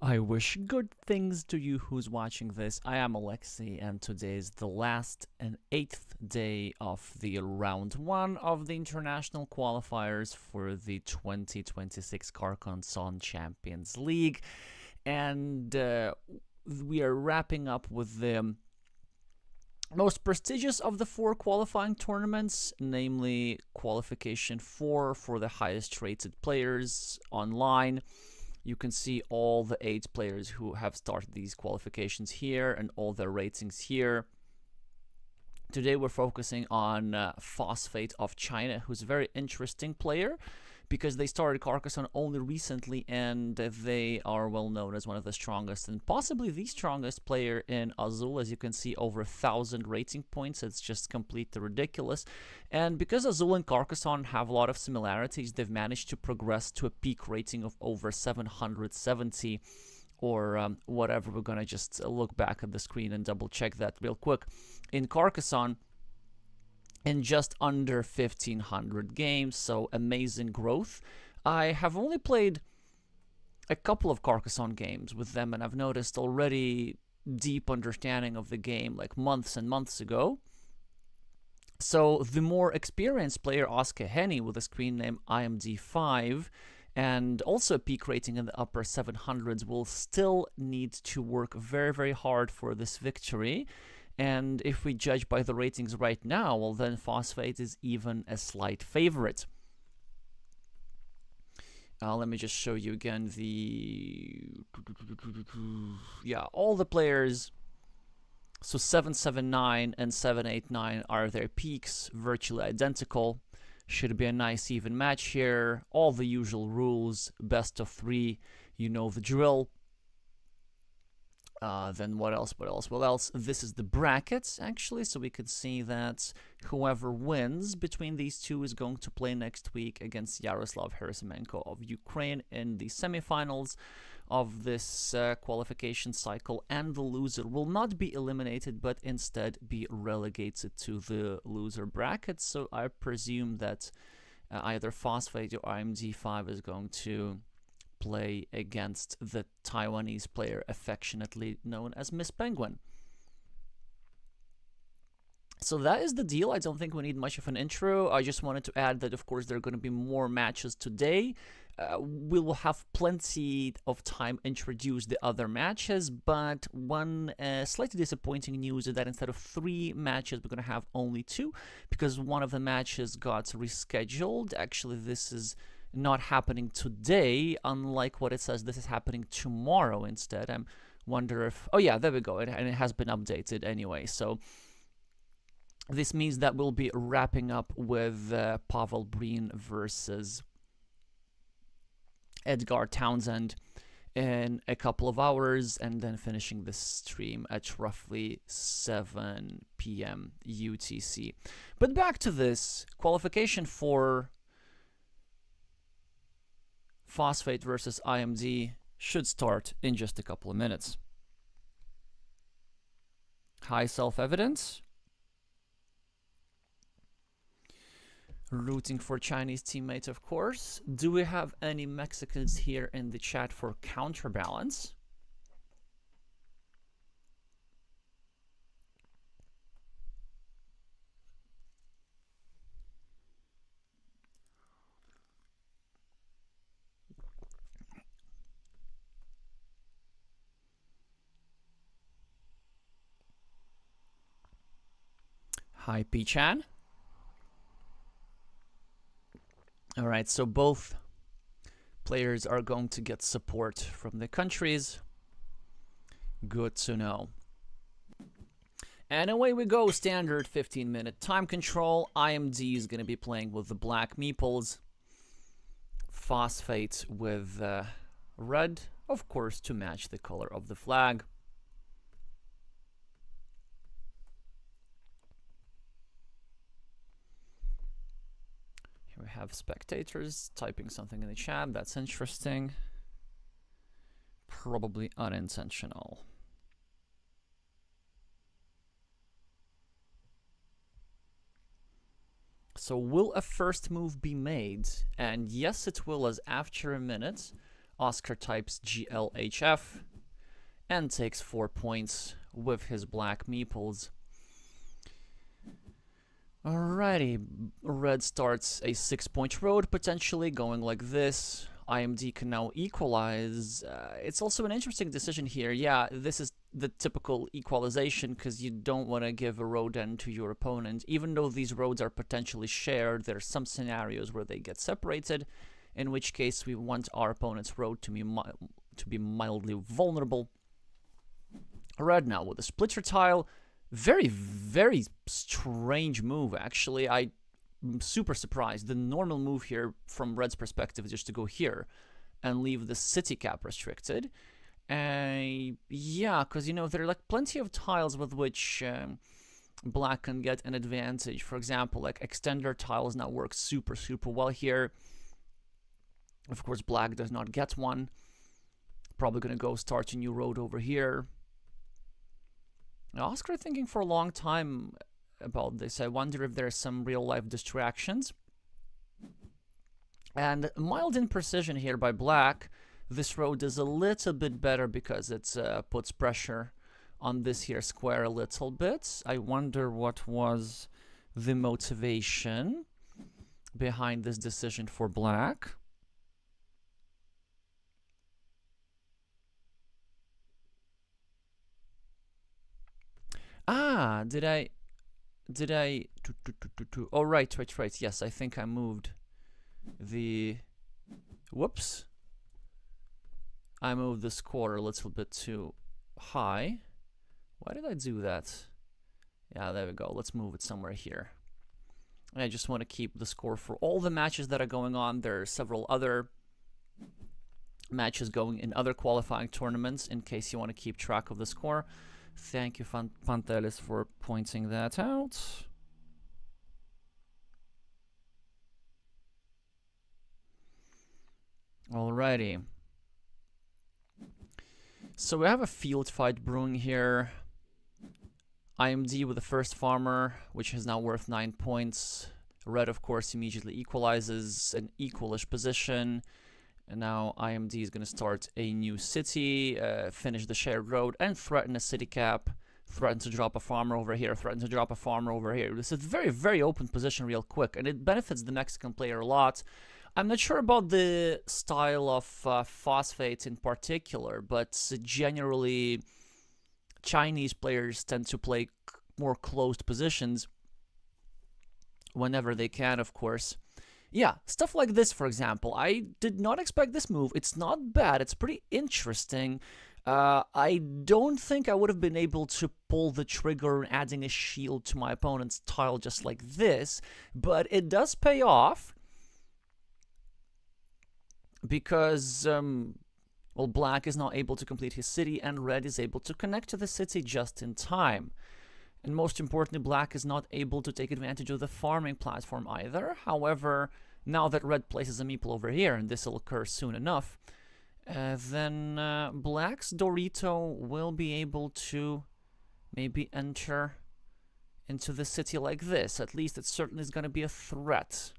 I wish good things to you who's watching this. I am Alexey, and today is the last and 8th day of the round 1 of the International Qualifiers for the 2026 Carcassonne Champions League. And we are wrapping up with the most prestigious of the 4 qualifying tournaments, namely Qualification 4 for the highest rated players online. You can see all the 8 players who have started these qualifications here and all their ratings here. Today we're focusing on Phosphate of China, who's a very interesting player because they started Carcassonne only recently and they are well known as one of the strongest and possibly the strongest player in Azul. As you can see, over 1,000 rating points. It's just completely ridiculous. And because Azul and Carcassonne have a lot of similarities, they've managed to progress to a peak rating of over 770 or whatever. We're gonna just look back at the screen and double check that real quick. In Carcassonne, in just under 1,500 games, so amazing growth. I have only played a couple of Carcassonne games with them, and I've noticed already deep understanding of the game like months and months ago. So the more experienced player, Oscar Henney, with a screen name IMD5, and also a peak rating in the upper 700s, will still need to work very, very hard for this victory. And if we judge by the ratings right now, well, then Phosphate is even a slight favorite. Let me just show you again all the players. So 779 and 789 are their peaks, virtually identical. Should be a nice even match here. All the usual rules, best of 3, you know the drill. Then what else? This is the brackets, actually, so we can see that whoever wins between these two is going to play next week against Yaroslav Herzimenko of Ukraine in the semifinals of this qualification cycle, and the loser will not be eliminated, but instead be relegated to the loser bracket. So I presume that either Phosphate or IMD5 is going to play against the Taiwanese player affectionately known as Miss Penguin. So that is the deal. I don't think we need much of an intro. I just wanted to add that, of course, there are going to be more matches today. We will have plenty of time to introduce the other matches, but one slightly disappointing news is that instead of 3 matches, we're going to have only 2 because one of the matches got rescheduled. Actually, this is not happening today, unlike what it says this is happening tomorrow instead. I wonder if, oh yeah, there we go, and it has been updated anyway. So this means that we'll be wrapping up with pavelbrin versus Edgard Townsend in a couple of hours, and then finishing the stream at roughly 7 p.m. UTC. But back to this qualification for Phosphate versus IMD should start in just a couple of minutes. High self-evidence. Rooting for Chinese teammates, of course. Do we have any Mexicans here in the chat for counterbalance? Hi, P-chan. All right, so both players are going to get support from the countries. Good to know. And away we go, standard 15-minute time control. IMD is going to be playing with the black meeples. Phosphate with red, of course, to match the color of the flag. Here we have spectators typing something in the chat. That's interesting. Probably unintentional. So will a first move be made? And yes, it will, as after a minute, Oscar types GLHF and takes 4 points with his black meeples. Alrighty, red starts a 6-point road, potentially going like this. IMD can now equalize. It's also an interesting decision here. Yeah, this is the typical equalization because you don't want to give a road end to your opponent. Even though these roads are potentially shared, there are some scenarios where they get separated, in which case we want our opponent's road to be mildly vulnerable. Red now with a splitter tile. Very, very strange move, actually. I'm super surprised. The normal move here, from Red's perspective, is just to go here and leave the city cap restricted. Yeah, because, you know, there are like plenty of tiles with which Black can get an advantage. For example, like extender tiles now work super, super well here. Of course, Black does not get one. Probably going to go start a new road over here. Oscar thinking for a long time about this. I wonder if there are some real-life distractions. And mild imprecision here by Black. This road is a little bit better because it puts pressure on this here square a little bit. I wonder what was the motivation behind this decision for Black. Ah, did I, oh, right, yes, I think I moved the, whoops, I moved the score a little bit too high. Why did I do that? Yeah, there we go, let's move it somewhere here. I just want to keep the score for all the matches that are going on. There are several other matches going in other qualifying tournaments in case you want to keep track of the score. Thank you, Pantelis, for pointing that out. Alrighty. So we have a field fight brewing here. IMD with the first farmer, which is now worth 9 points. Red, of course, immediately equalizes an equalish position. And now IMD is going to start a new city, finish the shared road, and threaten a city cap. Threaten to drop a farmer over here, threaten to drop a farmer over here. This is a very, very open position real quick, and it benefits the Mexican player a lot. I'm not sure about the style of Phosphate in particular, but generally Chinese players tend to play more closed positions whenever they can, of course. Yeah, stuff like this, for example. I did not expect this move. It's not bad. It's pretty interesting. I don't think I would have been able to pull the trigger and adding a shield to my opponent's tile just like this, but it does pay off because, well, Black is now able to complete his city and Red is able to connect to the city just in time. And most importantly, Black is not able to take advantage of the farming platform either. However, now that Red places a meeple over here, and this will occur soon enough, then Black's Dorito will be able to maybe enter into the city like this. At least it certainly is going to be a threat.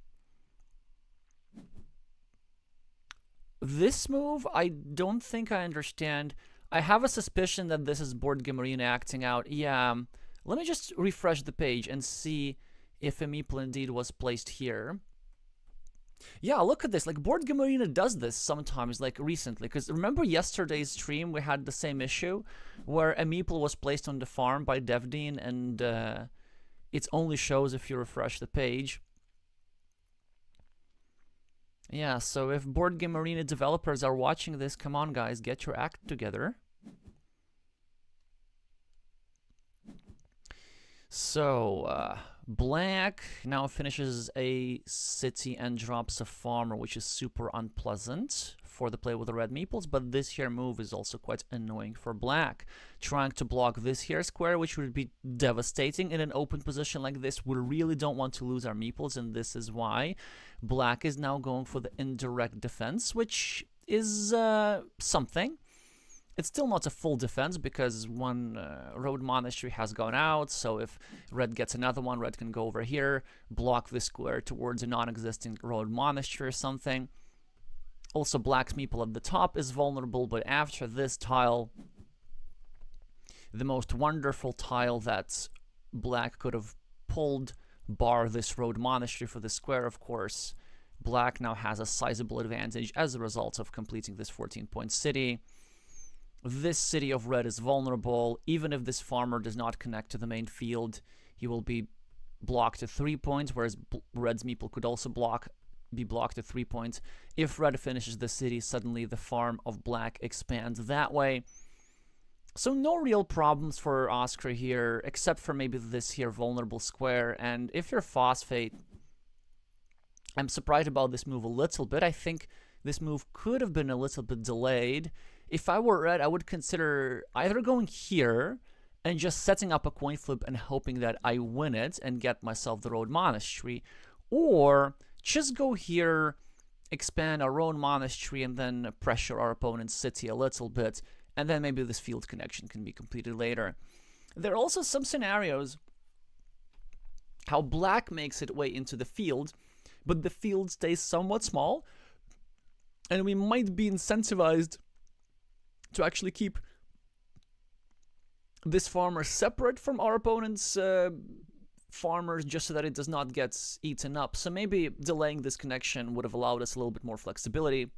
This move, I don't think I understand. I have a suspicion that this is Board Game Arena acting out. Yeah, let me just refresh the page and see if a meeple indeed was placed here. Yeah, look at this. Like, Board Game Arena does this sometimes, like recently. Because remember yesterday's stream, we had the same issue where a meeple was placed on the farm by DevDean, and it only shows if you refresh the page. Yeah, so if Board Game Arena developers are watching this, come on, guys, get your act together. So, Black now finishes a city and drops a farmer, which is super unpleasant for the play with the red meeples, but this here move is also quite annoying for Black. Trying to block this here square, which would be devastating in an open position like this. We really don't want to lose our meeples, and this is why Black is now going for the indirect defense, which is something. It's still not a full defense because one road monastery has gone out, so if Red gets another one, Red can go over here, block this square towards a non-existing road monastery or something. Also, black's meeple at the top is vulnerable, but after this tile, the most wonderful tile that black could have pulled, bar this road monastery for the square, of course, black now has a sizable advantage as a result of completing this 14-point city. This city of red is vulnerable. Even if this farmer does not connect to the main field, he will be blocked at 3 points, whereas red's meeple could also be blocked at 3 points. If red finishes the city, suddenly the farm of black expands that way. So no real problems for Oscar here, except for maybe this here vulnerable square. And if you're Phosphate, I'm surprised about this move a little bit. I think this move could have been a little bit delayed. If I were red, I would consider either going here and just setting up a coin flip and hoping that I win it and get myself the road monastery, or just go here, expand our own monastery, and then pressure our opponent's city a little bit, and then maybe this field connection can be completed later. There are also some scenarios how black makes its way into the field, but the field stays somewhat small, and we might be incentivized to actually keep this farmer separate from our opponent's farmers, just so that it does not get eaten up. So maybe delaying this connection would have allowed us a little bit more flexibility.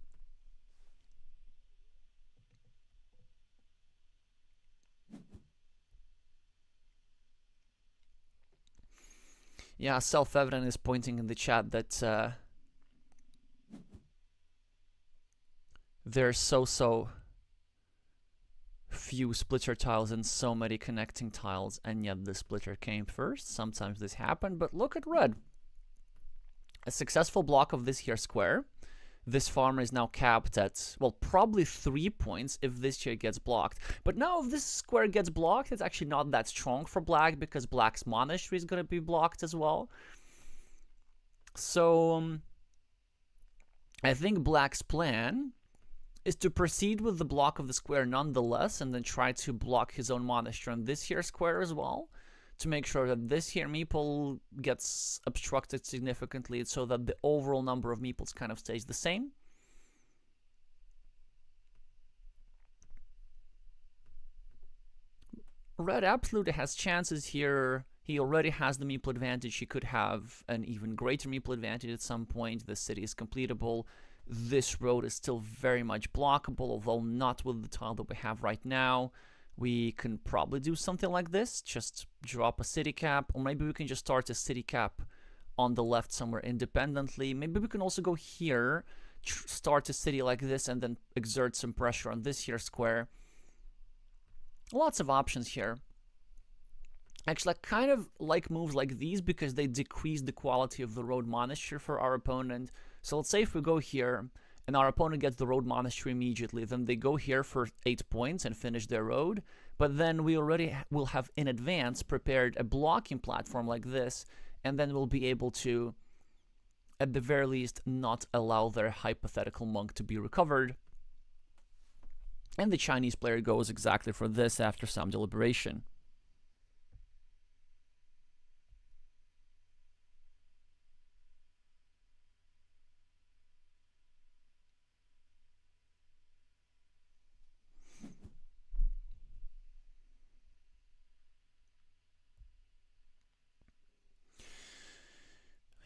Yeah, Self-Evident is pointing in the chat that there's so few splitter tiles and so many connecting tiles, and yet the splitter came first. Sometimes this happened, but look at red. A successful block of this here square. This farmer is now capped at, well, probably 3 points if this here gets blocked. But now if this square gets blocked, it's actually not that strong for black, because black's monastery is going to be blocked as well. So I think black's plan is to proceed with the block of the square nonetheless, and then try to block his own monastery on this here square as well, to make sure that this here meeple gets obstructed significantly, so that the overall number of meeples kind of stays the same. Red absolutely has chances here. He already has the meeple advantage. He could have an even greater meeple advantage at some point. The city is completable. This road is still very much blockable, although not with the tile that we have right now. We can probably do something like this, just drop a city cap, or maybe we can just start a city cap on the left somewhere independently. Maybe we can also go here, start a city like this, and then exert some pressure on this here square. Lots of options here. Actually, I kind of like moves like these because they decrease the quality of the road monastery for our opponent. So let's say if we go here and our opponent gets the road monastery immediately, then they go here for 8 points and finish their road. But then we already will have in advance prepared a blocking platform like this, and then we'll be able to, at the very least, not allow their hypothetical monk to be recovered. And the Chinese player goes exactly for this after some deliberation.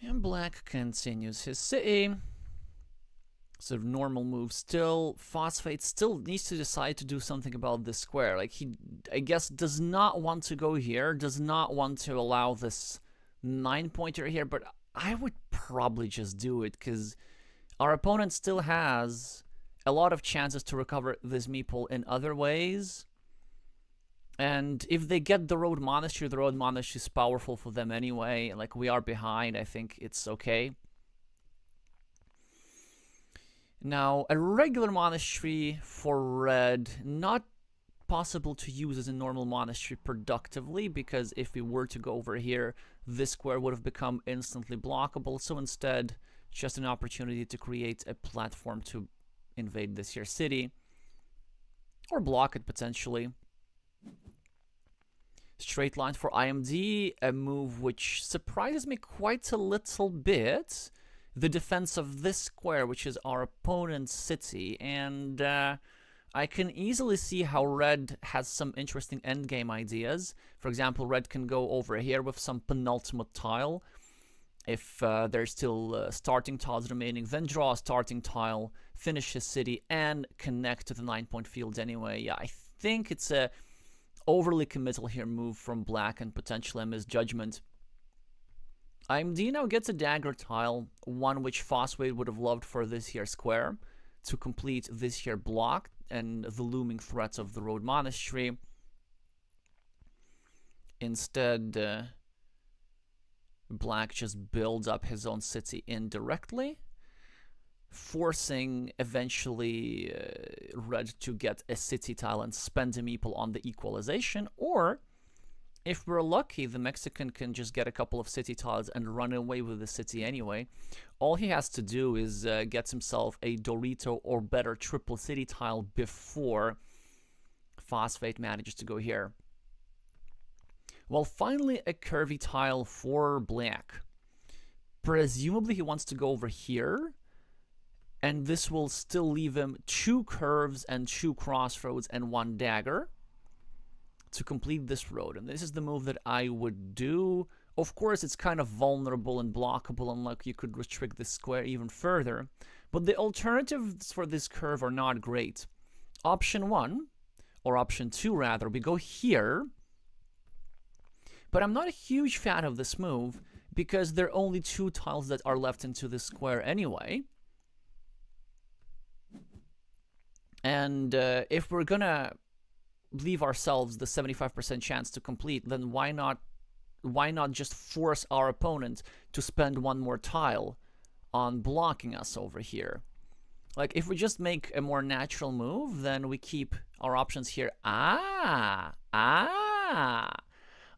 And black continues his city. Sort of normal move still. Phosphate still needs to decide to do something about this square. Like, he, I guess, does not want to go here, does not want to allow this 9-pointer here, but I would probably just do it, because our opponent still has a lot of chances to recover this meeple in other ways. And if they get the road monastery is powerful for them anyway. Like, we are behind, I think it's okay. Now, a regular monastery for red, not possible to use as a normal monastery productively, because if we were to go over here, this square would have become instantly blockable. So instead, just an opportunity to create a platform to invade this here city, or block it potentially. Straight line for IMD, a move which surprises me quite a little bit. the defense of this square, which is our opponent's city, and I can easily see how red has some interesting endgame ideas. For example, red can go over here with some penultimate tile, if there's still starting tiles remaining, then draw a starting tile, finish his city, and connect to the 9-point field anyway. Yeah, I think it's a overly committal here move from black and potentially a misjudgment. IMD now gets a dagger tile, one which Foswade would have loved for this here square, to complete this here block and the looming threats of the Road Monastery. Instead, black just builds up his own city indirectly, forcing eventually red to get a city tile and spend a meeple on the equalization, or if we're lucky, the Mexican can just get a couple of city tiles and run away with the city anyway. All he has to do is get himself a Dorito or better triple city tile before Phosphate manages to go here. Well, finally a curvy tile for black. Presumably he wants to go over here, and this will still leave him 2 curves and 2 crossroads and 1 dagger to complete this road. And this is the move that I would do. Of course, it's kind of vulnerable and blockable, and like you could restrict this square even further, but the alternatives for this curve are not great. Option 1, or option 2 rather, we go here, but I'm not a huge fan of this move because there are only 2 tiles that are left into this square anyway. And if we're gonna leave ourselves the 75% chance to complete, then why not just force our opponent to spend 1 more tile on blocking us over here? Like, if we just make a more natural move, then we keep our options here.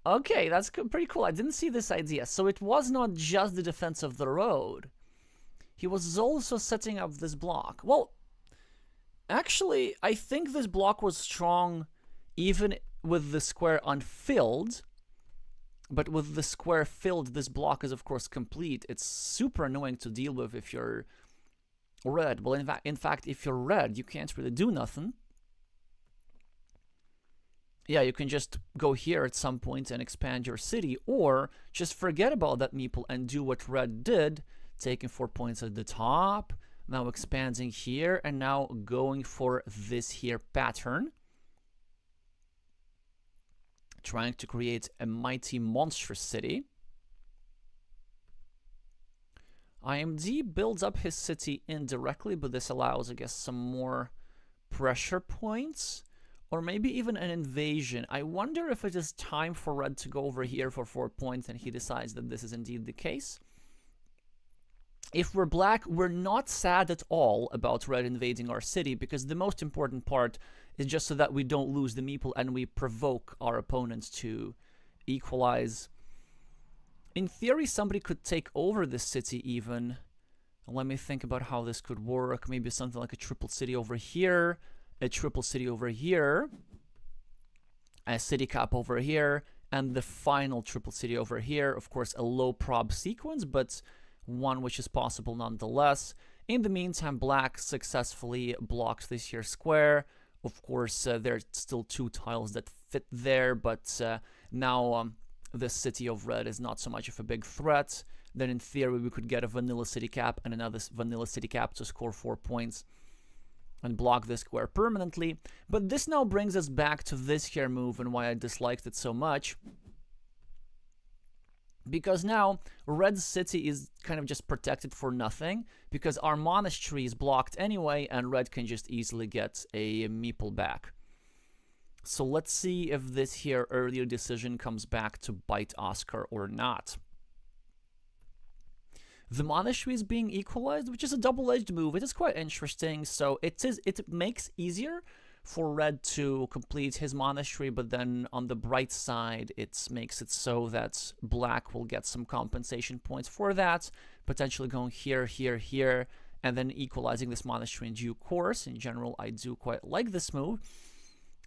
Okay, that's pretty cool. I didn't see this idea. So it was not just the defense of the road. He was also setting up this block. Well, actually, I think this block was strong even with the square unfilled, but with the square filled, this block is of course complete. It's super annoying to deal with if you're red. Well, in fact, if you're red, you can't really do nothing. Yeah, you can just go here at some point and expand your city, or just forget about that meeple and do what red did, taking 4 points at the top, now expanding here, and now going for this here pattern, trying to create a mighty monstrous city. IMD builds up his city indirectly, but this allows, I guess, some more pressure points, or maybe even an invasion. I wonder if it is time for red to go over here for 4 points, and he decides that this is indeed the case. If we're black, we're not sad at all about red invading our city, because the most important part is just so that we don't lose the meeple and we provoke our opponents to equalize. In theory, somebody could take over this city even. Let me think about how this could work. Maybe something like a triple city over here, a triple city over here, a city cap over here, and the final triple city over here. Of course, a low prob sequence, but one which is possible nonetheless. In the meantime, black successfully blocks this here square. Of course, there are still 2 tiles that fit there, but now the city of red is not so much of a big threat. Then in theory, we could get a vanilla city cap and another vanilla city cap to score 4 points and block this square permanently. But this now brings us back to this here move and why I disliked it so much. Because now red city is kind of just protected for nothing, because our monastery is blocked anyway, and red can just easily get a meeple back. So let's see if this here earlier decision comes back to bite Oscar or not. The monastery is being equalized, which is a double-edged move. It is quite interesting. So it makes easier for red to complete his monastery, but then on the bright side, it makes it so that black will get some compensation points for that, potentially going here, here, here, and then equalizing this monastery in due course. In general, I do quite like this move.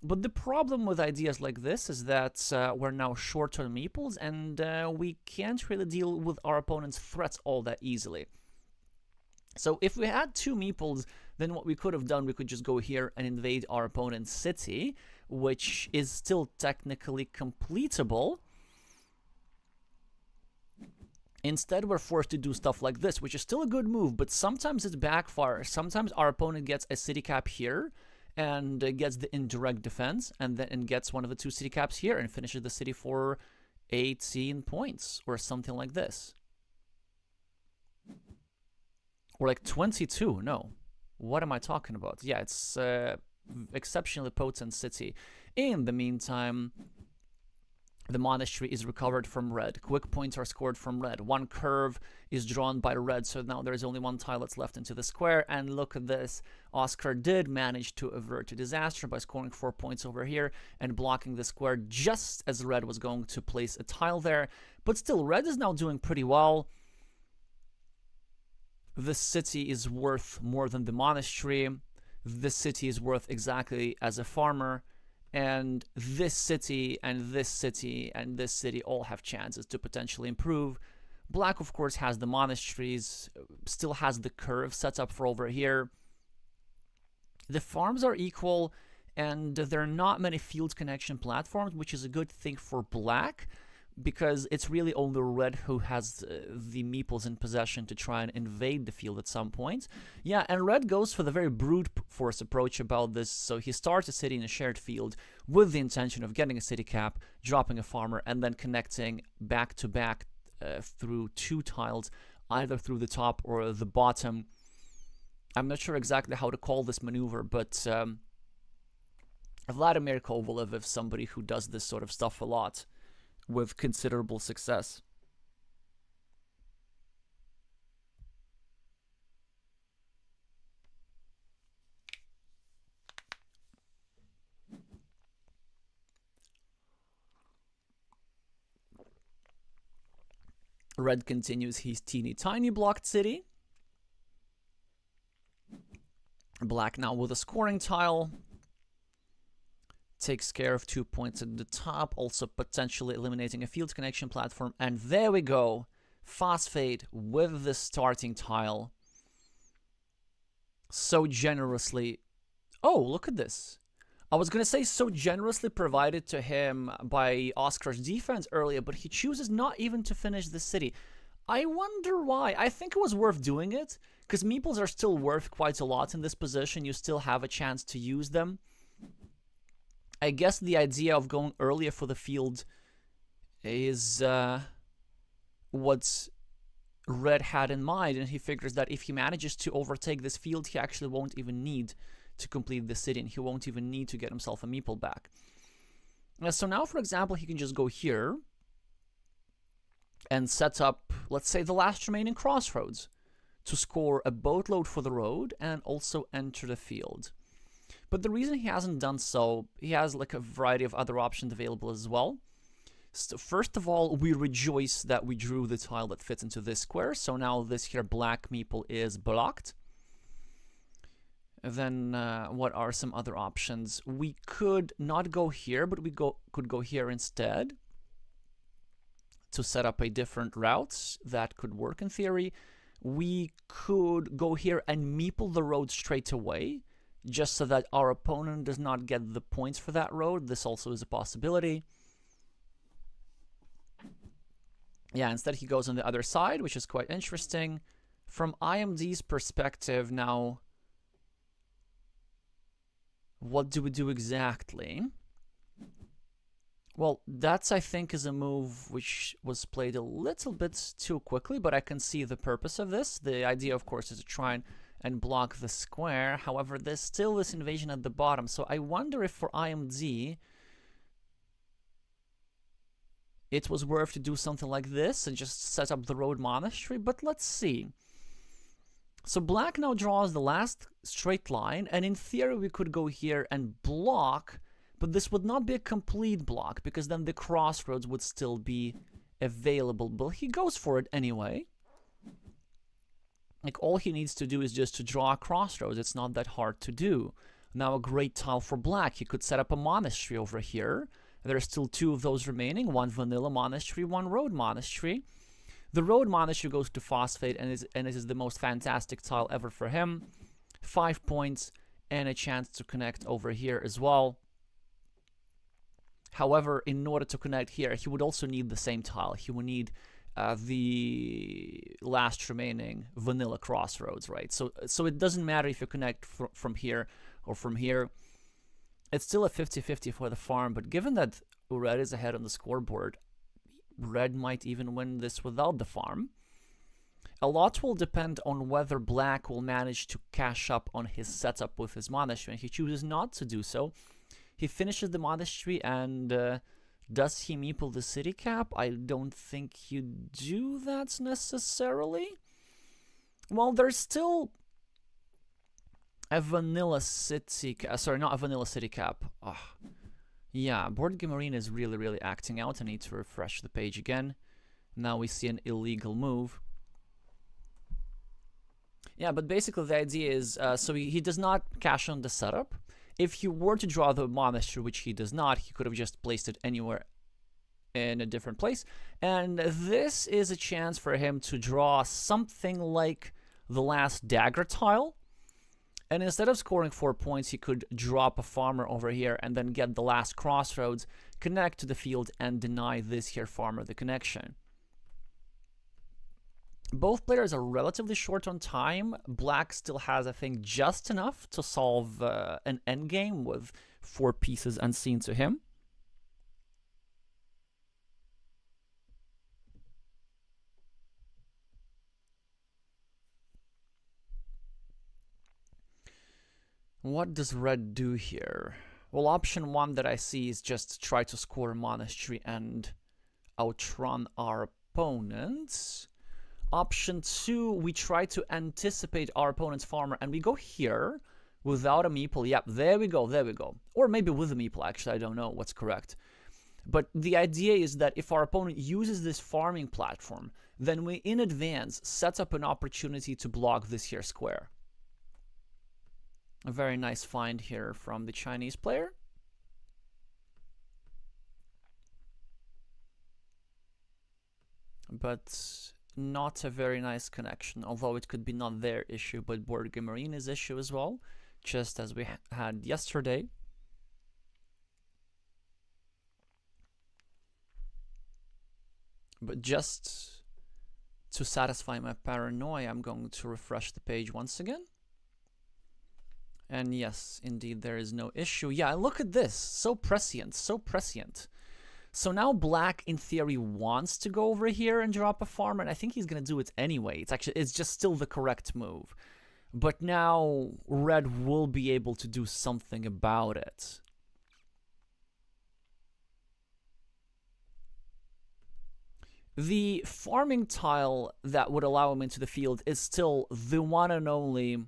But the problem with ideas like this is that we're now short on meeples, and we can't really deal with our opponent's threats all that easily. So if we had 2 meeples, then what we could have done, we could just go here and invade our opponent's city, which is still technically completable. Instead, we're forced to do stuff like this, which is still a good move, but sometimes it backfires. Sometimes our opponent gets a city cap here and gets the indirect defense, and then gets one of the 2 city caps here and finishes the city for 18 points or something like this. Or like 22, no. What am I talking about? Yeah, it's exceptionally potent city. In the meantime, the monastery is recovered from red. Quick points are scored from red. 1 curve is drawn by red, so now there's only 1 tile that's left into the square. And look at this. Oscar did manage to avert a disaster by scoring 4 points over here and blocking the square just as red was going to place a tile there. But still, red is now doing pretty well. This city is worth more than the monastery. This city is worth exactly as a farmer. And this city and this city and this city all have chances to potentially improve. Black, of course, has the monasteries, still has the curve set up for over here. The farms are equal, and there are not many field connection platforms, which is a good thing for black, because it's really only red who has the meeples in possession to try and invade the field at some point. Yeah, and red goes for the very brute force approach about this, so he starts a city in a shared field with the intention of getting a city cap, dropping a farmer, and then connecting back to back through 2 tiles, either through the top or the bottom. I'm not sure exactly how to call this maneuver, but Vladimir Kovalev is somebody who does this sort of stuff a lot with considerable success. Red continues his teeny tiny blocked city. Black now with a scoring tile. Takes care of 2 points at the top, also potentially eliminating a field connection platform. And there we go. Phosphate with the starting tile. So generously. Oh, look at this. I was going to say so generously provided to him by Oscar's defense earlier, but he chooses not even to finish the city. I wonder why. I think it was worth doing it, because meeples are still worth quite a lot in this position. You still have a chance to use them. I guess the idea of going earlier for the field is what red had in mind, and he figures that if he manages to overtake this field, he actually won't even need to complete the city, and he won't even need to get himself a meeple back. So now, for example, he can just go here and set up, let's say, the last remaining crossroads to score a boatload for the road and also enter the field. But the reason he hasn't done so, he has like a variety of other options available as well. So first of all, we rejoice that we drew the tile that fits into this square. So now this here black meeple is blocked. Then what are some other options? We could not go here, but we could go here instead to set up a different route. That could work in theory. We could go here and meeple the road straight away, just so that our opponent does not get the points for that road. This also is a possibility. Yeah, instead he goes on the other side, which is quite interesting. From IMD's perspective now, what do we do exactly? Well, that's, I think, is a move which was played a little bit too quickly, but I can see the purpose of this. The idea, of course, is to try and block the square. However, there's still this invasion at the bottom. So I wonder if for IMD it was worth to do something like this and just set up the road monastery. But let's see. So black now draws the last straight line, and in theory we could go here and block, but this would not be a complete block because then the crossroads would still be available. But he goes for it anyway. Like, all he needs to do is just to draw a crossroads. It's not that hard to do. Now a great tile for black. He could set up a monastery over here. There are still 2 of those remaining. 1 vanilla monastery, 1 road monastery. The road monastery goes to phosphate, and this is the most fantastic tile ever for him. 5 points and a chance to connect over here as well. However, in order to connect here, he would also need the same tile. He would need the last remaining vanilla crossroads, right? So it doesn't matter if you connect from here or from here. It's still a 50-50 for the farm, but given that red is ahead on the scoreboard, red might even win this without the farm. A lot will depend on whether black will manage to cash up on his setup with his monastery, and he chooses not to do so. He finishes the monastery, and does he meeple the city cap? I don't think you do that necessarily. Well, there's still a vanilla city, sorry, not a vanilla city cap. Oh. Yeah, Board Game Arena is really acting out. I need to refresh the page again. Now we see an illegal move. Yeah, but basically the idea is, so he does not cash on the setup. If he were to draw the monastery, which he does not, he could have just placed it anywhere in a different place. And this is a chance for him to draw something like the last dagger tile. And instead of scoring 4 points, he could drop a farmer over here and then get the last crossroads, connect to the field, and deny this here farmer the connection. Both players are relatively short on time. Black still has, I think, just enough to solve an endgame with 4 pieces unseen to him. What does red do here? Well, option 1 that I see is just try to score a monastery and outrun our opponents. Option 2, we try to anticipate our opponent's farmer, and we go here without a meeple. Yep, there we go. Or maybe with a meeple, actually, I don't know what's correct. But the idea is that if our opponent uses this farming platform, then we in advance set up an opportunity to block this here square. A very nice find here from the Chinese player. But not a very nice connection, although it could be not their issue, but Board Game Arena's issue as well, just as we had yesterday. But just to satisfy my paranoia, I'm going to refresh the page once again. And yes, indeed, there is no issue. Yeah, look at this. So prescient, so prescient. So now black, in theory, wants to go over here and drop a farmer, and I think he's going to do it anyway. It's just still the correct move. But now red will be able to do something about it. The farming tile that would allow him into the field is still the one and only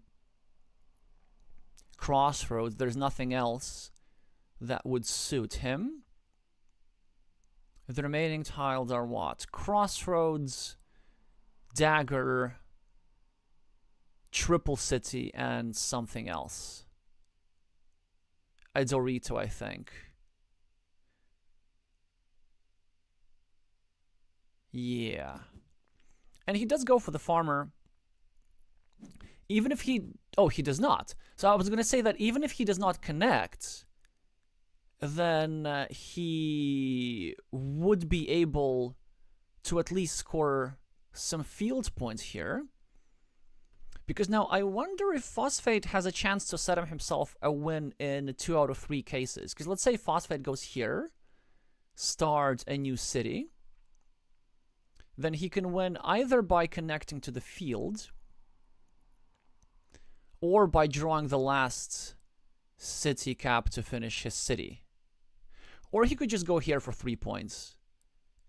crossroads. There's nothing else that would suit him. The remaining tiles are what? Crossroads, dagger, triple city, and something else. A Dorito, I think. Yeah. And he does go for the farmer. Even if he... Oh, he does not. So I was going to say that even if he does not connect, then he would be able to at least score some field points here. Because now I wonder if Phosphate has a chance to set up himself a win in 2 out of 3 cases. Because let's say Phosphate goes here, starts a new city. Then he can win either by connecting to the field or by drawing the last city cap to finish his city. Or he could just go here for 3 points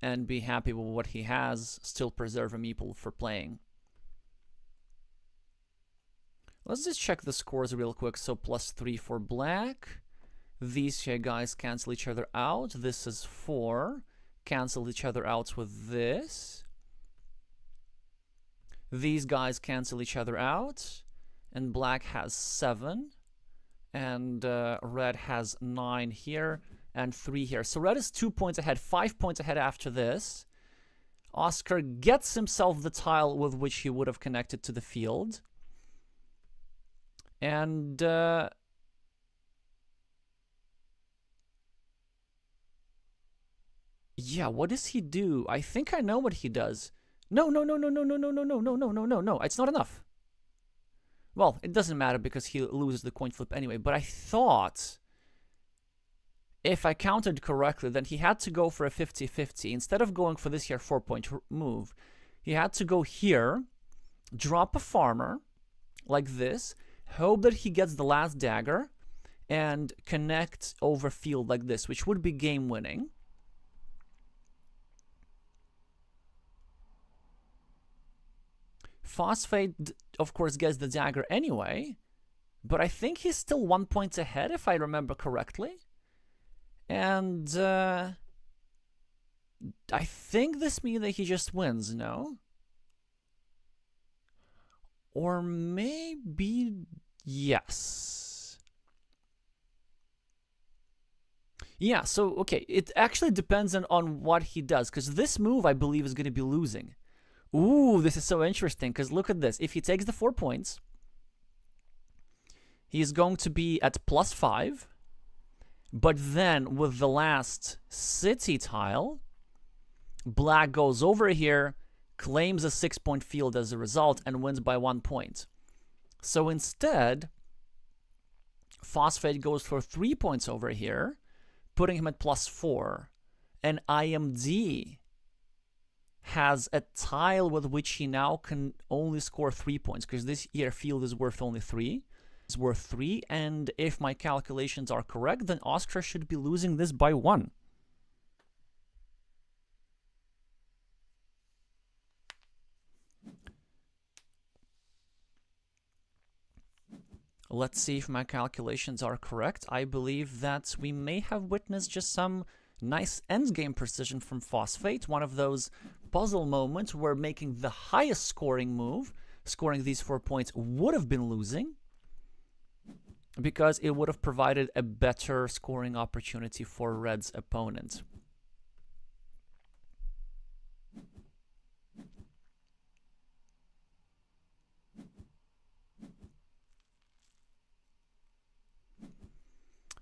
and be happy with what he has, still preserve a meeple for playing. Let's just check the scores real quick. So +3 for black. These here guys cancel each other out. This is 4. Cancel each other out with this. These guys cancel each other out. And black has 7. And red has 9 here. And 3 here. So red is 2 points ahead. 5 points ahead after this. Oscar gets himself the tile with which he would have connected to the field. And yeah, what does he do? I think I know what he does. No. It's not enough. Well, it doesn't matter because he loses the coin flip anyway. But I thought, if I counted correctly, then he had to go for a 50-50. Instead of going for this here 4-point move, he had to go here, drop a farmer, like this, hope that he gets the last dagger, and connect over field like this, which would be game-winning. Phosphate, of course, gets the dagger anyway, but I think he's still 1 point ahead, if I remember correctly. And I think this means that he just wins, no? Or maybe yes. Yeah, so, okay, it actually depends on what he does, because this move, I believe, is going to be losing. Ooh, this is so interesting, because look at this. If he takes the 4 points, he's going to be at +5. But then, with the last city tile, black goes over here, claims a 6-point field as a result, and wins by 1 point. So instead, Phosphate goes for 3 points over here, putting him at +4. And IMD has a tile with which he now can only score 3 points, because this here field is worth only 3. It's worth 3, and if my calculations are correct, then Oscar should be losing this by 1. Let's see if my calculations are correct. I believe that we may have witnessed just some nice endgame precision from Phosphate, one of those puzzle moments where making the highest scoring move, scoring these 4 points, would have been losing, because it would have provided a better scoring opportunity for Red's opponent.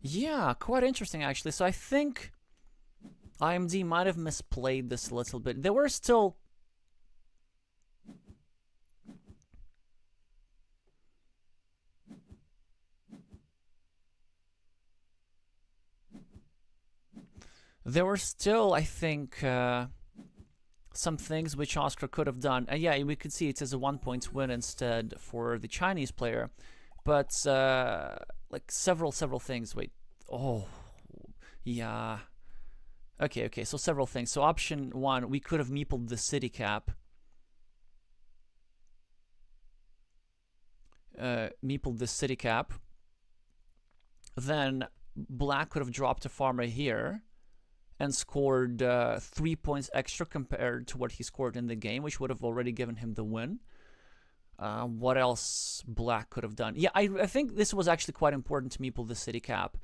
Yeah, quite interesting actually. So I think IMD might have misplayed this a little bit. There were still... I think, some things which Oscar could have done. And yeah, we could see it as a 1-point win instead for the Chinese player. But, like, several things. Wait. Oh, yeah. Okay, so several things. So option 1, we could have meepled the city cap. Then black could have dropped a farmer here and scored 3 points extra compared to what he scored in the game, which would have already given him the win. What else black could have done? Yeah, I think this was actually quite important to meeple the city cap,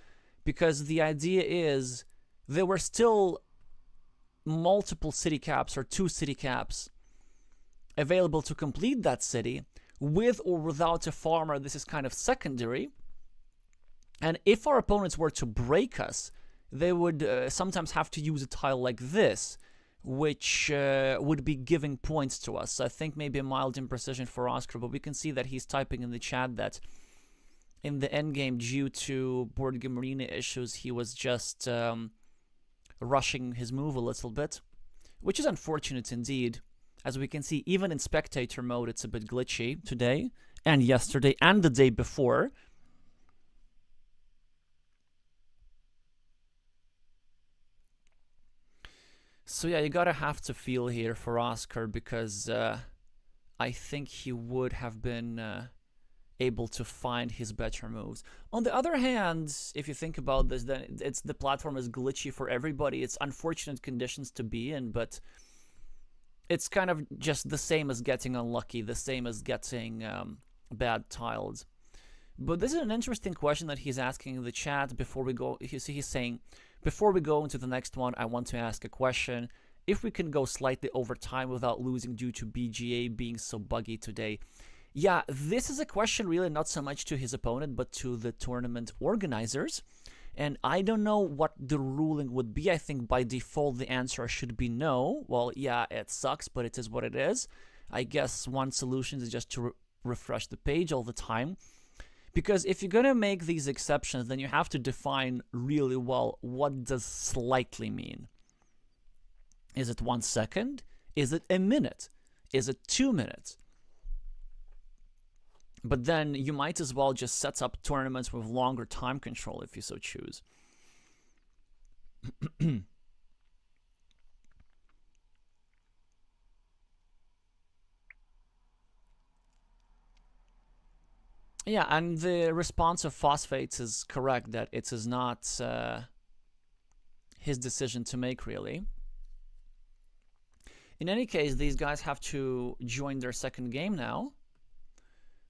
because the idea is there were still multiple city caps, or 2 city caps, available to complete that city, with or without a farmer. This is kind of secondary. And if our opponents were to break us, they would sometimes have to use a tile like this, which would be giving points to us. So I think maybe a mild imprecision for Oscar, but we can see that he's typing in the chat that in the endgame, due to board game arena issues, he was just rushing his move a little bit, which is unfortunate indeed. As we can see, even in spectator mode, it's a bit glitchy today, and yesterday, and the day before. So yeah, you gotta have to feel here for Oscar, because I think he would have been able to find his better moves. On the other hand, if you think about this, then the platform is glitchy for everybody. It's unfortunate conditions to be in, but it's kind of just the same as getting unlucky, the same as getting bad tiles. But this is an interesting question that he's asking in the chat before we go. He's saying, before we go into the next one, I want to ask a question. if we can go slightly over time without losing due to BGA being so buggy today. Yeah, this is a question really not so much to his opponent, but to the tournament organizers. And I don't know what the ruling would be. I think by default the answer should be no. Well, yeah, it sucks, but it is what it is. I guess one solution is just to refresh the page all the time. Because if you're going to make these exceptions, then you have to define really well what does slightly mean. Is it 1 second? Is it a minute? Is it 2 minutes? But then you might as well just set up tournaments with longer time control if you so choose. Yeah, and the response of Phosphates is correct that it is not his decision to make, really. In any case, these guys have to join their second game now.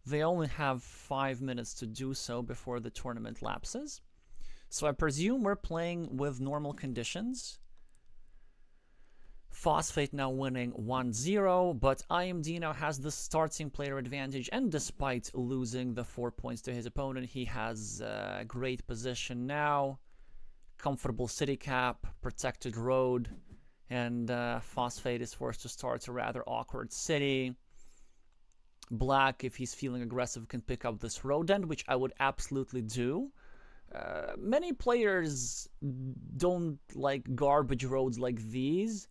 They only have 5 minutes to do so before the tournament lapses. So I presume we're playing with normal conditions. Phosphate now winning 1-0, but IMD now has the starting player advantage, and despite losing the 4 points to his opponent, he has a great position now. Comfortable city cap, protected road, and Phosphate is forced to start a rather awkward city. Black, if he's feeling aggressive, can pick up this road end, which I would absolutely do. Many players don't like garbage roads like these,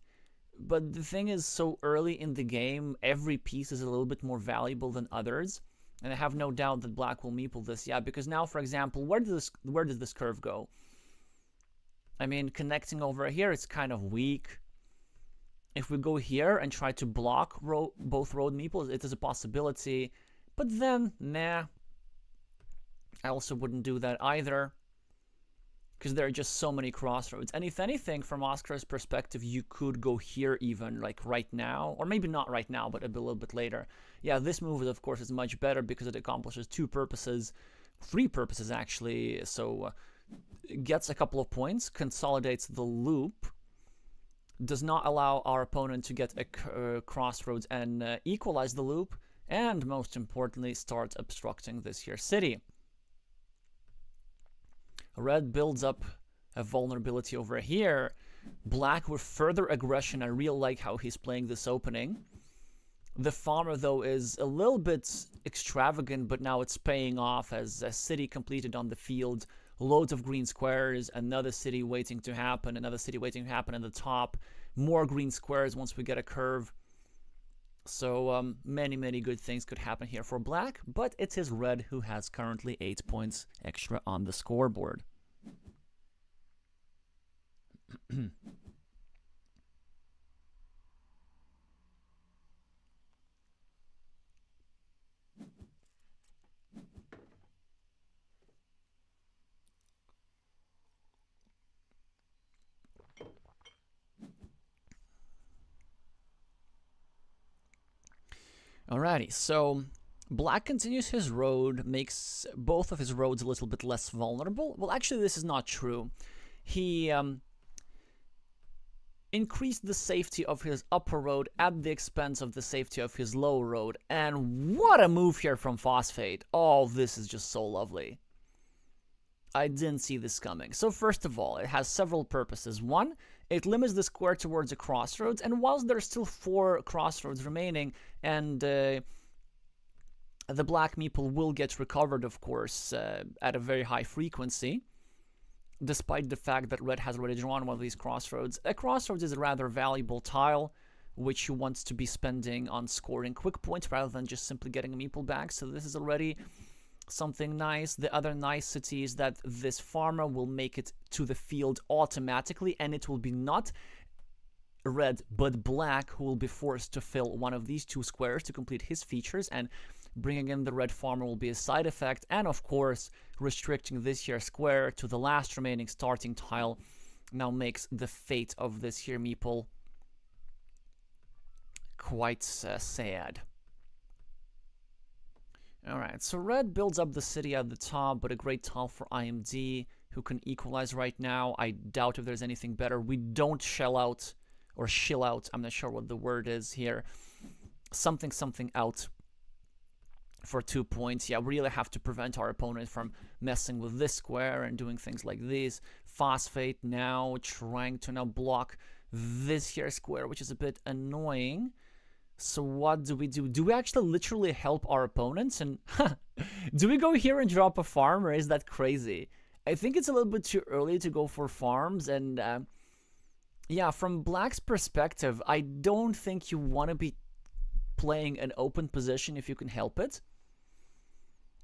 but the thing is, so early in the game, every piece is a little bit more valuable than others, and I have no doubt that Black will meeple this. Yeah, because now, for example, where does this curve go? I mean, connecting over here, it's kind of weak. If we go here and try to block both road meeples, it is a possibility. But then, nah. I also wouldn't do that either, because there are just so many crossroads. And if anything, from Oscar's perspective, you could go here even, like right now. Or maybe not right now, but a little bit later. Yeah, this move, of course, is much better because it accomplishes 2 purposes. 3 purposes, actually. So, gets a couple of points, consolidates the loop, does not allow our opponent to get a crossroads and equalize the loop, and most importantly, starts obstructing this here city. Red builds up a vulnerability over here. Black with further aggression. I really like how he's playing this opening. The farmer, though, is a little bit extravagant, but now it's paying off as a city completed on the field. Loads of green squares, another city waiting to happen, another city waiting to happen at the top, more green squares once we get a curve. So many, many good things could happen here for Black, but it is Red who has currently 8 points extra on the scoreboard. Alrighty, so Black continues his road, makes both of his roads a little bit less vulnerable. Well, actually, this is not true. He increased the safety of his upper road at the expense of the safety of his lower road. And what a move here from Phosphate. Oh, this is just so lovely. I didn't see this coming. So first of all, it has several purposes. One, it limits the square towards a crossroads, and whilst there's still 4 crossroads remaining, and the black meeple will get recovered, of course, at a very high frequency, despite the fact that red has already drawn one of these crossroads. A crossroads is a rather valuable tile, which you want to be spending on scoring quick points rather than just simply getting a meeple back, so this is already something nice. The other nicety is that this farmer will make it to the field automatically, and it will be not red but black who will be forced to fill one of these 2 squares to complete his features, and bringing in the red farmer will be a side effect. And of course, restricting this here square to the last remaining starting tile now makes the fate of this here meeple quite sad. Alright, so red builds up the city at the top, but a great tile for IMD, who can equalize right now. I doubt if there's anything better. We don't shell out or chill out. I'm not sure what the word is here. Something out for 2 points. Yeah, we really have to prevent our opponent from messing with this square and doing things like this. Phosphate now trying to now block this here square, which is a bit annoying. So what do we do? Do we actually literally help our opponents? And do we go here and drop a farm, or is that crazy? I think it's a little bit too early to go for farms. And yeah, from Black's perspective, I don't think you want to be playing an open position if you can help it.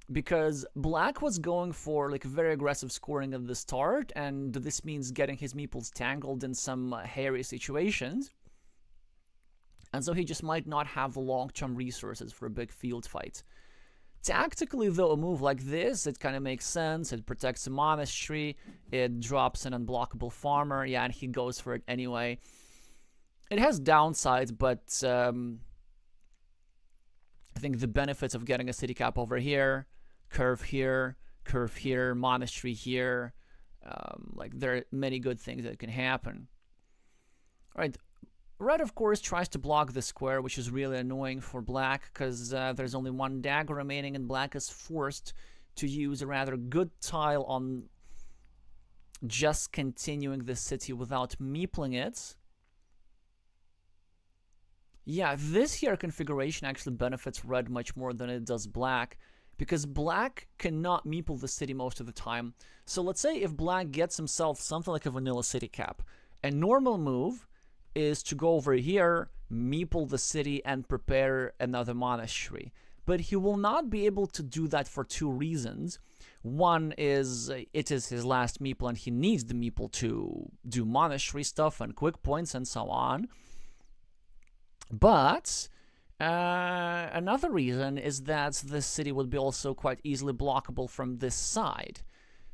Because Black was going for like very aggressive scoring at the start, and this means getting his meeples tangled in some hairy situations. And so he just might not have the long-term resources for a big field fight. Tactically, though, a move like this, it kind of makes sense. It protects a monastery. It drops an unblockable farmer. Yeah, and he goes for it anyway. It has downsides, but I think the benefits of getting a city cap over here, curve here, monastery here, like there are many good things that can happen. All right. Red, of course, tries to block the square, which is really annoying for Black, because there's only one dagger remaining, and Black is forced to use a rather good tile on just continuing the city without meepling it. Yeah, this here configuration actually benefits Red much more than it does Black, because Black cannot meeple the city most of the time. So let's say if Black gets himself something like a vanilla city cap, a normal move is to go over here, meeple the city, and prepare another monastery. But he will not be able to do that for two reasons. One is it is his last meeple, and he needs the meeple to do monastery stuff and quick points and so on. But another reason is that this city would be also quite easily blockable from this side.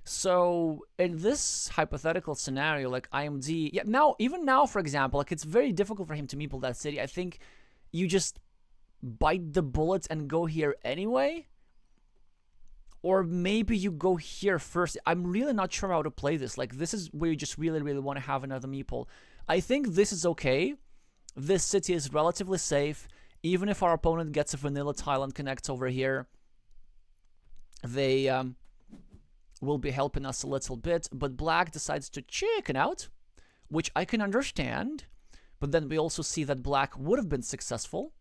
So in this hypothetical scenario, like IMD, yeah, now even now, for example, like it's very difficult for him to meeple that city. I think you just bite the bullet and go here anyway, or maybe you go here first. I'm really not sure how to play this. Like this is where you just really want to have another meeple. I think this is okay. This city is relatively safe. Even if our opponent gets a vanilla tile and connects over here, they will be helping us a little bit, but Black decides to chicken out, which I can understand, but then we also see that Black would have been successful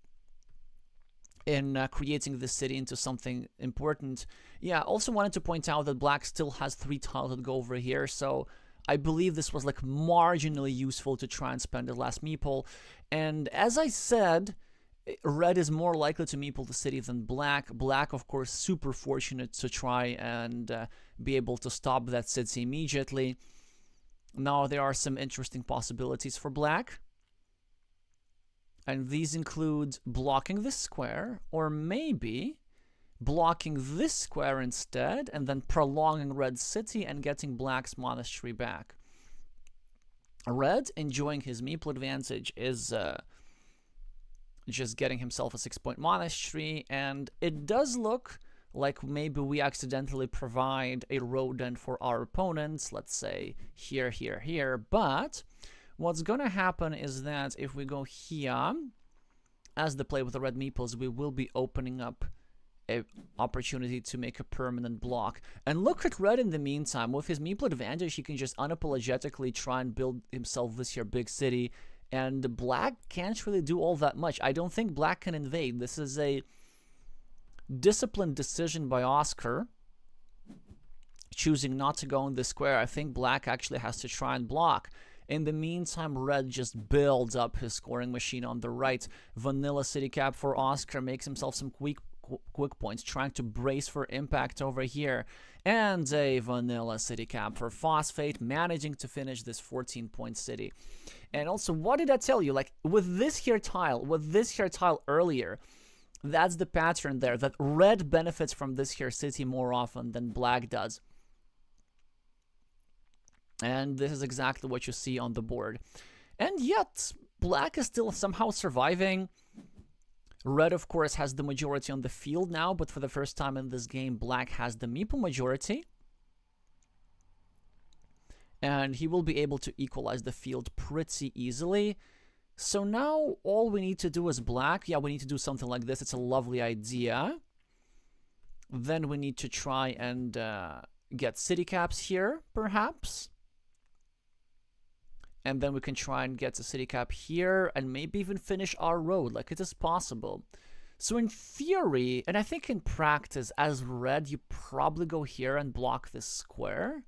in creating this city into something important. Yeah, also wanted to point out that Black still has 3 tiles that go over here, so I believe this was like marginally useful to try and spend the last meeple. And as I said, Red is more likely to meeple the city than Black. Black, of course, super fortunate to try and be able to stop that city immediately. Now, there are some interesting possibilities for Black. And these include blocking this square, or maybe blocking this square instead, and then prolonging Red's city and getting Black's monastery back. Red, enjoying his meeple advantage, is just getting himself a 6-point monastery, and it does look like maybe we accidentally provide a Roda for our opponents, let's say here, but what's gonna happen is that if we go here, as the play with the red meeples, we will be opening up an opportunity to make a permanent block. And look at Red in the meantime. With his meeple advantage, he can just unapologetically try and build himself this here big city, and Black can't really do all that much. I don't think Black can invade. This is a disciplined decision by Oscar, choosing not to go in the square. I think Black actually has to try and block. In the meantime, Red just builds up his scoring machine on the right. Vanilla city cap for Oscar, makes himself some quick points, trying to brace for impact over here. And a vanilla city cap for Phosphate, managing to finish this 14-point city. And also, what did I tell you? Like, with this here tile earlier, that's the pattern there, that Red benefits from this here city more often than Black does. And this is exactly what you see on the board. And yet, Black is still somehow surviving. Red, of course, has the majority on the field now, but for the first time in this game, Black has the meeple majority. And he will be able to equalize the field pretty easily. So now all we need to do is black. Yeah, we need to do something like this. It's a lovely idea. Then we need to try and get city caps here, perhaps. And then we can try and get a city cap here and maybe even finish our road. Like, it is possible. So in theory, and I think in practice, as red, you probably go here and block this square.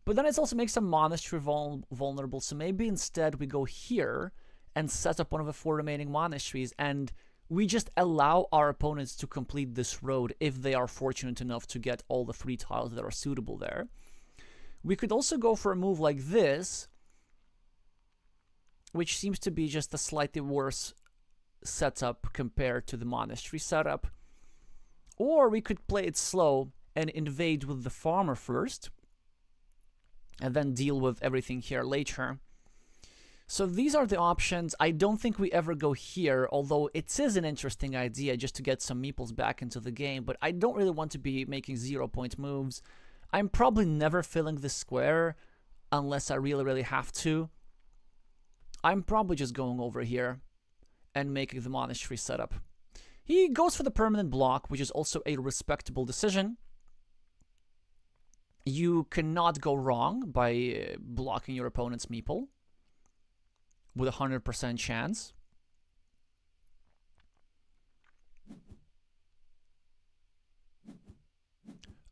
But then it also makes a monastery vulnerable. So maybe instead we go here and set up one of the 4 remaining monasteries, and we just allow our opponents to complete this road if they are fortunate enough to get all the 3 tiles that are suitable there. We could also go for a move like this, which seems to be just a slightly worse setup compared to the monastery setup. Or we could play it slow and invade with the farmer first, and then deal with everything here later. So these are the options. I don't think we ever go here, although it is an interesting idea just to get some meeples back into the game, but I don't really want to be making 0-point moves. I'm probably never filling this square unless I really have to. I'm probably just going over here and making the monastery setup. He goes for the permanent block, which is also a respectable decision. You cannot go wrong by blocking your opponent's meeple with 100% chance.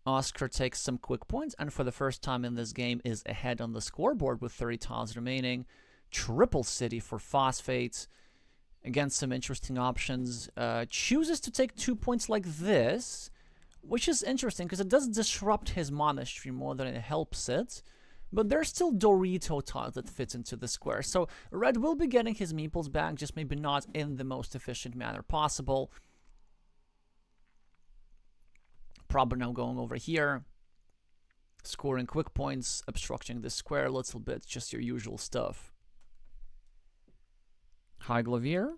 Oscar takes some quick points, and for the first time in this game is ahead on the scoreboard with 30 tiles remaining. Triple city for phosphate. Again, some interesting options. Chooses to take 2 points like this, which is interesting because it does disrupt his monastery more than it helps it. But there's still Dorito tiles that fit into the square. So red will be getting his meeples back, just maybe not in the most efficient manner possible. Probably now going over here, scoring quick points, obstructing the square a little bit, just your usual stuff. High Glavier.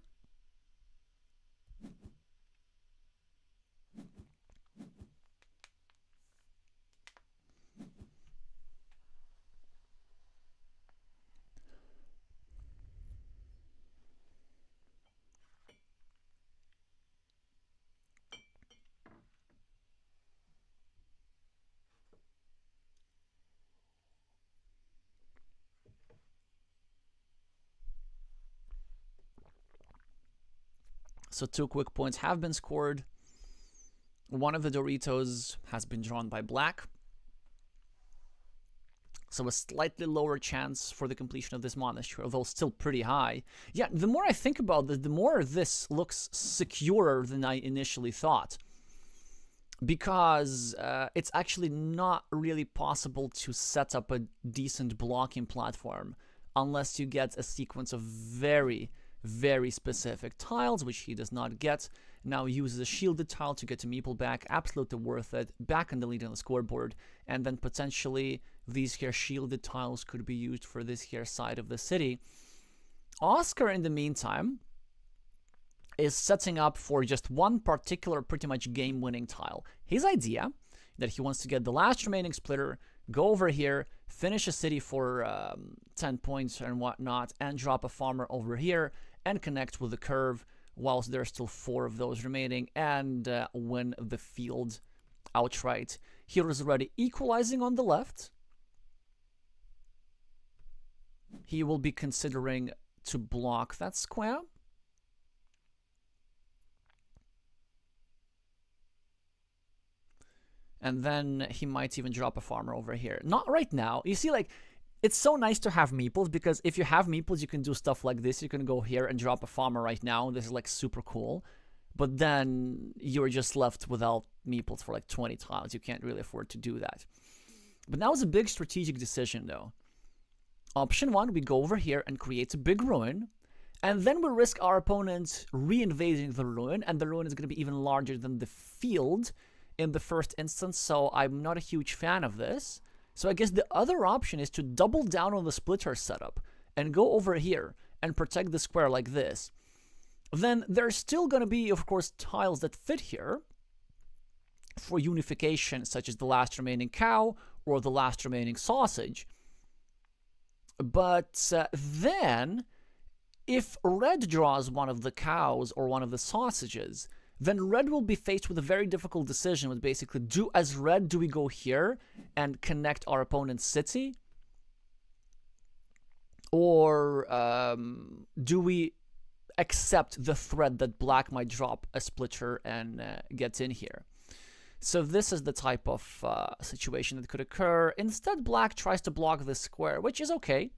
So 2 quick points have been scored. One of the Doritos has been drawn by black. So a slightly lower chance for the completion of this monastery, although still pretty high. Yeah, the more I think about it, the more this looks securer than I initially thought. Because it's actually not really possible to set up a decent blocking platform unless you get a sequence of very specific tiles, which he does not get. Now uses a shielded tile to get a meeple back, absolutely worth it, back in the lead on the scoreboard, and then potentially these here shielded tiles could be used for this here side of the city. Oscar, in the meantime, is setting up for just one particular pretty much game-winning tile. His idea that he wants to get the last remaining splitter, go over here, finish a city for 10 points and whatnot, and drop a farmer over here, and connect with the curve whilst there's still 4 of those remaining, and win the field outright. Here is already equalizing on the left. He will be considering to block that square. And then he might even drop a farmer over here. Not right now. You see, like, it's so nice to have meeples, because if you have meeples, you can do stuff like this. You can go here and drop a farmer right now. This is, like, super cool. But then you're just left without meeples for, like, 20 tiles. You can't really afford to do that. But that was a big strategic decision, though. Option 1, we go over here and create a big ruin. And then we risk our opponent re-invading the ruin. And the ruin is going to be even larger than the field in the first instance, so I'm not a huge fan of this. So I guess the other option is to double down on the splitter setup and go over here and protect the square like this. Then there's still going to be, of course, tiles that fit here for unification, such as the last remaining cow or the last remaining sausage. But then If red draws one of the cows or one of the sausages, then red will be faced with a very difficult decision with basically, as red, do we go here and connect our opponent's city? Or do we accept the threat that black might drop a splitter and get in here? So this is the type of situation that could occur. Instead, black tries to block this square, which is okay.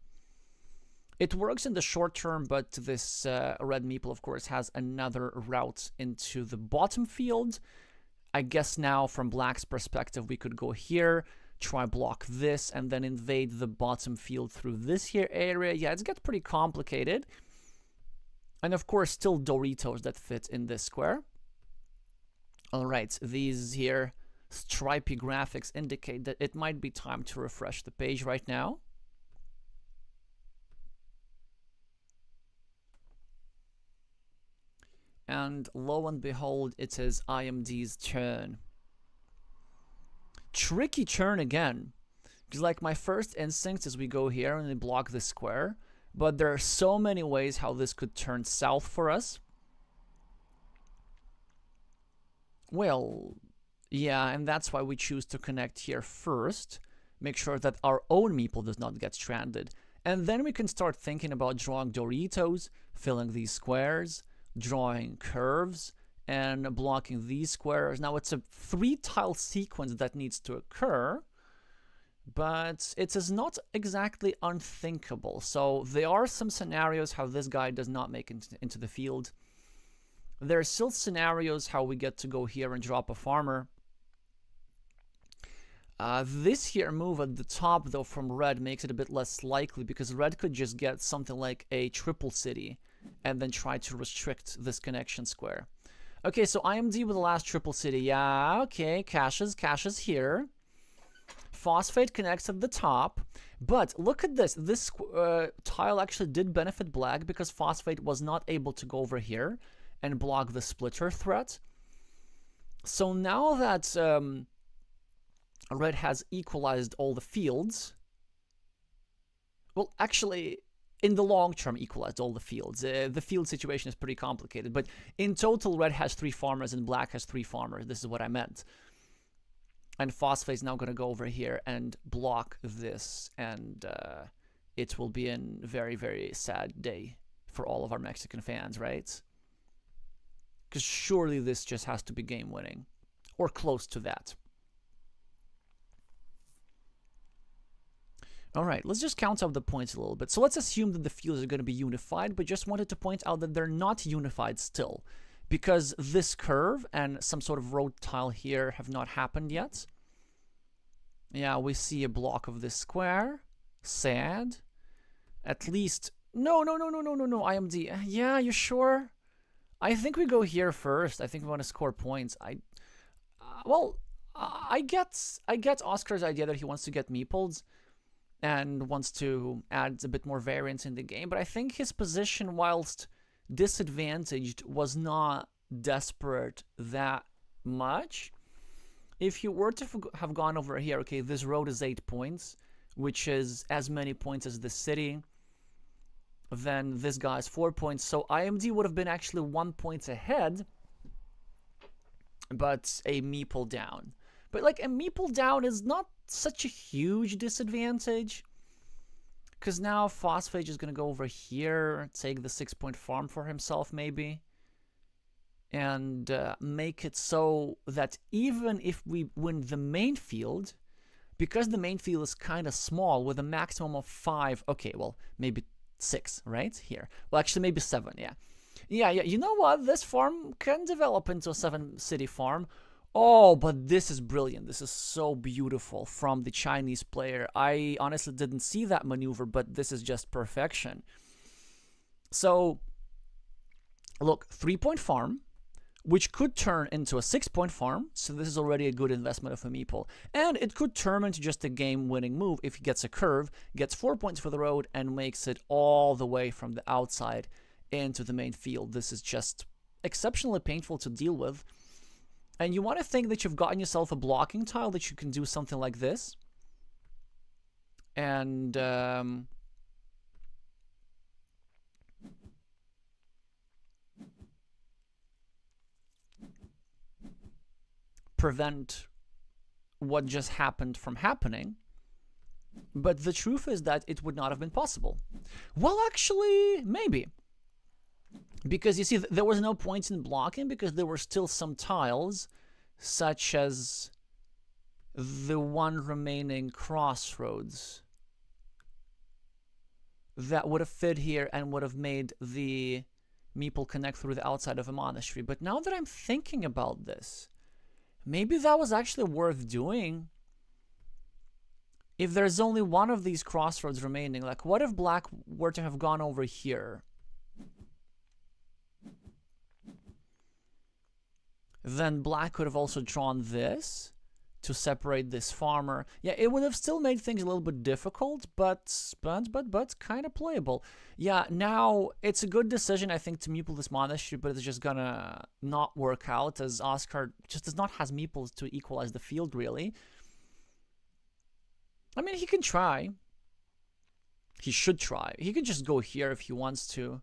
It works in the short term, but this red meeple, of course, has another route into the bottom field. I guess now, from black's perspective, we could go here, try block this, and then invade the bottom field through this here area. Yeah, it gets pretty complicated. And of course, still Doritos that fit in this square. Alright, these here stripy graphics indicate that it might be time to refresh the page right now. And lo and behold, it is IMD's turn. Tricky turn again. Because like my first instinct is we go here and we block this square. But there are so many ways how this could turn south for us. Well, yeah, and that's why we choose to connect here first. Make sure that our own meeple does not get stranded. And then we can start thinking about drawing Doritos, filling these squares, drawing curves, and blocking these squares. Now, it's a 3-tile sequence that needs to occur, but it is not exactly unthinkable. So there are some scenarios how this guy does not make it into the field. There are still scenarios how we get to go here and drop a farmer. This here move at the top, though, from red makes it a bit less likely, because red could just get something like a triple city and then try to restrict this connection square. Okay, so IMD with the last triple city. Yeah, okay, caches here. Phosphate connects at the top. But look at this. This tile actually did benefit black because phosphate was not able to go over here and block the splitter threat. So now that red has equalized all the fields, well, actually, in the long term, equalized all the fields. The field situation is pretty complicated, but in total, red has 3 farmers and black has 3 farmers. This is what I meant. And phosphate is now going to go over here and block this, and it will be a very, very sad day for all of our Mexican fans, right? Because surely this just has to be game-winning, or close to that. Alright, let's just count up the points a little bit. So let's assume that the fields are going to be unified, but just wanted to point out that they're not unified still, because this curve and some sort of road tile here have not happened yet. Yeah, we see a block of this square. Sad. At least... No, IMD. Yeah, you sure? I think we go here first. I think we want to score points. I get Oscar's idea that he wants to get meeples and wants to add a bit more variance in the game, but I think his position, whilst disadvantaged, was not desperate that much. If you were to have gone over here, okay, this road is 8 points, which is as many points as the city, then this guy's 4 points, so IMD would have been actually 1 point ahead, but a meeple down. But like, a meeple down is not such a huge disadvantage, because now Phosphate is going to go over here, take the 6-point farm for himself maybe, and make it so that even if we win the main field, because the main field is kind of small with a maximum of 5, okay, well, maybe 6, right, here. Well, actually, maybe 7, yeah. Yeah, you know what? This farm can develop into a 7-city farm. Oh, but this is brilliant. This is so beautiful from the Chinese player. I honestly didn't see that maneuver, but this is just perfection. So, look, 3-point farm, which could turn into a 6-point farm. So this is already a good investment of a meeple. And it could turn into just a game-winning move if he gets a curve, gets 4 points for the road, and makes it all the way from the outside into the main field. This is just exceptionally painful to deal with. And you want to think that you've gotten yourself a blocking tile that you can do something like this. And prevent what just happened from happening. But the truth is that it would not have been possible. Well, actually, maybe. Because you see, there was no point in blocking because there were still some tiles, such as the one remaining crossroads, that would have fit here and would have made the meeple connect through the outside of a monastery. But now that I'm thinking about this, maybe that was actually worth doing. If there's only one of these crossroads remaining, like what if black were to have gone over here? Then black could have also drawn this to separate this farmer. Yeah, it would have still made things a little bit difficult, but kind of playable. Yeah, now it's a good decision, I think, to meeple this monastery, but it's just gonna not work out as Oscar just does not have meeples to equalize the field, really. I mean, he can try. He should try. He can just go here if he wants to.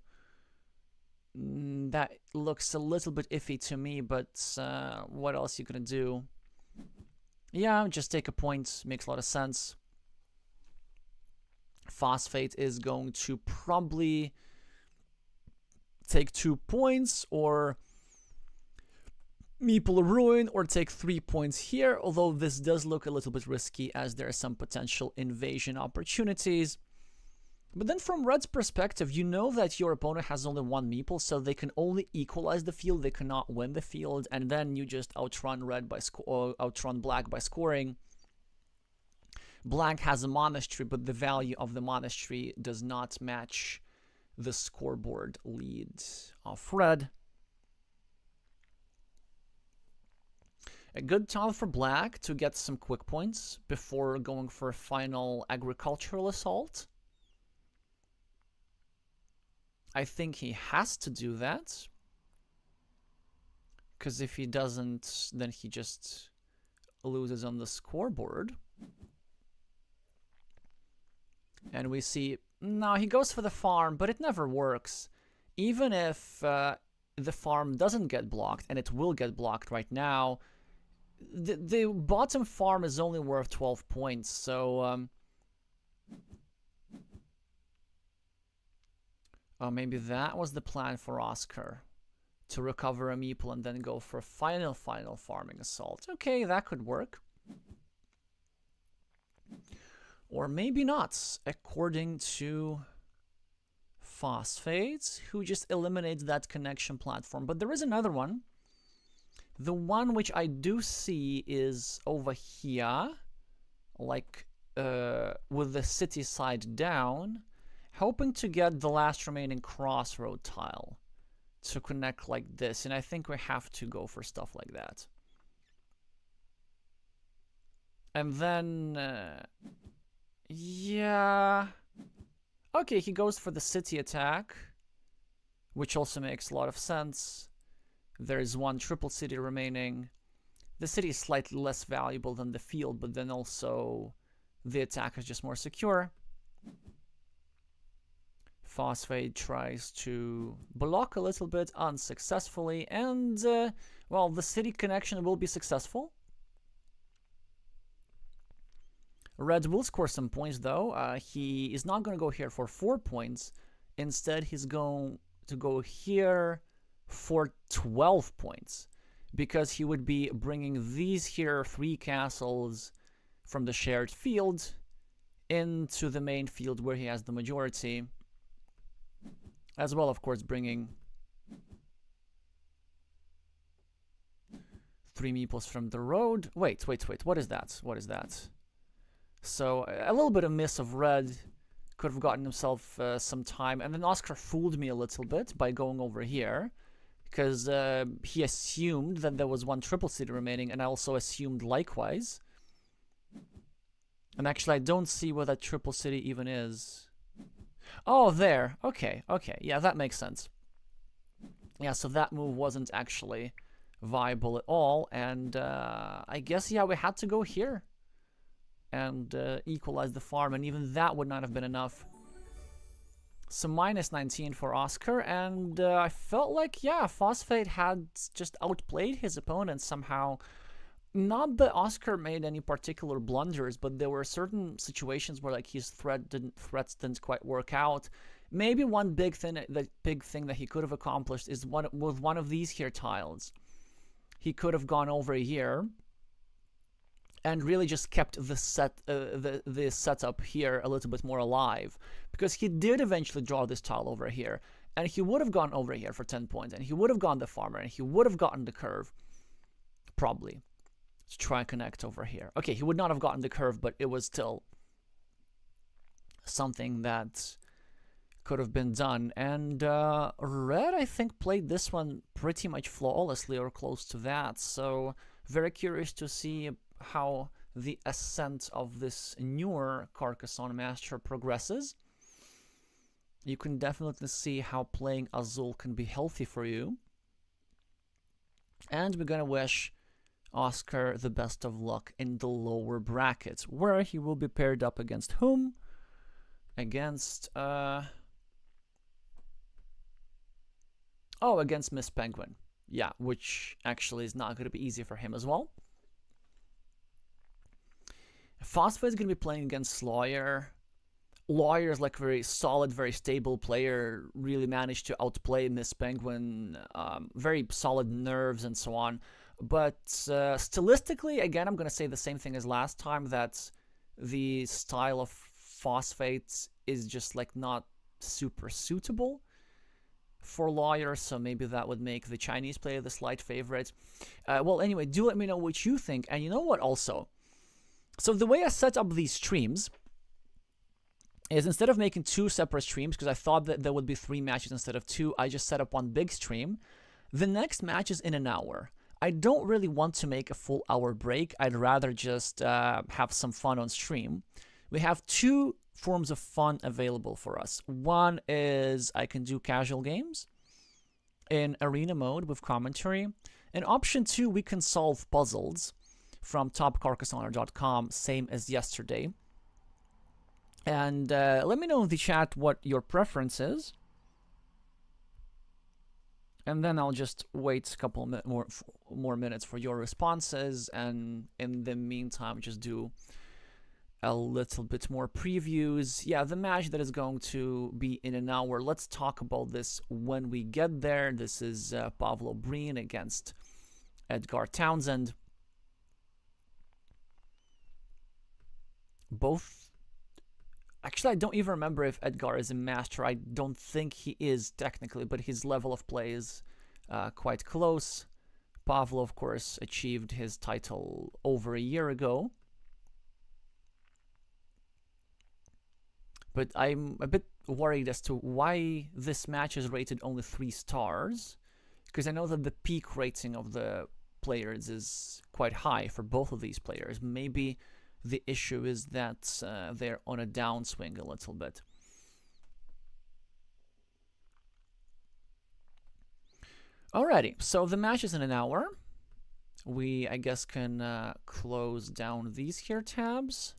That looks a little bit iffy to me, but what else are you gonna do? Yeah, just take a point. Makes a lot of sense. Phosphate is going to probably take 2 points, or meeple a ruin, or take 3 points here, although this does look a little bit risky as there are some potential invasion opportunities. But then from red's perspective, you know that your opponent has only one meeple, so they can only equalize the field, they cannot win the field, and then you just outrun red by outrun black by scoring. Black has a monastery, but the value of the monastery does not match the scoreboard lead of red. A good tile for black to get some quick points before going for a final agricultural assault. I think he has to do that, because if he doesn't, then he just loses on the scoreboard. And we see, no, he goes for the farm, but it never works. Even if the farm doesn't get blocked, and it will get blocked right now, the bottom farm is only worth 12 points, so maybe that was the plan for Oscar, to recover a meeple and then go for a final farming assault. Okay, that could work. Or maybe not, according to Phosphate, who just eliminates that connection platform. But there is another one. The one which I do see is over here, like with the city side down, hoping to get the last remaining crossroad tile to connect like this. And I think we have to go for stuff like that. And then, yeah. Okay, he goes for the city attack, which also makes a lot of sense. There is one triple city remaining. The city is slightly less valuable than the field, but then also the attack is just more secure. Phosphate tries to block a little bit unsuccessfully, and, well, the city connection will be successful. Red will score some points, though. He is not going to go here for 4 points. Instead, he's going to go here for 12 points, because he would be bringing these here 3 castles from the shared field into the main field where he has the majority. As well, of course, bringing 3 meeples from the road. Wait. What is that? What is that? So, a little bit of miss of red. Could have gotten himself some time. And then Oscar fooled me a little bit by going over here, because he assumed that there was one triple city remaining, and I also assumed likewise. And actually, I don't see where that triple city even is. Oh, there. Okay. Yeah, that makes sense. Yeah, so that move wasn't actually viable at all, and I guess, yeah, we had to go here and equalize the farm, and even that would not have been enough. So minus 19 for Oscar, and I felt like, yeah, Phosphate had just outplayed his opponent somehow. Not that Oscar made any particular blunders, but there were certain situations where like his threats didn't quite work out. Maybe one big thing that he could have accomplished is with one of these here tiles. He could have gone over here and really just kept the setup here a little bit more alive, because he did eventually draw this tile over here, and he would have gone over here for 10 points, and he would have gone the farmer, and he would have gotten the curve, probably, to try and connect over here. Okay, he would not have gotten the curve, but it was still something that could have been done. And Red, I think, played this one pretty much flawlessly or close to that. So very curious to see how the ascent of this newer Carcassonne Master progresses. You can definitely see how playing Azul can be healthy for you. And we're gonna wish Oscar the best of luck in the lower brackets, where he will be paired up against whom? Against against Miss Penguin. Yeah, which actually is not going to be easy for him as well. Phosphate is going to be playing against Lawyer. Lawyer is like very solid, very stable player, really managed to outplay Miss Penguin, very solid nerves and so on. But stylistically, again, I'm going to say the same thing as last time, that the style of Phosphate is just like not super suitable for Lawyer, so maybe that would make the Chinese player the slight favorite. Well, anyway, do let me know what you think. And you know what also? So the way I set up these streams is, instead of making 2 separate streams, because I thought that there would be 3 matches instead of 2, I just set up one big stream. The next match is in an hour. I don't really want to make a full hour break. I'd rather just have some fun on stream. We have 2 forms of fun available for us. One is I can do casual games in arena mode with commentary. And option 2, we can solve puzzles from topcarcassonner.com, same as yesterday. And let me know in the chat what your preference is. And then I'll just wait a couple more minutes for your responses. And in the meantime, just do a little bit more previews. Yeah, the match that is going to be in an hour, let's talk about this when we get there. This is Pavlo Brin against Edgard Townsend. Both, actually, I don't even remember if Edgard is a master. I don't think he is technically, but his level of play is quite close. Pavlo, of course, achieved his title over a year ago. But I'm a bit worried as to why this match is rated only 3 stars, because I know that the peak rating of the players is quite high for both of these players. Maybe the issue is that they're on a downswing a little bit. Alrighty, so the match is in an hour. We, I guess, can close down these here tabs.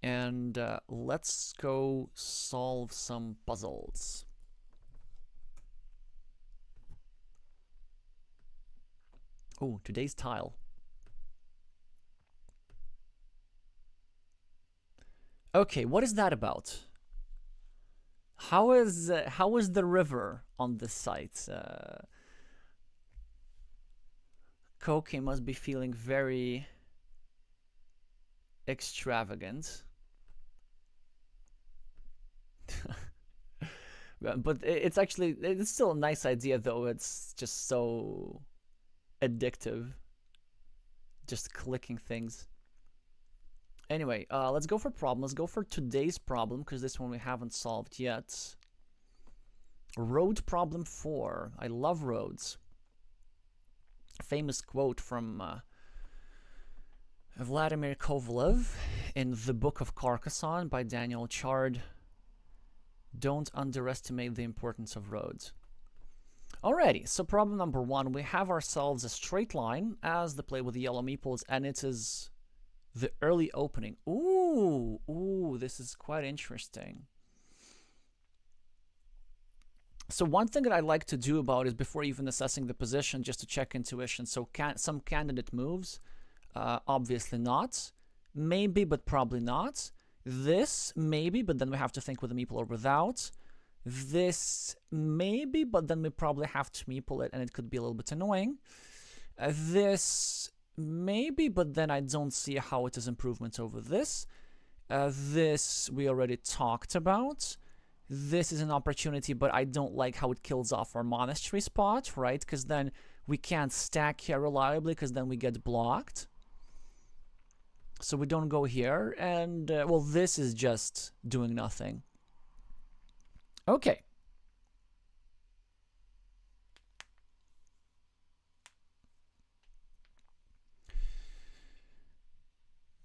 And let's go solve some puzzles. Oh, today's tile. Okay, what is that about? How is the river on this site? Koki must be feeling very extravagant. But it's still a nice idea, though. It's just so addictive, just clicking things. Anyway, let's go for problem. Let's go for today's problem, because this one we haven't solved yet. Road problem 4. I love roads. Famous quote from Vladimir Kovalev in The Book of Carcassonne by Daniel Chard. Don't underestimate the importance of roads. Alrighty, so problem number 1. We have ourselves a straight line as the play with the yellow meeples, and it is the early opening. Ooh, this is quite interesting. So one thing that I like to do about is before even assessing the position, just to check intuition. So some candidate moves, obviously not. Maybe, but probably not. This, maybe, but then we have to think with a meeple or without. This, maybe, but then we probably have to meeple it, and it could be a little bit annoying. This, maybe, but then I don't see how it is improvement over this. This we already talked about. This is an opportunity, but I don't like how it kills off our monastery spot, right? Because then we can't stack here reliably, because then we get blocked. So we don't go here, and, well, this is just doing nothing. Okay.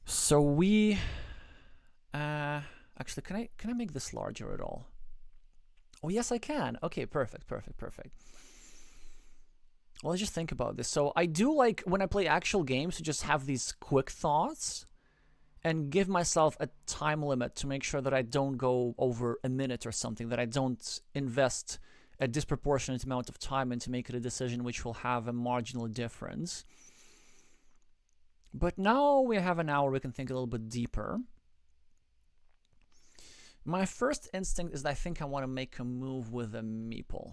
So we... actually, can I make this larger at all? Oh, yes, I can. Okay, perfect. Well, let's just think about this. So I do like, when I play actual games, to just have these quick thoughts and give myself a time limit to make sure that I don't go over a minute or something, that I don't invest a disproportionate amount of time into making a decision which will have a marginal difference. But now we have an hour, we can think a little bit deeper. My first instinct is that I think I want to make a move with a meeple.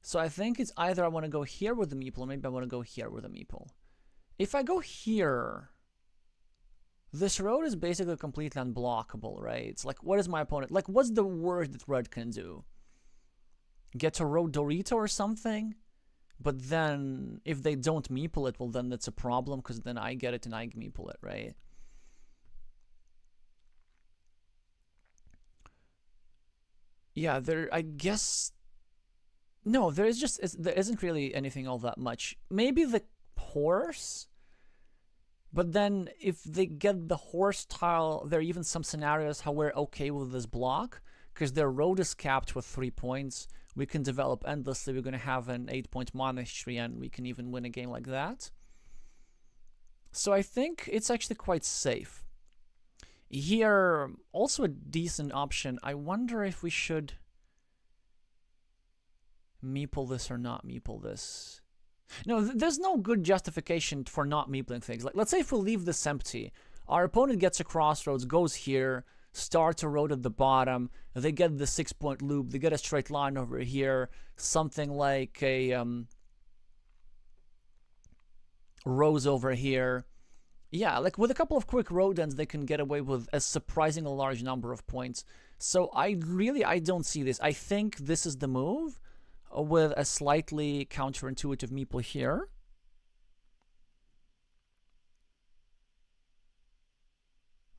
So I think it's either I want to go here with the meeple, or maybe I want to go here with a meeple. If I go here, this road is basically completely unblockable, right? It's like, what is my opponent? Like, what's the worst that red can do? Get to road Dorito or something? But then, if they don't meeple it, well, then that's a problem, because then I get it and I meeple it, right? Yeah, I guess... No, there isn't really anything all that much. Maybe the horse? But then, if they get the horse tile, there are even some scenarios how we're okay with this block, because their road is capped with 3 points. We can develop endlessly. We're going to have an 8-point monastery, and we can even win a game like that. So I think it's actually quite safe. Here, also a decent option. I wonder if we should meeple this or not meeple this. No, there's no good justification for not meepling things. Like, let's say if we leave this empty, our opponent gets a crossroads, goes here, starts a road at the bottom, they get the 6-point loop, they get a straight line over here, something like a rose over here. Yeah, like with a couple of quick road ends, they can get away with a surprisingly large number of points. So I don't see this. I think this is the move, with a slightly counterintuitive meeple here.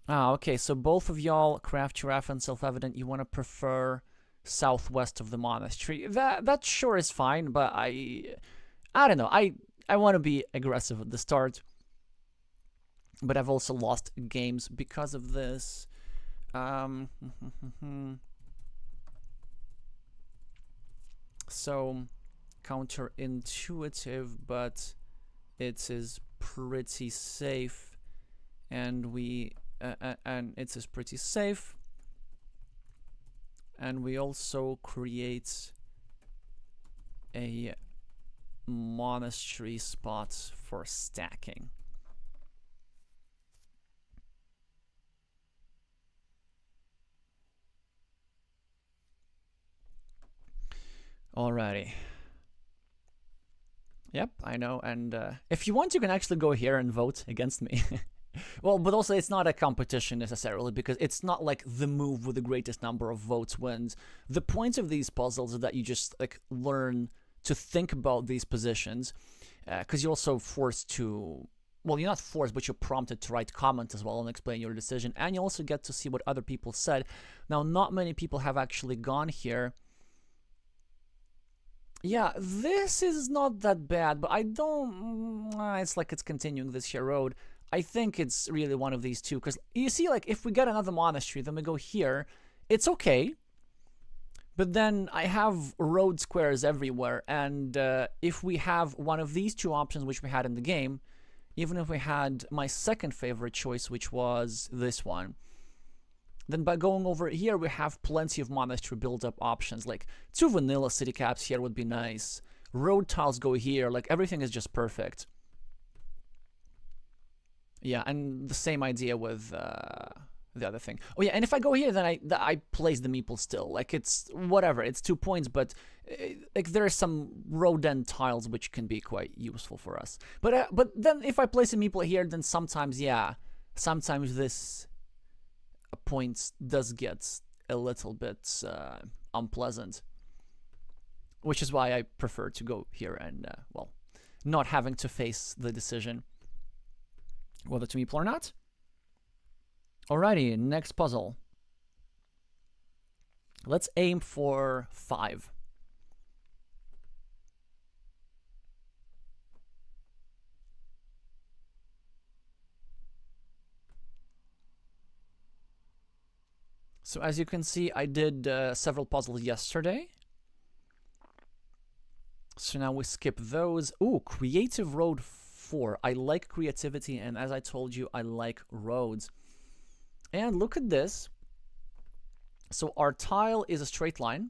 Ah, okay, so both of y'all, Craft Giraffe and Self-Evident, you want to prefer southwest of the monastery. That sure is fine, but I don't know. I want to be aggressive at the start. But I've also lost games because of this. So, counterintuitive, but it is pretty safe. And it is pretty safe. And we also create a monastery spot for stacking. Alrighty. Yep, I know, and if you want, you can actually go here and vote against me. Well, but also it's not a competition necessarily, because it's not like the move with the greatest number of votes wins. The point of these puzzles is that you just like learn to think about these positions, because you're also forced to... Well, you're not forced, but you're prompted to write comments as well and explain your decision, and you also get to see what other people said. Now, not many people have actually gone here. Yeah, this is not that bad, but I don't... it's like it's continuing this here road. I think it's really one of these two, because you see, like, if we get another monastery, then we go here, it's okay. But then I have road squares everywhere, and if we have one of these two options, which we had in the game, even if we had my second favorite choice, which was this one, Then by going over here, we have plenty of monastery build-up options. Like 2 vanilla city caps here would be nice. Road tiles go here. Like everything is just perfect. Yeah, and the same idea with the other thing. Oh yeah, and if I go here, then I place the meeple still. Like it's whatever. It's 2 points, but like there are some road end tiles which can be quite useful for us. But then if I place a meeple here, then sometimes sometimes this point does get a little bit unpleasant, which is why I prefer to go here and well, not having to face the decision whether to meeple or not. Alrighty, next puzzle. Let's aim for 5. So as you can see, I did several puzzles yesterday. So now we skip those. Ooh, creative road 4. I like creativity, and as I told you, I like roads. And look at this. So our tile is a straight line.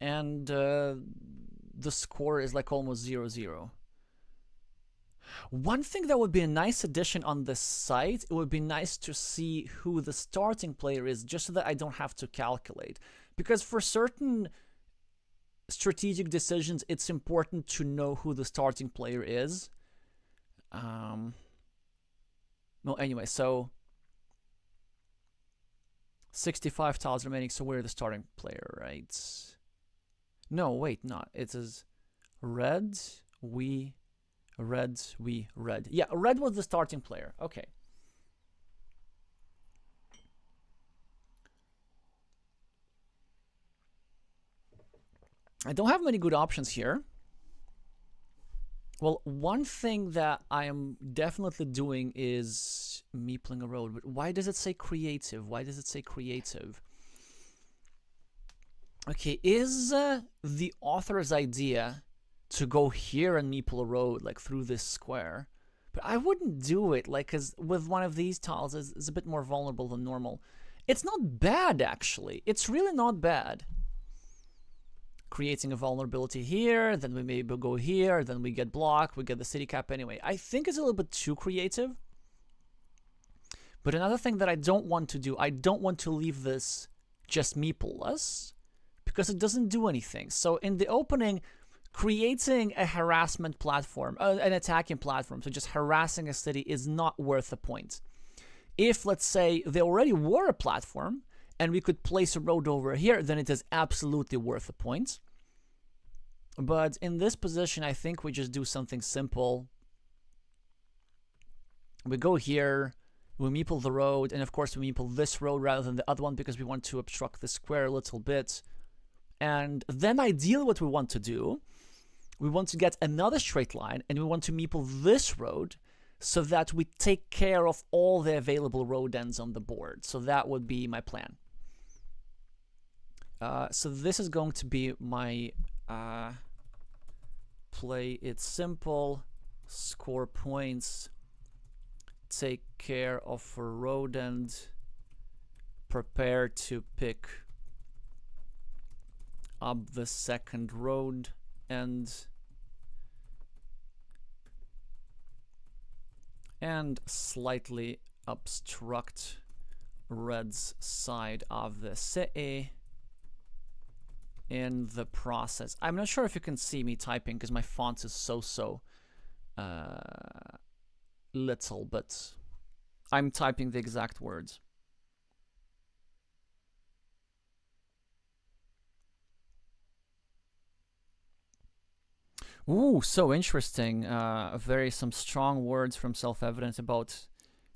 And the score is like almost 0-0. One thing that would be a nice addition on this site, it would be nice to see who the starting player is, just so that I don't have to calculate. Because for certain strategic decisions, it's important to know who the starting player is. Well, anyway, so 65 tiles remaining, so we're the starting player, right? No, wait, not. It is red, we, red. Yeah, red was the starting player. Okay. I don't have many good options here. Well, one thing that I am definitely doing is meepling a road. But why does it say creative? Why does it say creative? Okay, is the author's idea to go here and meeple a road, like through this square? But I wouldn't do it, like, because with one of these tiles, it's a bit more vulnerable than normal. It's not bad, actually. It's really not bad. Creating a vulnerability here, then we maybe go here, then we get blocked, we get the city cap anyway. I think it's a little bit too creative. But another thing that I don't want to do, I don't want to leave this just meeple-less, because it doesn't do anything. So in the opening, creating a harassment platform, an attacking platform, so just harassing a city is not worth a point. If, let's say, they already were a platform, and we could place a road over here, then it is absolutely worth a point. But in this position, I think we just do something simple. We go here, we meeple the road, and of course we meeple this road rather than the other one because we want to obstruct the square a little bit. And then ideally what we want to do, we want to get another straight line, and we want to meeple this road, so that we take care of all the available road ends on the board. So that would be my plan. So this is going to be my play it simple, score points, take care of a road end, prepare to pick up the second road end, and slightly obstruct red's side of the city in the process. I'm not sure if you can see me typing because my font is so little, but I'm typing the exact words. Ooh, so interesting. Some strong words from Self-Evident about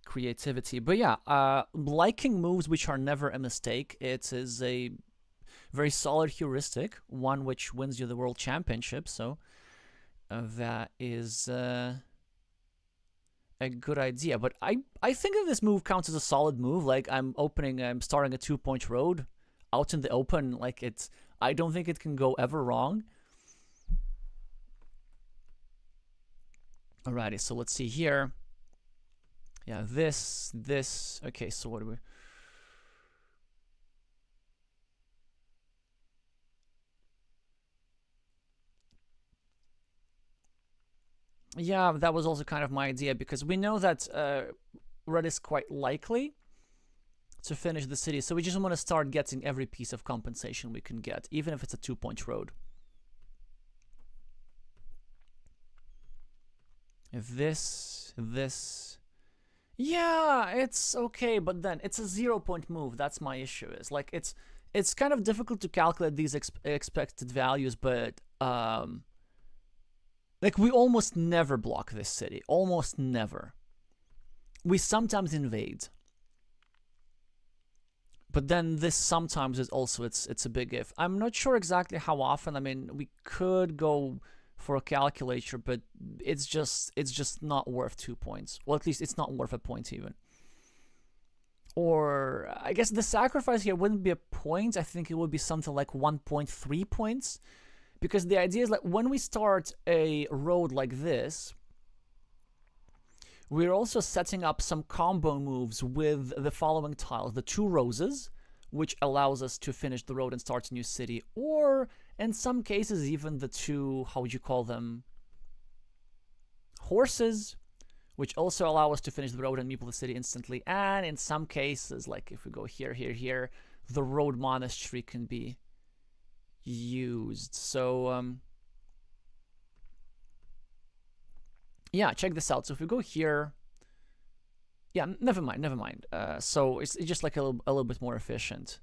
creativity. But yeah, liking moves which are never a mistake. It is a very solid heuristic, one which wins you the world championship. So that is a good idea. But I think that this move counts as a solid move. Like I'm starting a 2-point road out in the open. Like I don't think it can go ever wrong. Alrighty, so let's see here. Yeah, this, okay, so what do we... Yeah, that was also kind of my idea, because we know that Red is quite likely to finish the city, so we just want to start getting every piece of compensation we can get, even if it's a 2-point road. If this... Yeah, it's okay, but then it's a 0-point move. That's my issue. Is like it's kind of difficult to calculate these expected values, but like we almost never block this city. Almost never. We sometimes invade. But then this sometimes is also it's a big if. I'm not sure exactly how often. I mean, we could go for a calculator, but it's just not worth 2 points. Well, at least it's not worth a point even. Or I guess the sacrifice here wouldn't be a point. I think it would be something like 1.3 points. Because the idea is like when we start a road like this, we're also setting up some combo moves with the following tiles. The 2 roses, which allows us to finish the road and start a new city. Or in some cases, even the 2, how would you call them? Horses, which also allow us to finish the road and meeple the city instantly. And in some cases, like if we go here, here, the road monastery can be used. So, yeah, check this out. So if we go here, yeah, never mind. So it's just like a little bit more efficient.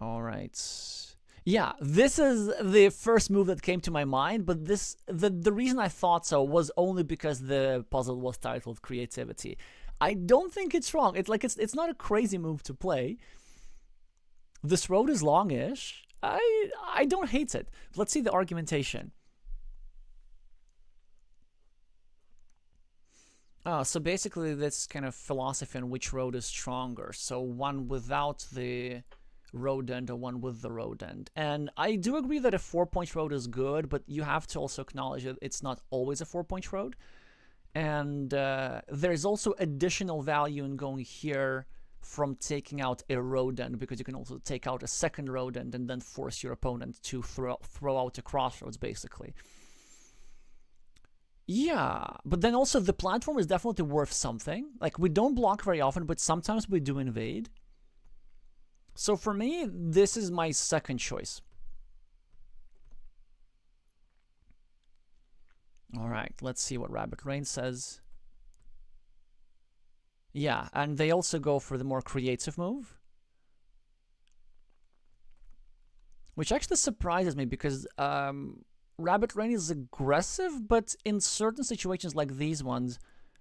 All right. Yeah, this is the first move that came to my mind, but the reason I thought so was only because the puzzle was titled Creativity. I don't think it's wrong. It's not a crazy move to play. This road is longish. I don't hate it. Let's see the argumentation. So basically this kind of philosophy on which road is stronger. So one without the road end or one with the road end. And I do agree that a 4-point road is good, but you have to also acknowledge that it's not always a 4-point road. And there's also additional value in going here from taking out a road end, because you can also take out a second road end and then force your opponent to throw out a crossroads, basically. Yeah, but then also the platform is definitely worth something. Like, we don't block very often, but sometimes we do invade. So for me, this is my second choice. All right, let's see what Rabbit Rain says. Yeah, and they also go for the more creative move, which actually surprises me because Rabbit Rain is aggressive, but in certain situations like these ones,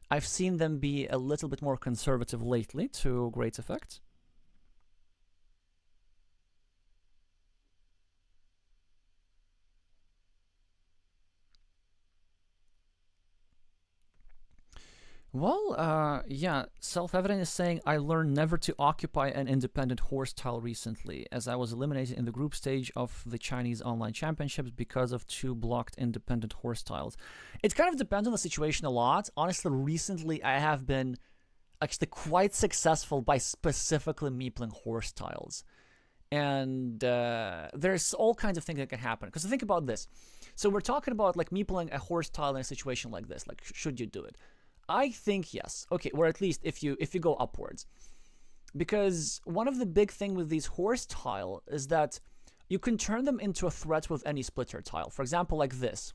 I've seen them be a little bit more conservative lately to great effect. Well, yeah, Self-Evident is saying, I learned never to occupy an independent horse tile recently, as I was eliminated in the group stage of the Chinese online championships because of 2 blocked independent horse tiles. It kind of depends on the situation a lot. Honestly, recently I have been actually quite successful by specifically meepling horse tiles. And there's all kinds of things that can happen. Because think about this. So we're talking about like meepling a horse tile in a situation like this. Like, should you do it? I think yes. Okay, or at least if you go upwards. Because one of the big thing with these horse tile is that you can turn them into a threat with any splitter tile. For example, like this.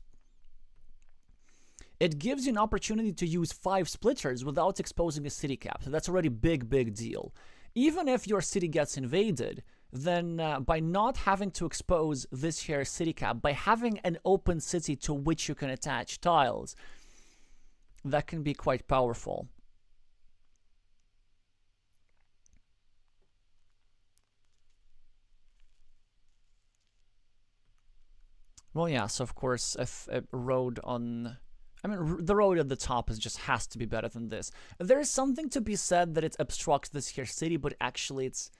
It gives you an opportunity to use 5 splitters without exposing a city cap. So that's already big deal. Even if your city gets invaded, then by not having to expose this here city cap, by having an open city to which you can attach tiles, that can be quite powerful. Well, yeah, so of course, if a road on... I mean, the road at the top just has to be better than this. There is something to be said that it obstructs this here city, but actually it's...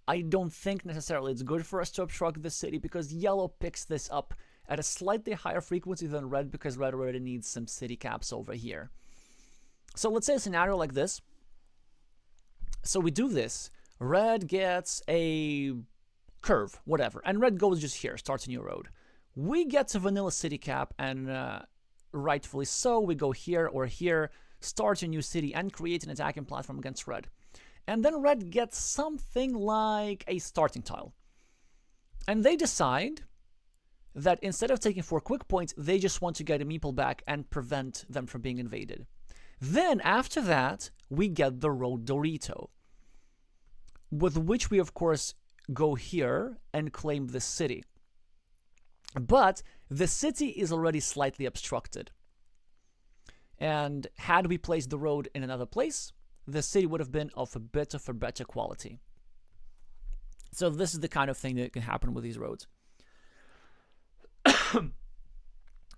I don't think necessarily it's good for us to obstruct this city, because yellow picks this up at a slightly higher frequency than red, because red already needs some city caps over here. So let's say a scenario like this. So we do this. Red gets a curve, whatever, and red goes just here, starts a new road. We get to vanilla city cap, and rightfully so, we go here or here, start a new city, and create an attacking platform against red. And then red gets something like a starting tile. And they decide that instead of taking 4 quick points, they just want to get a meeple back and prevent them from being invaded. Then, after that, we get the road Dorito, with which we, of course, go here and claim the city. But the city is already slightly obstructed. And had we placed the road in another place, the city would have been of a bit of a better quality. So this is the kind of thing that can happen with these roads.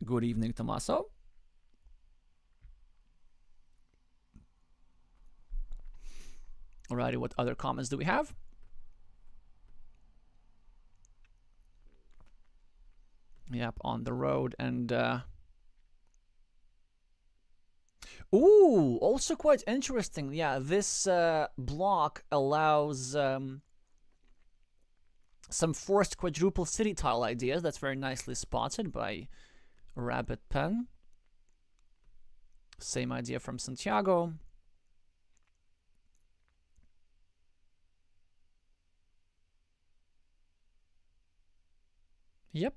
Good evening, Tomasz. Alrighty, what other comments do we have? Yep, on the road, and ooh, also quite interesting. Yeah, this block allows some forced quadruple city tile ideas. That's very nicely spotted by Rabbit Pen. Same idea from Santiago. Yep.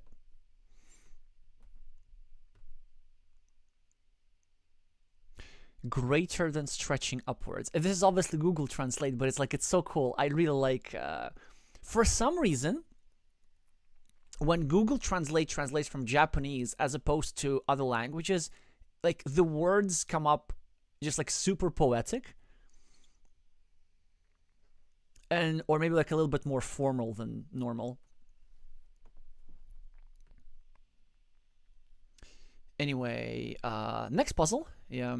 Greater than stretching upwards. This is obviously Google Translate, but it's like, it's so cool. I really like, for some reason, when Google Translate translates from Japanese as opposed to other languages, like the words come up just like super poetic. And, or maybe like a little bit more formal than normal. Anyway, next puzzle. Yeah.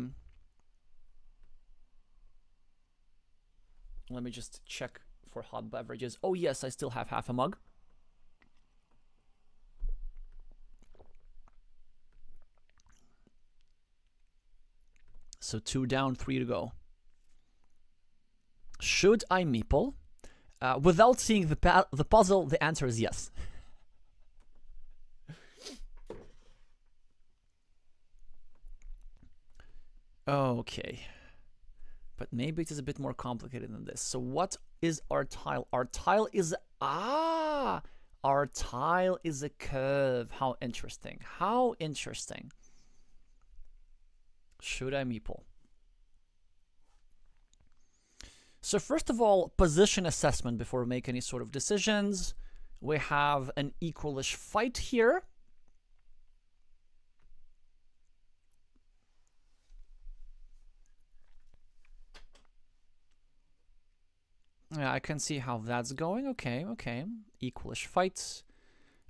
Let me just check for hot beverages. Oh yes, I still have half a mug. So 2 down, 3 to go. Should I meeple? Without seeing the puzzle, the answer is yes. Okay. But maybe it is a bit more complicated than this. So what is our tile? Our tile is... Ah! Our tile is a curve. How interesting. How interesting. Should I meeple? So first of all, position assessment before we make any sort of decisions. We have an equalish fight here. Yeah, I can see how that's going. Okay, okay. Equalish fights.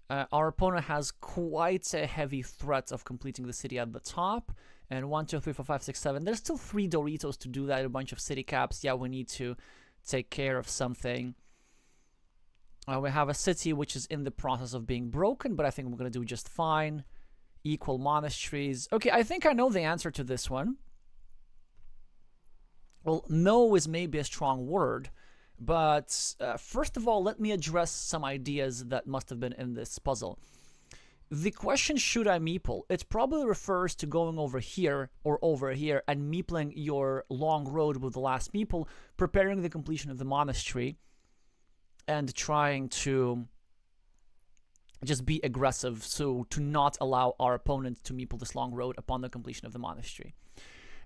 Our opponent has quite a heavy threat of completing the city at the top. And 1, 2, 3, 4, 5, 6, 7. There's still 3 Doritos to do that. A bunch of city caps. Yeah, we need to take care of something. We have a city which is in the process of being broken, but I think we're going to do just fine. Equal monasteries. Okay, I think I know the answer to this one. Well, no is maybe a strong word. But first of all, let me address some ideas that must have been in this puzzle. The question, should I meeple? It probably refers to going over here or over here and meepling your long road with the last meeple, preparing the completion of the monastery, and trying to just be aggressive, so to not allow our opponent to meeple this long road upon the completion of the monastery.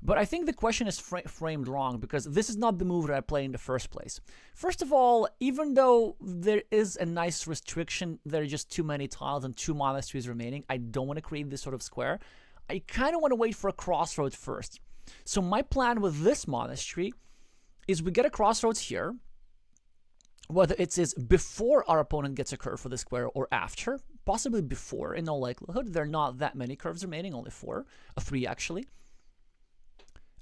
But I think the question is framed wrong, because this is not the move that I play in the first place. First of all, even though there is a nice restriction, there are just too many tiles and 2 monasteries remaining, I don't want to create this sort of square. I kind of want to wait for a crossroads first. So my plan with this monastery is we get a crossroads here, whether it is before our opponent gets a curve for the square or after, possibly before in all likelihood. There are not that many curves remaining, only 4, 3 actually.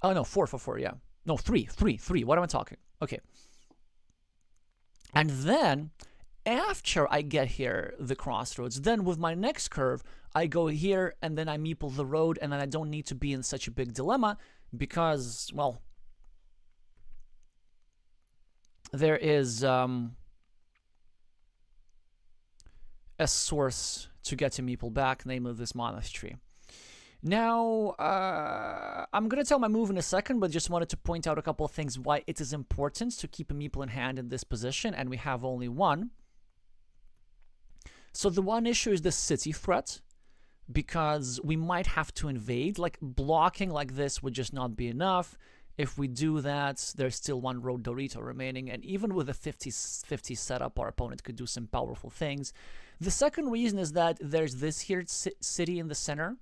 Oh, no, 4 for 4, yeah. No, 3. What am I talking? Okay. And then, after I get here, the crossroads, then with my next curve, I go here, and then I meeple the road, and then I don't need to be in such a big dilemma, because, well, there is a source to get a meeple back, namely this monastery. Now, I'm going to tell my move in a second, but just wanted to point out a couple of things why it is important to keep a meeple in hand in this position, and we have only one. So the one issue is the city threat, because we might have to invade. Like, blocking like this would just not be enough. If we do that, there's still one road Dorito remaining, and even with a 50-50 setup, our opponent could do some powerful things. The second reason is that there's this here city in the center,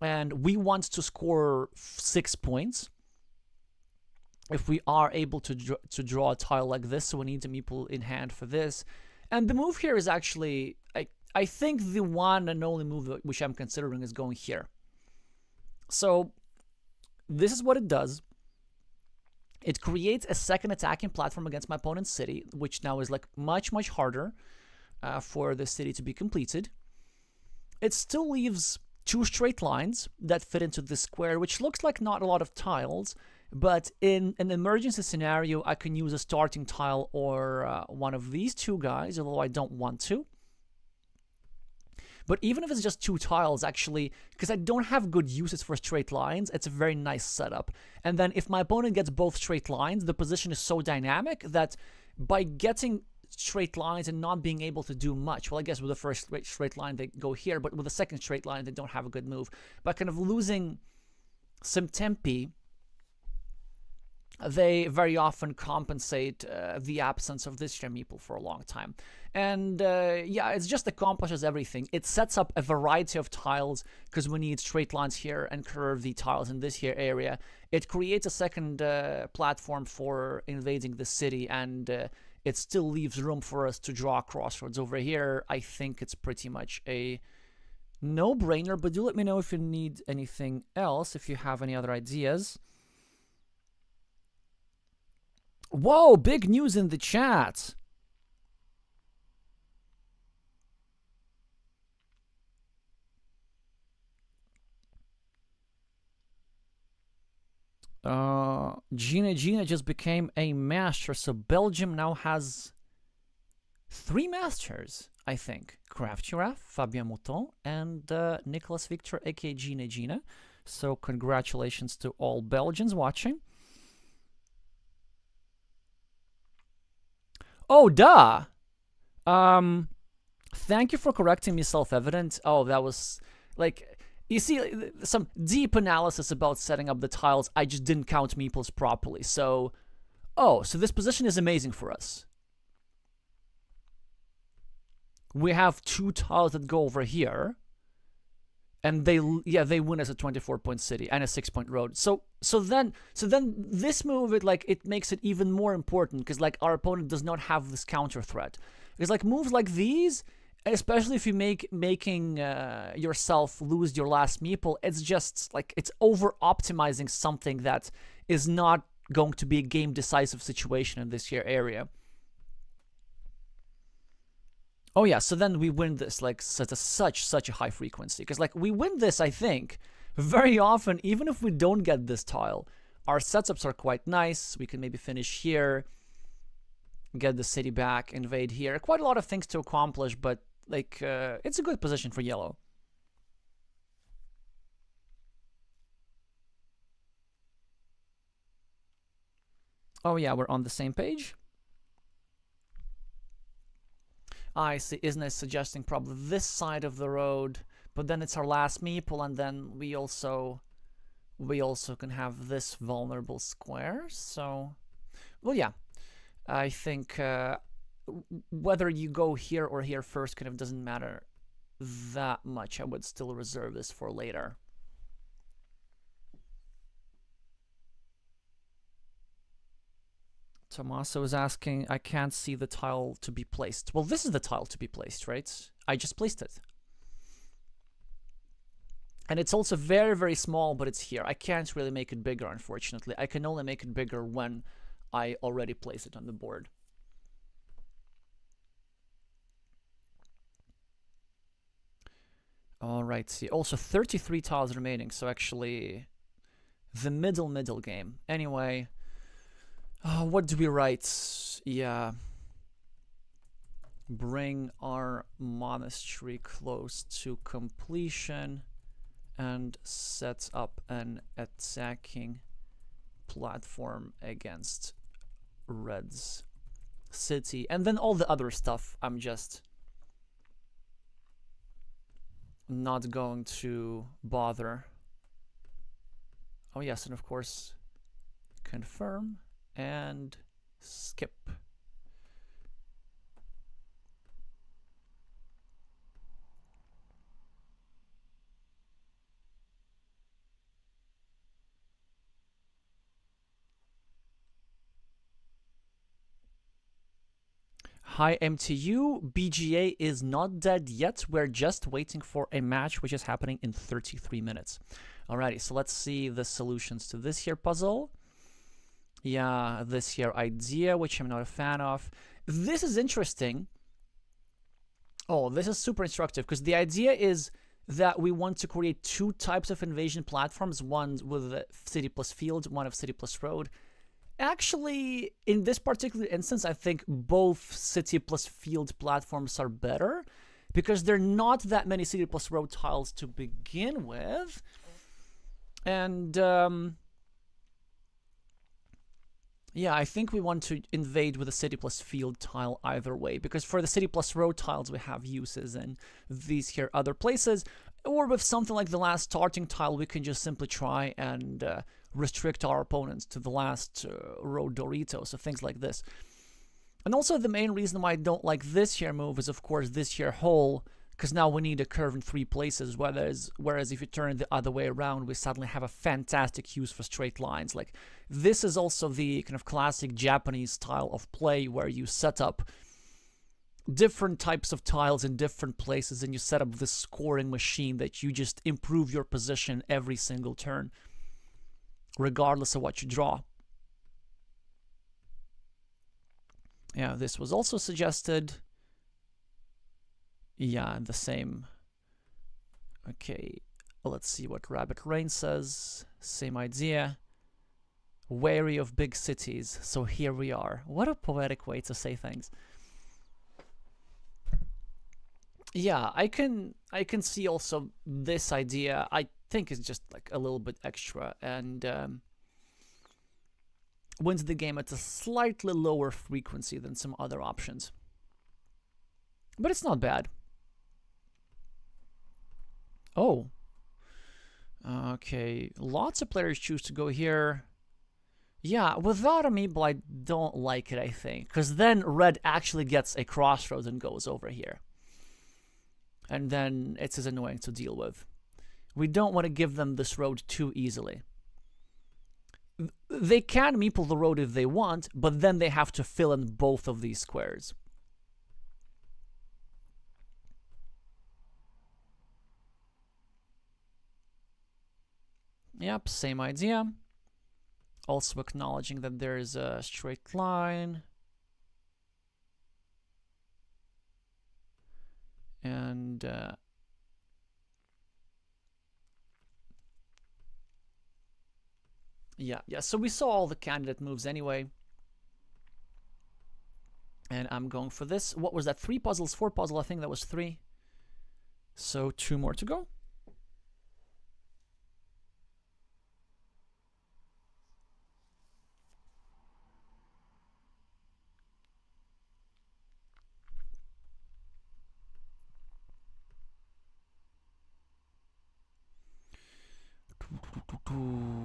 and we want to score 6 points if we are able to draw a tile like this, so we need a meeple in hand for this. And the move here is actually, I think the one and only move which I'm considering is going here. So this is what it does. It creates a second attacking platform against my opponent's city, which now is like much harder for the city to be completed. It still leaves 2 straight lines that fit into this square, which looks like not a lot of tiles, but in an emergency scenario, I can use a starting tile or one of these 2 guys, although I don't want to. But even if it's just 2 tiles, actually, because I don't have good uses for straight lines, it's a very nice setup. And then if my opponent gets both straight lines, the position is so dynamic that by getting straight lines and not being able to do much, well, I guess with the first straight line they go here, but with the second straight line they don't have a good move. By kind of losing some tempi, they very often compensate the absence of this meeple for a long time. And yeah, it just accomplishes everything. It sets up a variety of tiles because we need straight lines here and curvy tiles in this here area. It creates a second platform for invading the city, and it still leaves room for us to draw crossroads over here. I think it's pretty much a no-brainer, but do let me know if you need anything else, if you have any other ideas. Whoa, big news in the chat. Gina just became a master, so Belgium now has 3 masters, I think. Craft Giraffe, Fabien Mouton, and Nicholas Victor, aka Gina. So congratulations to all Belgians watching. Oh, duh! Thank you for correcting me, self-evident. Oh, that was, like, you see, some deep analysis about setting up the tiles. I just didn't count meeples properly. So, oh, so this position is amazing for us. We have 2 tiles that go over here, and they win as a 24-point city and a 6-point road. So then this move, it makes it even more important because like our opponent does not have this counter threat. Because like moves like these, especially if you making yourself lose your last meeple, it's just like it's over optimizing something that is not going to be a game decisive situation in this here area. Oh yeah, so then we win this like such a high frequency, because like we win this, I think, very often even if we don't get this tile. Our setups are quite nice. We can maybe finish here, get the city back, invade here. Quite a lot of things to accomplish, but like it's a good position for yellow. Oh yeah, we're on the same page. I see. Isn't it suggesting probably this side of the road, but then it's our last meeple, and then we also can have this vulnerable square. So, well, yeah, I think whether you go here or here first kind of doesn't matter that much. I would still reserve this for later. Tomasz was asking, I can't see the tile to be placed. Well, this is the tile to be placed, right? I just placed it. And it's also very, very small, but it's here. I can't really make it bigger, unfortunately. I can only make it bigger when I already place it on the board. All right, see, also 33 tiles remaining, so actually the middle game. Anyway, what do we write? Yeah. Bring our monastery close to completion and set up an attacking platform against Red's city. And then all the other stuff I'm just not going to bother. Oh yes, and of course confirm and skip. Hi MTU, BGA is not dead yet. We're just waiting for a match which is happening in 33 minutes. Alrighty, so let's see the solutions to this here puzzle. Yeah, this here idea, which I'm not a fan of. This is interesting. Oh, this is super instructive, because the idea is that we want to create two types of invasion platforms, one with city plus field, one of city plus road. Actually, in this particular instance, I think both city plus field platforms are better, because there are not that many city plus road tiles to begin with. And yeah, I think we want to invade with a city plus field tile either way, because for the city plus road tiles we have uses in these here other places, or with something like the last starting tile we can just simply try and restrict our opponents to the last road Dorito, so things like this. And also the main reason why I don't like this here move is of course this here hole, because now we need a curve in 3 places, whereas if you turn it the other way around, we suddenly have a fantastic use for straight lines. Like, this is also the kind of classic Japanese style of play where you set up different types of tiles in different places and you set up this scoring machine that you just improve your position every single turn, regardless of what you draw. Yeah, this was also suggested. Yeah, the same. Okay, let's see what Rabbit Rain says. Same idea. Wary of big cities, so here we are. What a poetic way to say things. Yeah, I can see also this idea. I think it's just like a little bit extra and wins the game at a slightly lower frequency than some other options. But it's not bad. Oh. Okay, lots of players choose to go here. Yeah, without a meeple, I don't like it, I think. Because then red actually gets a crossroads and goes over here. And then it's as annoying to deal with. We don't want to give them this road too easily. They can meeple the road if they want, but then they have to fill in both of these squares. Yep, same idea. Also acknowledging that there is a straight line. And yeah, so we saw all the candidate moves anyway. And I'm going for this. What was that? 3 puzzles, 4 puzzles? I think that was 3. So 2 more to go.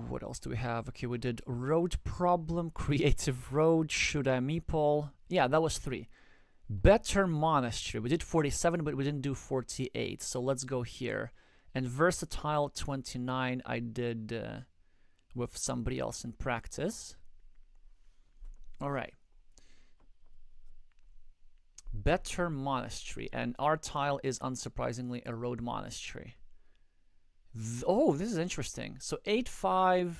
What else do we have? Okay, we did road problem, creative road, should I meeple? Yeah, that was 3. Better monastery. We did 47, but we didn't do 48. So let's go here. And versatile 29 I did with somebody else in practice. All right. Better monastery. And our tile is unsurprisingly a road monastery. Oh, this is interesting. So 8-5,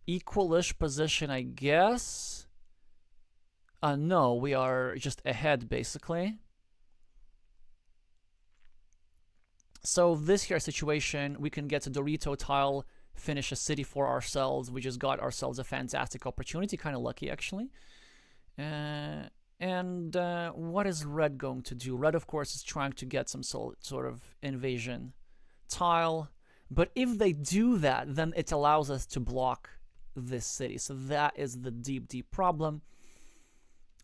equal-ish position, I guess. No, we are just ahead, basically. So this here situation, we can get a Dorito tile finish a city for ourselves. We just got ourselves a fantastic opportunity, kind of lucky actually. And what is red going to do? Red, of course, is trying to get some sort of invasion tile. But if they do that, then it allows us to block this city. So that is the deep, deep problem.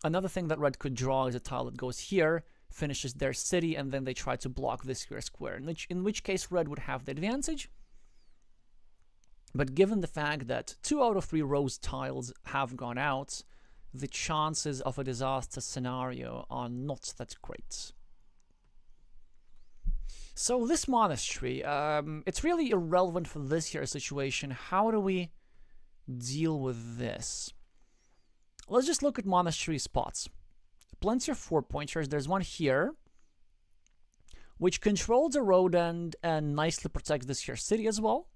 Another thing that red could draw is a tile that goes here, finishes their city, and then they try to block this here square, in which case red would have the advantage. But given the fact that 2 out of 3 rose tiles have gone out, the chances of a disaster scenario are not that great. So this monastery, it's really irrelevant for this here situation. How do we deal with this? Let's just look at monastery spots. Plenty of 4-pointers. There's one here, which controls a road and nicely protects this here city as well.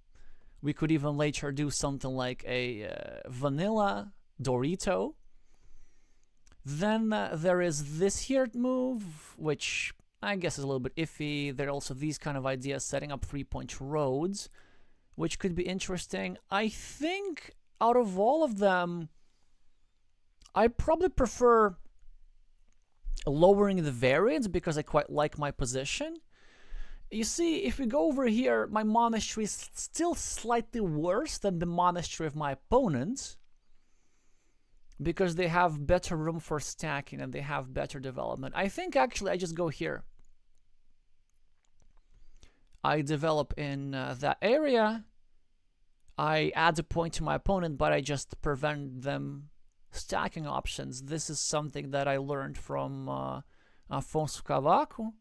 We could even later do something like a vanilla Dorito. Then there is this here move, which I guess is a little bit iffy. There are also these kind of ideas, setting up 3-point roads, which could be interesting. I think out of all of them, I probably prefer lowering the variance because I quite like my position. You see, if we go over here, my monastery is still slightly worse than the monastery of my opponent, because they have better room for stacking and they have better development. I think actually I just go here. I develop in that area. I add a point to my opponent, but I just prevent them stacking options. This is something that I learned from Afonso Cavaco,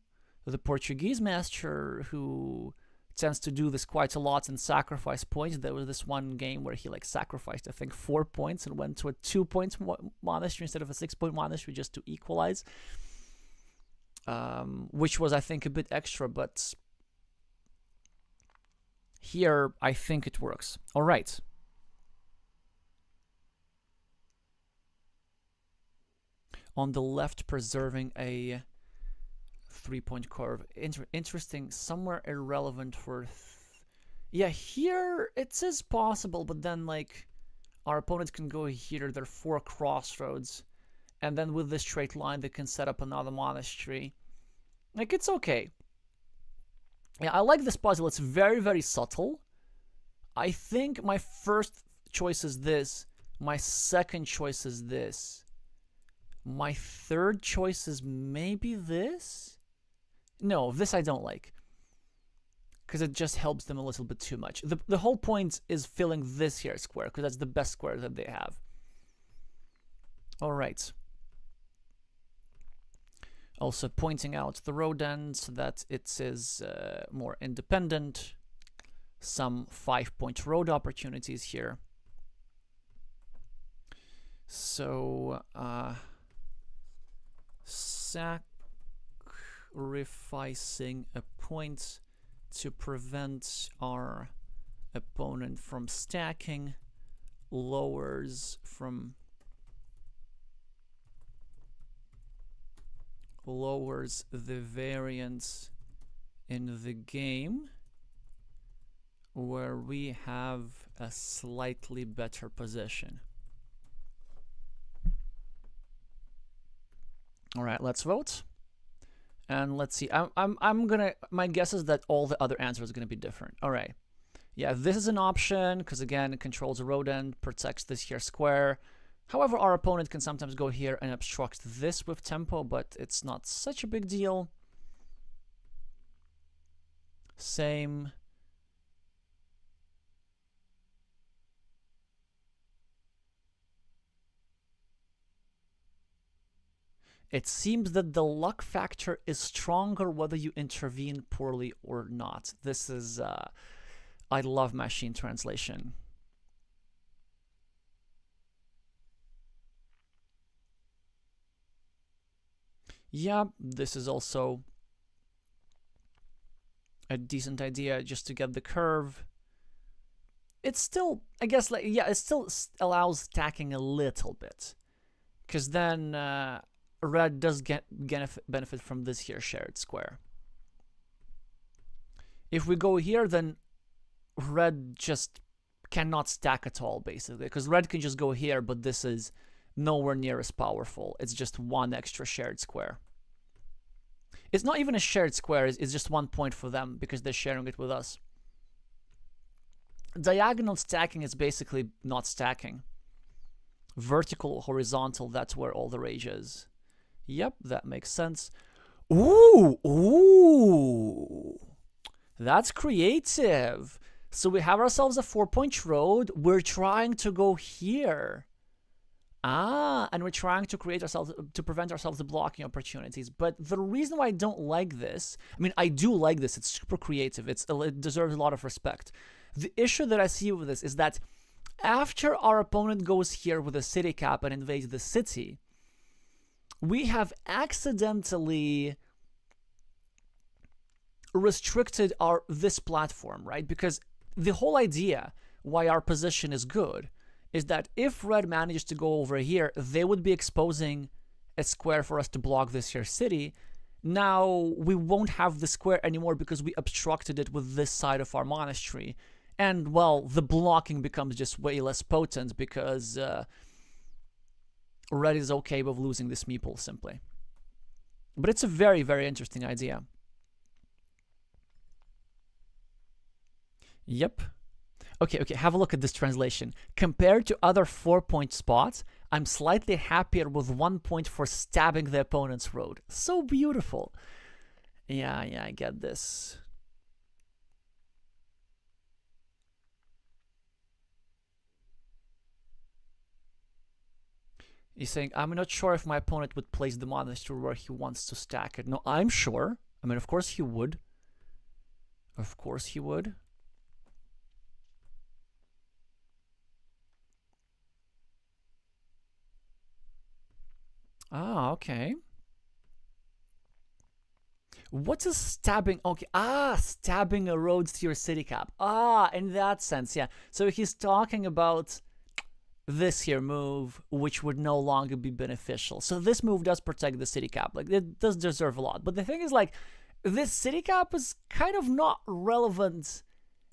the Portuguese master, who tends to do this quite a lot and sacrifice points. There was this one game where he like sacrificed, I think, 4 points and went to a 2-point monastery instead of a 6-point monastery just to equalize, which was, I think, a bit extra, but here I think it works. All right. On the left, preserving a 3-point curve. Interesting, somewhere irrelevant for... yeah, here it is possible, but then, like, our opponent can go here. There are 4 crossroads. And then with this straight line, they can set up another monastery. Like, it's okay. Yeah, I like this puzzle. It's very, very subtle. I think my first choice is this. My second choice is this. My third choice is maybe this? No, this I don't like, because it just helps them a little bit too much. The whole point is filling this here square, because that's the best square that they have. All right. Also pointing out the road end so that it is more independent. Some 5-point road opportunities here. So, sacrificing a point to prevent our opponent from stacking lowers the variance in the game, where we have a slightly better position. All right, let's vote. And let's see. I'm gonna. My guess is that all the other answers are gonna be different. All right. Yeah, this is an option because again, it controls the road end, protects this here square. However, our opponent can sometimes go here and obstruct this with tempo, but it's not such a big deal. Same. It seems that the luck factor is stronger whether you intervene poorly or not. This is, I love machine translation. Yeah, this is also a decent idea just to get the curve. It's still, I guess, like, yeah, it still allows stacking a little bit, because then red does get benefit from this here shared square. If we go here, then red just cannot stack at all, basically, because red can just go here, but this is nowhere near as powerful. It's just one extra shared square. It's not even a shared square, it's just 1 point for them because they're sharing it with us. Diagonal stacking is basically not stacking. Vertical, horizontal, that's where all the rage is. Yep, that makes sense. Ooh, ooh. That's creative. So we have ourselves a 4-point road. We're trying to go here. And we're trying to prevent ourselves the blocking opportunities. But the reason why I don't like this, I mean, I do like this. It's super creative. It deserves a lot of respect. The issue that I see with this is that after our opponent goes here with a city cap and invades the city, we have accidentally restricted this platform, right? Because the whole idea why our position is good is that if red manages to go over here, they would be exposing a square for us to block this here city. Now we won't have the square anymore because we obstructed it with this side of our monastery. And, well, the blocking becomes just way less potent because red is okay with losing this meeple, simply. But it's a very, very interesting idea. Yep. Okay, have a look at this translation. Compared to other 4-point spots, I'm slightly happier with 1 point for stabbing the opponent's road. So beautiful. Yeah, I get this. He's saying, I'm not sure if my opponent would place the monastery where he wants to stack it. No, I'm sure. I mean, of course he would. Of course he would. Ah, okay. What is stabbing? Okay, stabbing a road to your city cap. In that sense, yeah. So he's talking about this here move, which would no longer be beneficial. So this move does protect the city cap. Like, it does deserve a lot. But the thing is, like, this city cap is kind of not relevant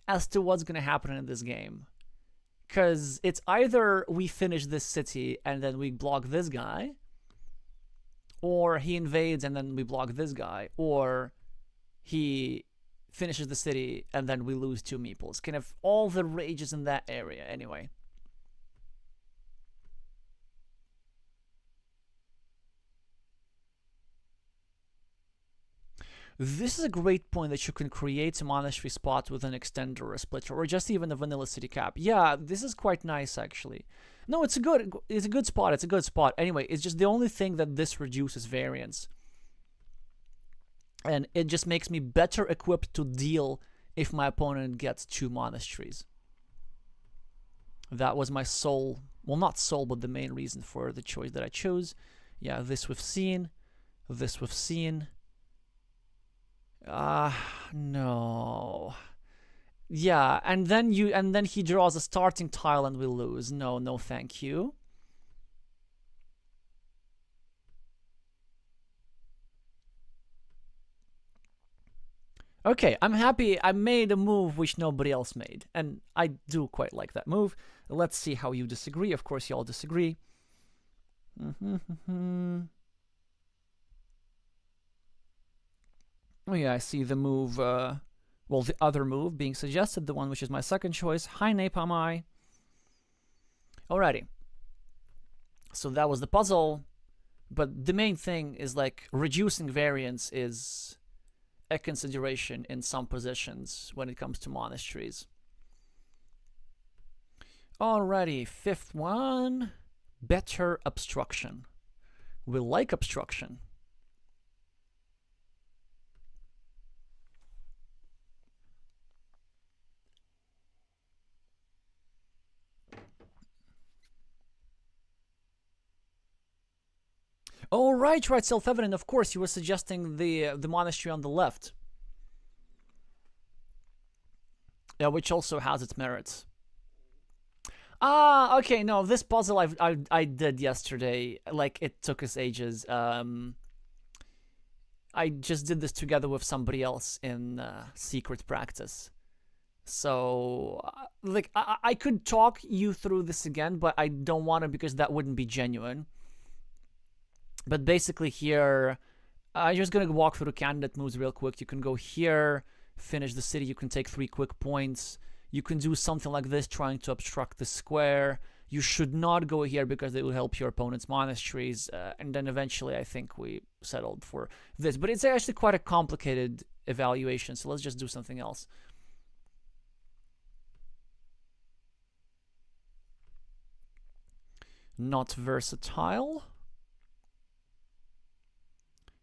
as to what's going to happen in this game. Because it's either we finish this city and then we block this guy, or he invades and then we block this guy, or he finishes the city and then we lose 2 meeples. Kind of all the rages in that area anyway. This is a great point that you can create a monastery spot with an extender or a splitter, or just even a vanilla city cap. Yeah, this is quite nice, actually. No, it's a good spot. It's a good spot. Anyway, it's just the only thing that this reduces variance. And it just makes me better equipped to deal if my opponent gets 2 monasteries. That was my sole, well, not sole, but the main reason for the choice that I chose. Yeah, this we've seen. This we've seen. No. Yeah, and then he draws a starting tile and we lose. No, thank you. Okay, I'm happy I made a move which nobody else made, and I do quite like that move. Let's see how you disagree. Of course, you all disagree. Oh yeah, I see the move, well, the other move being suggested, the one which is my second choice. Hi, napalmEye. Alrighty. So that was the puzzle, but the main thing is, like, reducing variance is a consideration in some positions when it comes to monasteries. Alrighty, 5th one. Better obstruction. We like obstruction. Oh, right, self-evident. Of course, you were suggesting the monastery on the left. Yeah, which also has its merits. Okay, no, this puzzle I did yesterday, like, it took us ages. I just did this together with somebody else in secret practice. So, like, I could talk you through this again, but I don't want to because that wouldn't be genuine. But basically here, I'm just going to walk through the candidate moves real quick. You can go here, finish the city. You can take 3 quick points. You can do something like this, trying to obstruct the square. You should not go here because it will help your opponent's monasteries. And then eventually, I think we settled for this. But it's actually quite a complicated evaluation, so let's just do something else. Not versatile.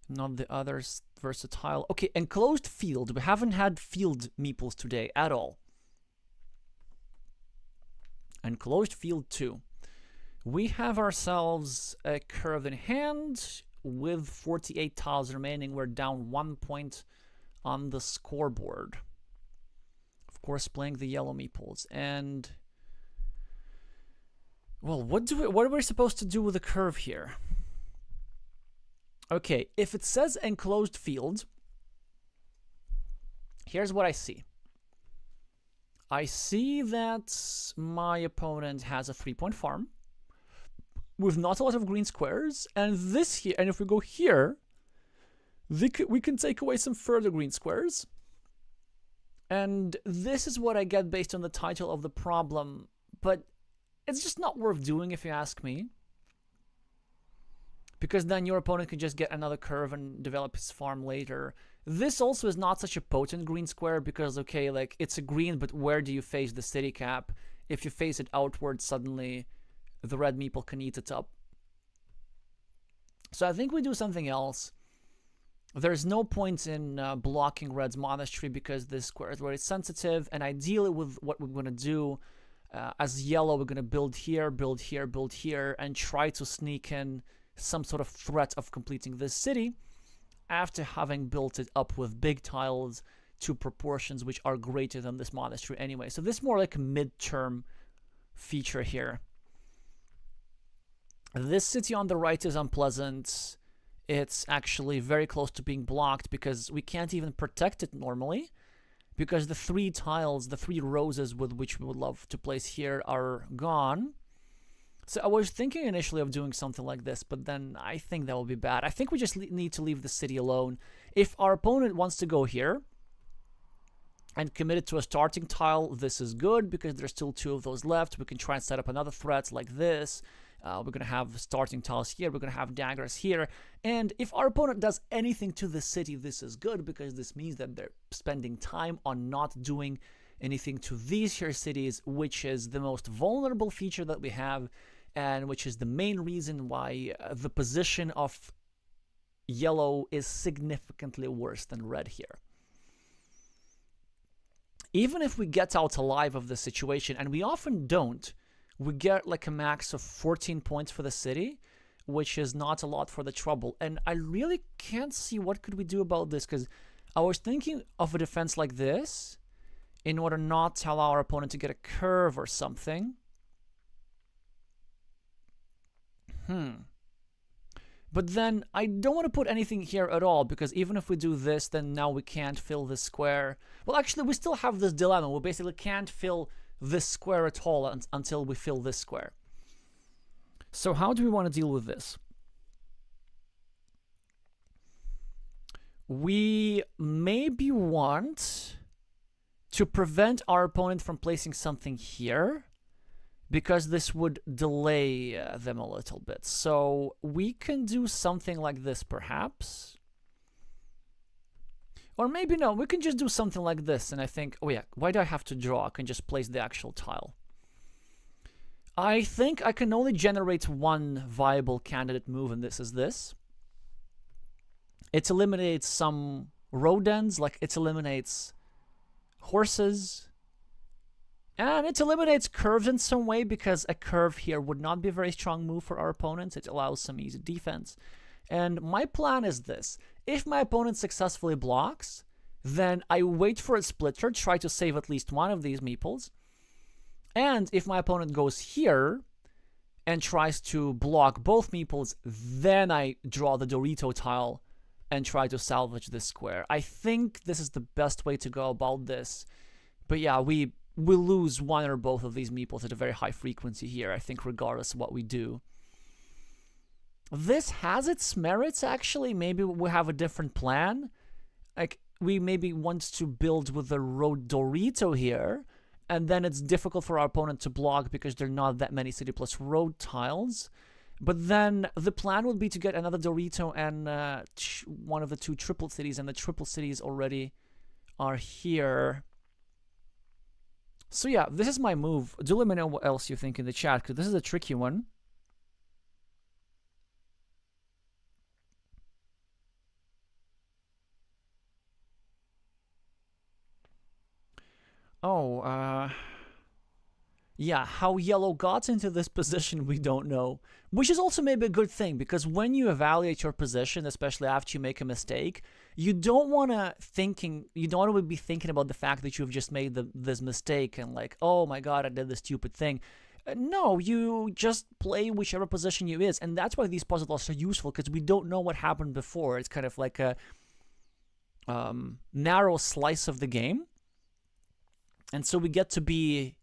Not the others versatile. Okay, enclosed field. We haven't had field meeples today at all. Enclosed field 2. We have ourselves a curve in hand with 48 tiles remaining. We're down 1 point on the scoreboard. Of course, playing the yellow meeples. And well, what are we supposed to do with the curve here? Okay, if it says enclosed field, here's what I see. I see that my opponent has a 3-point farm with not a lot of green squares, and this here, and if we go here, we can take away some further green squares. And this is what I get based on the title of the problem, but it's just not worth doing if you ask me. Because then your opponent can just get another curve and develop his farm later. This also is not such a potent green square because, okay, like, it's a green, but where do you face the city cap? If you face it outward, suddenly the red meeple can eat it up. So I think we do something else. There's no point in blocking red's monastery because this square is very sensitive, and ideally with what we're going to do, as yellow, we're going to build here, build here, build here, and try to sneak in some sort of threat of completing this city after having built it up with big tiles to proportions which are greater than this monastery anyway. So this is more like a midterm feature here. This city on the right is unpleasant. It's actually very close to being blocked because we can't even protect it normally because the 3 tiles, the 3 roses with which we would love to place here are gone. So I was thinking initially of doing something like this, but then I think that would be bad. I think we just need to leave the city alone. If our opponent wants to go here and commit it to a starting tile, this is good because there's still 2 of those left. We can try and set up another threat like this. We're going to have starting tiles here. We're going to have daggers here. And if our opponent does anything to the city, this is good because this means that they're spending time on not doing anything to these here cities, which is the most vulnerable feature that we have, and which is the main reason why the position of yellow is significantly worse than red here. Even if we get out alive of the situation, and we often don't, we get like a max of 14 points for the city, which is not a lot for the trouble. And I really can't see what could we do about this, because I was thinking of a defense like this in order not to allow our opponent to get a curve or something. But then I don't want to put anything here at all, because even if we do this, then now we can't fill this square. Well, actually, we still have this dilemma. We basically can't fill this square at all until we fill this square. So how do we want to deal with this? We maybe want to prevent our opponent from placing something here, because this would delay them a little bit. So we can do something like this, perhaps. Or maybe no, we can just do something like this, and I think, oh yeah, why do I have to draw? I can just place the actual tile. I think I can only generate one viable candidate move, and this is this. It eliminates some rodents, like it eliminates horses. And it eliminates curves in some way, because a curve here would not be a very strong move for our opponents. It allows some easy defense. And my plan is this. If my opponent successfully blocks, then I wait for a splitter, try to save at least one of these meeples. And if my opponent goes here and tries to block both meeples, then I draw the Dorito tile and try to salvage this square. I think this is the best way to go about this, But yeah, we lose one or both of these meeples at a very high frequency here, I think, regardless of what we do. This has its merits, actually. Maybe we have a different plan. Like, we maybe want to build with the Rodorito here, and then it's difficult for our opponent to block because there are not that many city plus road tiles. But then the plan would be to get another Dorito and one of the two triple cities, and the triple cities already are here. So yeah, this is my move. Do let me know what else you think in the chat, because this is a tricky one. Oh, yeah, how yellow got into this position, we don't know. Which is also maybe a good thing, because when you evaluate your position, especially after you make a mistake, you don't want to be thinking about the fact that you've just made this mistake and like, oh my god, I did this stupid thing. No, you just play whichever position you is, and that's why these puzzles are so useful, because we don't know what happened before. It's kind of like a narrow slice of the game. And so we get to be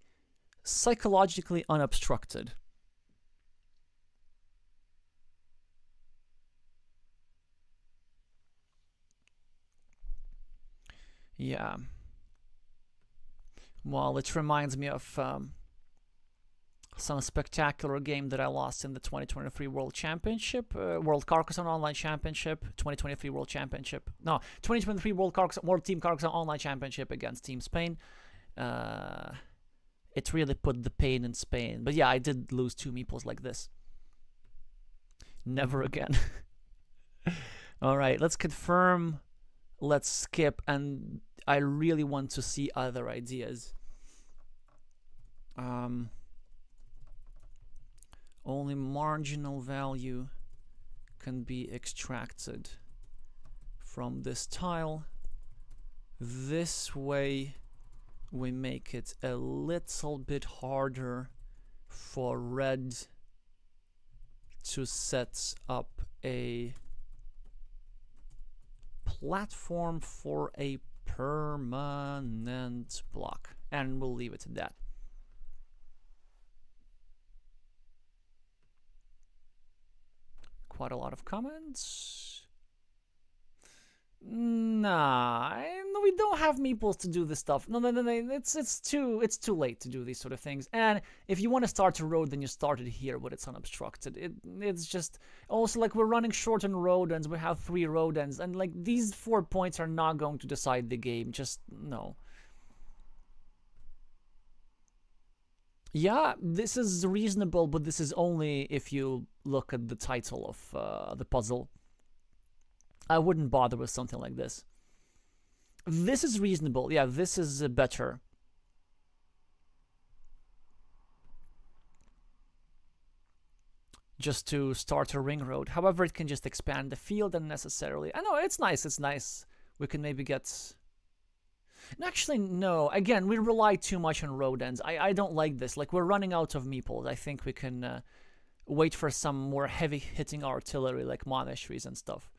psychologically unobstructed. Yeah. Well, it reminds me of some spectacular game that I lost in the 2023 World Championship, World Carcassonne Online Championship, 2023 World Championship. No, 2023 World Team Carcassonne Online Championship against Team Spain. It really put the pain in Spain. But yeah, I did lose 2 meeples like this. Never again. Alright, let's confirm. Let's skip. And I really want to see other ideas. Only marginal value can be extracted from this tile. This way we make it a little bit harder for red to set up a platform for a permanent block. And we'll leave it at that. Quite a lot of comments. Nah, we don't have meeples to do this stuff. No, it's too late to do these sort of things. And if you want to start a road, then you start it here, but it's unobstructed. It's just also like we're running short on road ends. We have 3 road ends, and like these 4 points are not going to decide the game. Just no. Yeah, this is reasonable, but this is only if you look at the title of the puzzle. I wouldn't bother with something like this. This is reasonable. Yeah, this is better. Just to start a ring road. However, it can just expand the field unnecessarily. I know, it's nice, it's nice. We can maybe get... Actually, no. Again, we rely too much on road ends. I don't like this. Like, we're running out of meeples. I think we can wait for some more heavy-hitting artillery, like monasteries and stuff.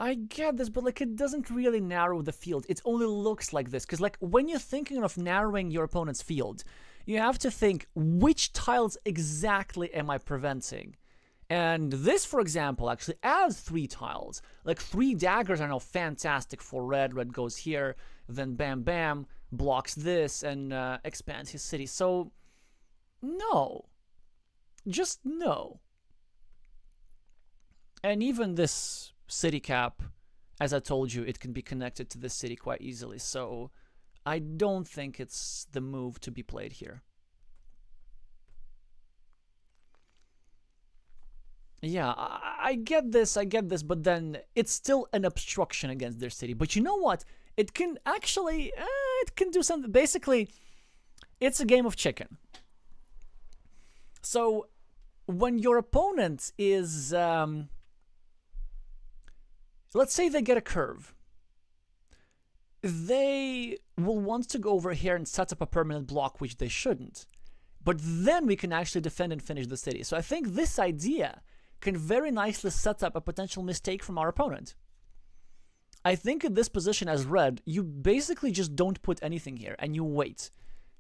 I get this, but like it doesn't really narrow the field. It only looks like this. Because like when you're thinking of narrowing your opponent's field, you have to think, which tiles exactly am I preventing? And this, for example, actually adds 3 tiles. Like 3 daggers are now fantastic for red. Red goes here, then bam bam, blocks this, and expands his city. So, no. Just no. And even this city cap, as I told you, it can be connected to this city quite easily, so I don't think it's the move to be played here. Yeah, I get this, but then it's still an obstruction against their city. But you know what? It can actually, it can do something. Basically, it's a game of chicken. So, when your opponent is... let's say they get a curve. They will want to go over here and set up a permanent block, which they shouldn't. But then we can actually defend and finish the city. So I think this idea can very nicely set up a potential mistake from our opponent. I think in this position as red, you basically just don't put anything here and you wait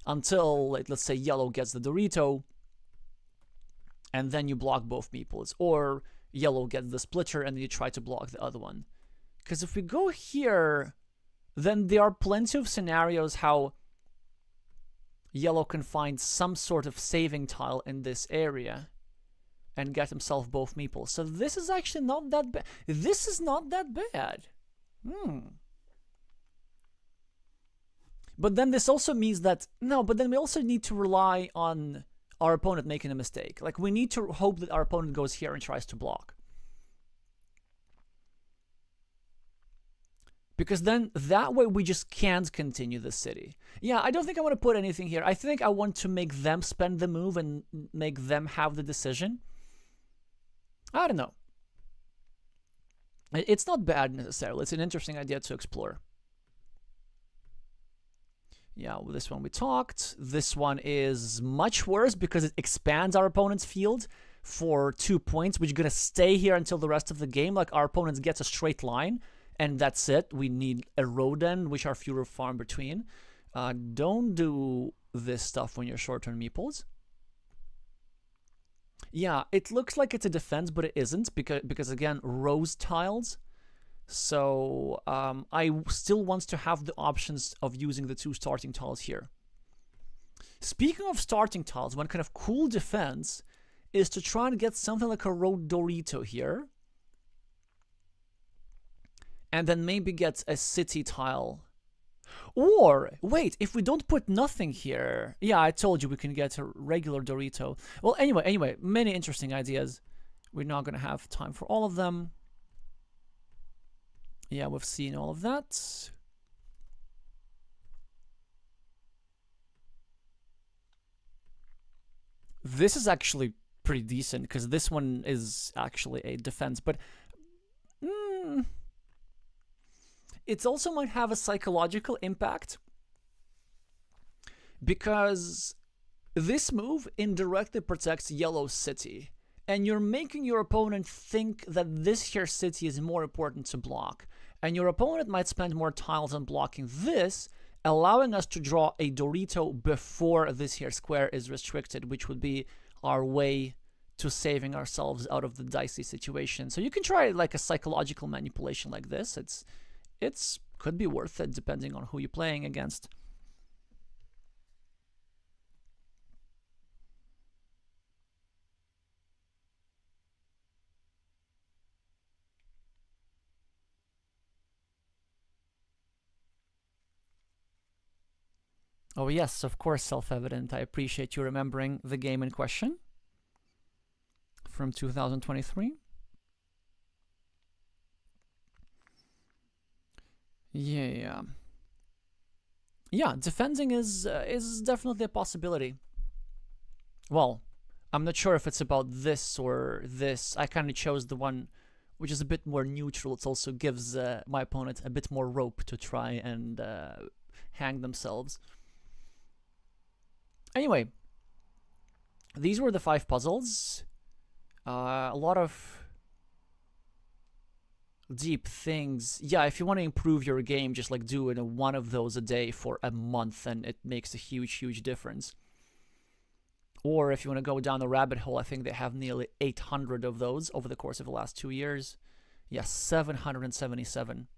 until, like, let's say, yellow gets the Dorito, and then you block both meeples, or yellow gets the splitter and you try to block the other one. Because if we go here, then there are plenty of scenarios how yellow can find some sort of saving tile in this area and get himself both meeples. So this is actually not that bad. This is not that bad. But then this also means that, no, but then we also need to rely on our opponent making a mistake. Like, we need to hope that our opponent goes here and tries to block. Because then that way we just can't continue the city. Yeah, I don't think I want to put anything here. I think I want to make them spend the move and make them have the decision. I don't know. It's not bad necessarily. It's an interesting idea to explore. Yeah, with this one we talked. This one is much worse because it expands our opponent's field for 2 points, which is going to stay here until the rest of the game. Like, our opponent gets a straight line, and that's it. We need a Roda, which are fewer far in between. Don't do this stuff when you're short on meeples. Yeah, it looks like it's a defense, but it isn't, because again, rose tiles. So I still want to have the options of using the 2 starting tiles here. Speaking of starting tiles, one kind of cool defense is to try and get something like a Road Dorito here. And then maybe get a city tile. Or, wait, if we don't put nothing here... Yeah, I told you we can get a regular Dorito. Well, anyway, many interesting ideas. We're not going to have time for all of them. Yeah, we've seen all of that. This is actually pretty decent, because this one is actually a defense, but... it also might have a psychological impact, because this move indirectly protects yellow's city, and you're making your opponent think that this here city is more important to block, and your opponent might spend more tiles on blocking this, allowing us to draw a Dorito before this here square is restricted, which would be our way to saving ourselves out of the dicey situation. So you can try like a psychological manipulation like this. It's could be worth it depending on who you're playing against. Oh yes, of course, self-evident. I appreciate you remembering the game in question from 2023. Yeah, defending is definitely a possibility. Well, I'm not sure if it's about this or this. I kind of chose the one which is a bit more neutral. It also gives my opponent a bit more rope to try and hang themselves. Anyway, these were the 5 puzzles. A lot of deep things. Yeah, if you want to improve your game, just like do one of those a day for a month, and it makes a huge difference. Or if you want to go down the rabbit hole, I think they have nearly 800 of those over the course of the last 2 years. Yeah, 777.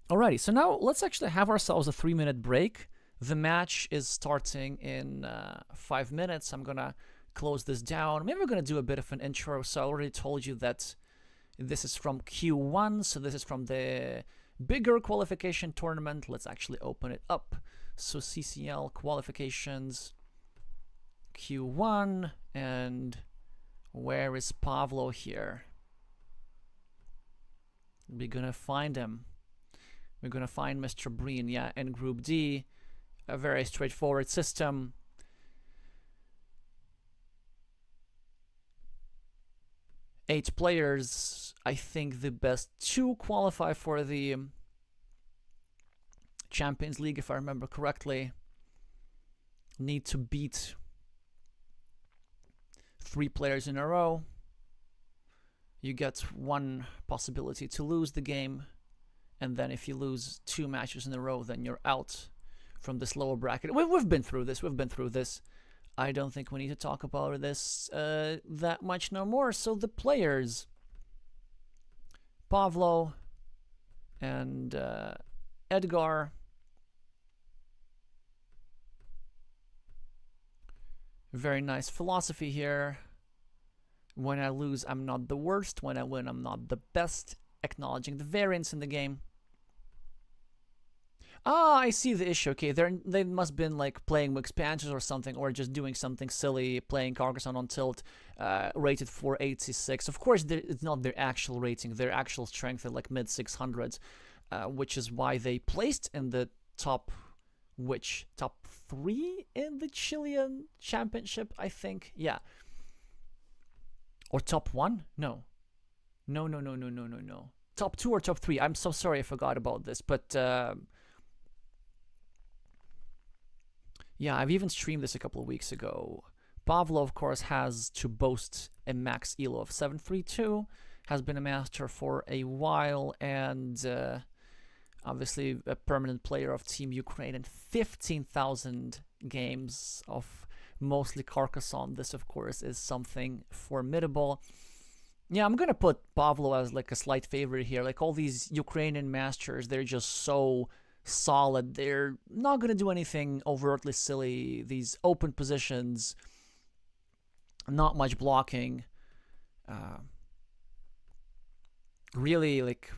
Alrighty, so now let's actually have ourselves a 3-minute break. The match is starting in 5 minutes. I'm gonna close this down. Maybe we're gonna do a bit of an intro. So I already told you that this is from Q1, so this is from the bigger qualification tournament. Let's actually open it up. So CCL qualifications, Q1, and where is Pavlo here? We're gonna find him. We're gonna find Mr. Brin, yeah, in Group D. A very straightforward system. Eight players. I think the best 2 qualify for the Champions League, if I remember correctly. Need to beat 3 players in a row. you get one possibility to lose the game, and then if you lose 2 matches in a row, then you're out from this lower bracket. We've been through this. I don't think we need to talk about this that much no more. So the players, Pavlo and Edgard. Very nice philosophy here. When I lose, I'm not the worst. When I win, I'm not the best. Acknowledging the variance in the game. Ah, I see the issue. Okay, they must have been like playing with expansions or something, or just doing something silly, playing Carcassonne on tilt, rated 486. Of course, it's not their actual rating. Their actual strength is like mid 600s, which is why they placed in the top 3 in the Chilean championship, I think. Yeah. Or top 1? No. No. Top 2 or top 3. I'm so sorry I forgot about this. But, yeah, I've even streamed this a couple of weeks ago. Pavlo, of course, has to boast a max elo of 732. Has been a master for a while. And, obviously, a permanent player of Team Ukraine and 15,000 games of mostly Carcassonne. This, of course, is something formidable. Yeah, I'm gonna put Pavlo as like a slight favorite here. Like all these Ukrainian masters, they're just so solid. They're not gonna do anything overtly silly. These open positions, not much blocking. Really like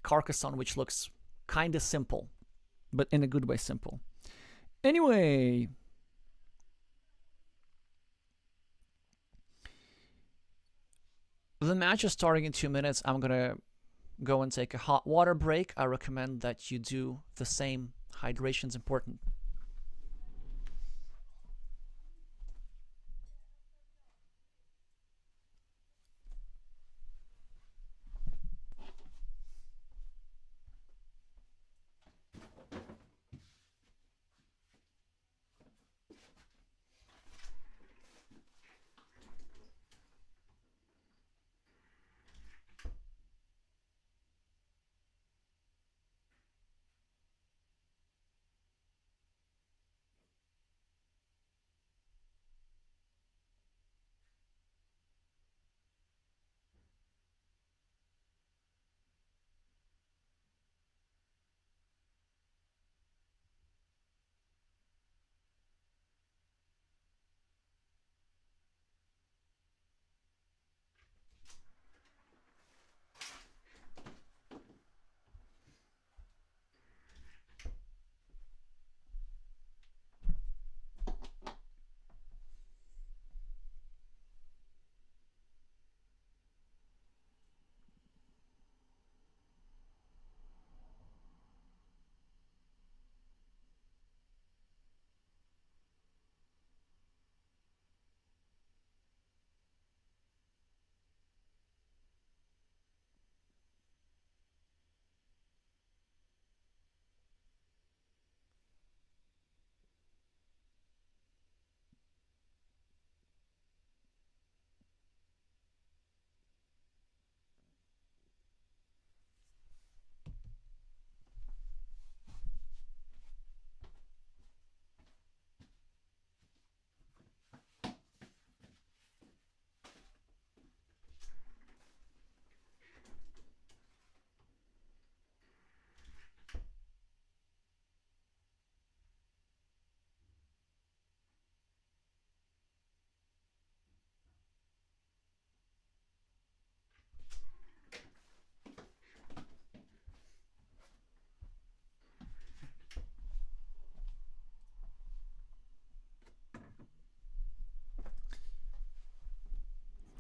Carcassonne, which looks kind of simple, but in a good way simple. Anyway, the match is starting in 2 minutes. I'm gonna go and take a hot water break. I recommend that you do the same. Hydration's important.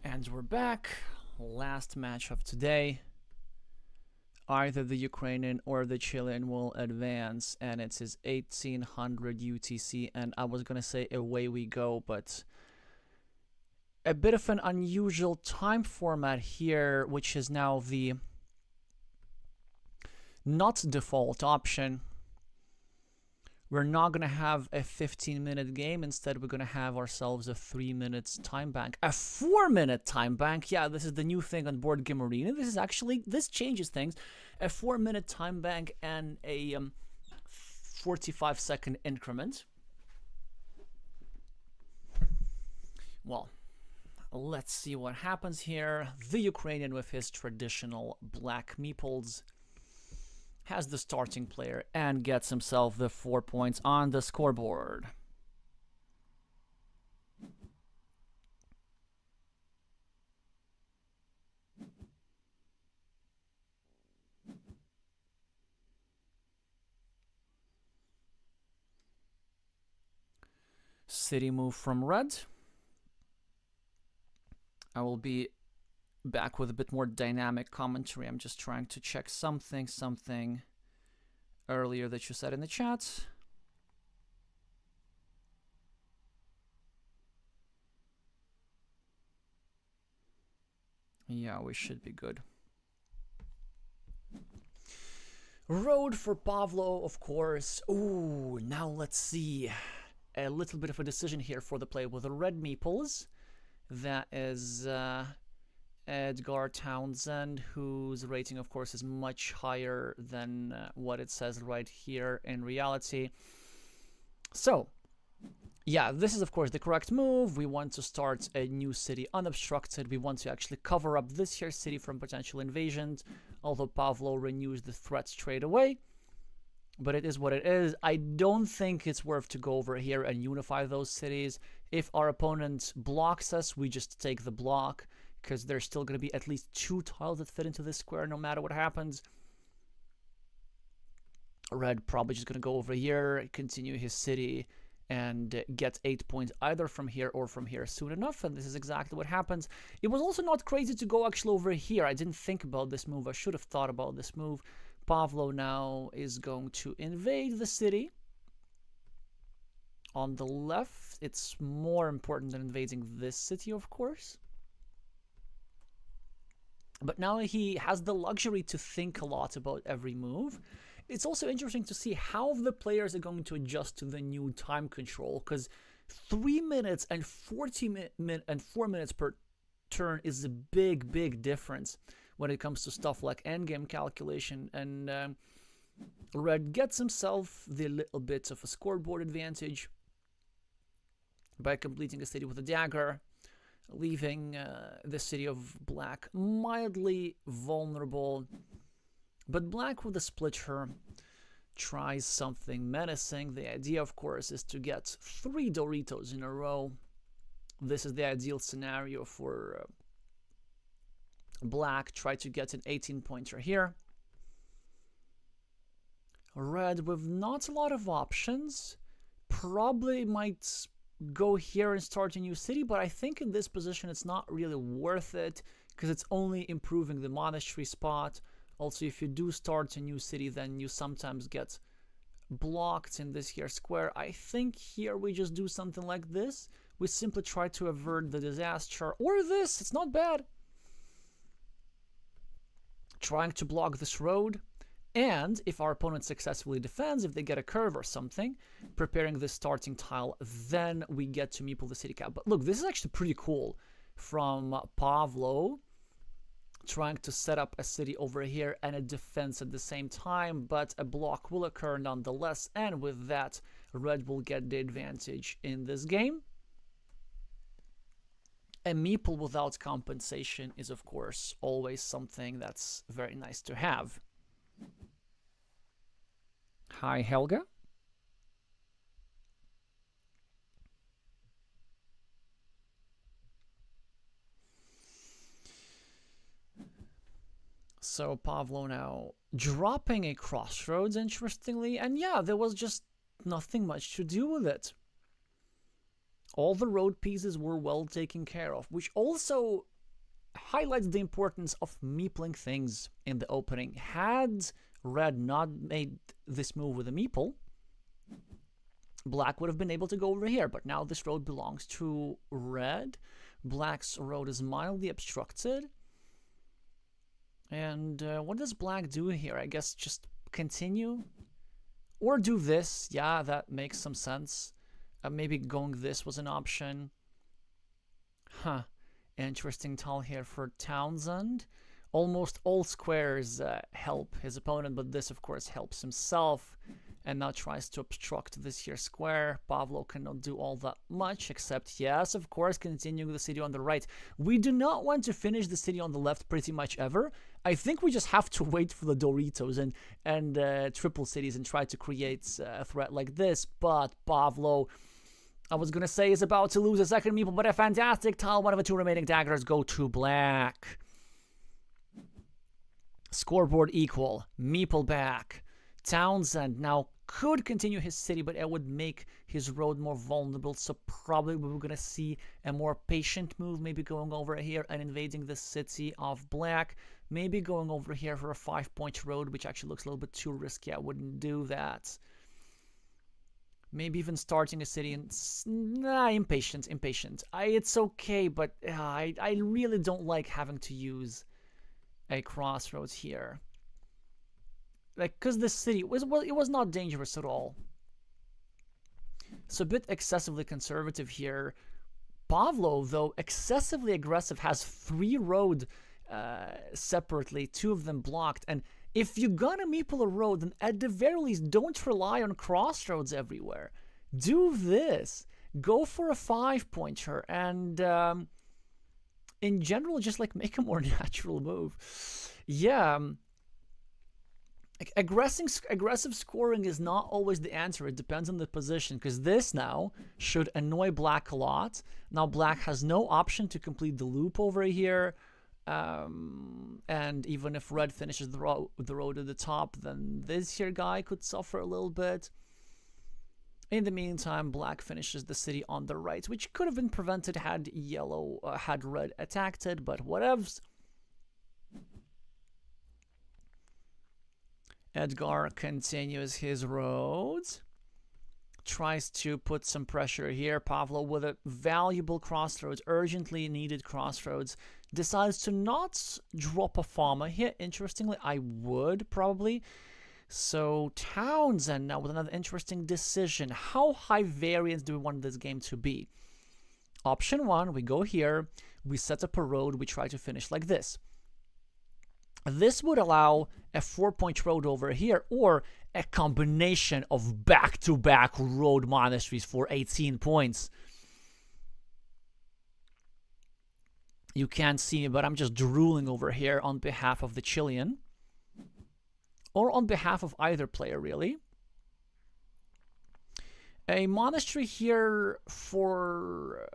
And we're back. Last match of today. Either the Ukrainian or the Chilean will advance, and it's his 1800 UTC. And I was gonna say away we go, but a bit of an unusual time format here, which is now the not default option, we're not going to have a 15-minute game. Instead, we're going to have ourselves a 3 minutes time bank. A 4-minute time bank. Yeah, this is the new thing on Board Game Arena. This changes things. A 4-minute time bank and a 45-second increment. Well, let's see what happens here. The Ukrainian with his traditional black meeples has the starting player and gets himself the 4 points on the scoreboard. City move from red. I will be back with a bit more dynamic commentary. I'm just trying to check something earlier that you said in the chat. Yeah, we should be good. Road for Pavlo, of course. Ooh, now let's see. A little bit of a decision here for the play with the red meeples. That is Edgard Townsend, whose rating, of course, is much higher than what it says right here in reality. So, yeah, this is, of course, the correct move. We want to start a new city unobstructed. We want to actually cover up this here city from potential invasions, although Pavlo renews the threat straight away. But it is what it is. I don't think it's worth to go over here and unify those cities. If our opponent blocks us, we just take the block, because there's still going to be at least 2 tiles that fit into this square no matter what happens. Red probably just going to go over here, continue his city, and get 8 points either from here or from here soon enough, and this is exactly what happens. It was also not crazy to go actually over here. I didn't think about this move. I should have thought about this move. Pavlo now is going to invade the city. On the left, it's more important than invading this city, of course. But now he has the luxury to think a lot about every move. It's also interesting to see how the players are going to adjust to the new time control, because 3 minutes and 4 minutes per turn is a big difference when it comes to stuff like endgame calculation. And Red gets himself the little bit of a scoreboard advantage by completing a city with a dagger, leaving the city of black mildly vulnerable. But black with a splitter tries something menacing. The idea, of course, is to get 3 Doritos in a row. This is the ideal scenario for black. Try to get an 18-pointer here. Red with not a lot of options. Probably might go here and start a new city, but I think in this position it's not really worth it, because it's only improving the monastery spot. Also, if you do start a new city, then you sometimes get blocked in this here square. I think here we just do something like this. We simply try to avert the disaster. Or this, it's not bad. Trying to block this road. And if our opponent successfully defends, if they get a curve or something, preparing this starting tile, then we get to meeple the city cap. But look, this is actually pretty cool from Pavlo, trying to set up a city over here and a defense at the same time, but a block will occur nonetheless, and with that, Red will get the advantage in this game. A meeple without compensation is, of course, always something that's very nice to have. Hi, Helga. So Pavlo now dropping a crossroads, interestingly, and yeah, there was just nothing much to do with it. All the road pieces were well taken care of, which also highlights the importance of meepling things in the opening. Had Red not made this move with a meeple, Black would have been able to go over here, but now this road belongs to Red. Black's road is mildly obstructed. And what does Black do here? I guess just continue? Or do this. Yeah, that makes some sense. Maybe going this was an option. Huh. Interesting tile here for Townsend. Almost all squares help his opponent, but this, of course, helps himself. And now tries to obstruct this here square. Pavlo cannot do all that much, except, yes, of course, continuing the city on the right. We do not want to finish the city on the left pretty much ever. I think we just have to wait for the Doritos and triple cities and try to create a threat like this. But Pavlo, I was going to say, is about to lose a second meeple, but a fantastic tile. One of the two remaining daggers go to black. Scoreboard equal. Meeple back. Townsend now could continue his city, but it would make his road more vulnerable, so probably we're going to see a more patient move, maybe going over here and invading the city of black, maybe going over here for a 5-point road, which actually looks a little bit too risky. I wouldn't do that. Maybe even starting a city and... Nah, impatient. It's okay, but I really don't like having to use a crossroads here. Like, because this city was, well, it was not dangerous at all. So a bit excessively conservative here. Pavlo, though excessively aggressive, has 3 road separately, 2 of them blocked. And if you're gonna meeple a road, then at the very least, don't rely on crossroads everywhere. Do this. Go for a 5-pointer and in general, just like make a more natural move. Yeah. Aggressive scoring is not always the answer. It depends on the position, because this now should annoy black a lot. Now black has no option to complete the loop over here. And even if red finishes the road at the top, then this here guy could suffer a little bit. In the meantime, black finishes the city on the right, which could have been prevented had had red attacked it, but whatevs. Edgard continues his road. Tries to put some pressure here. Pavlo with a valuable crossroads, urgently needed crossroads, decides to not drop a farmer here. Interestingly, I would probably. So Townsend now with another interesting decision. How high variance do we want this game to be? Option 1, we go here, we set up a road, we try to finish like this. This would allow a 4-point road over here, or a combination of back-to-back road monasteries for 18 points. You can't see me, but I'm just drooling over here on behalf of the Chilean. Or on behalf of either player, really. A monastery here for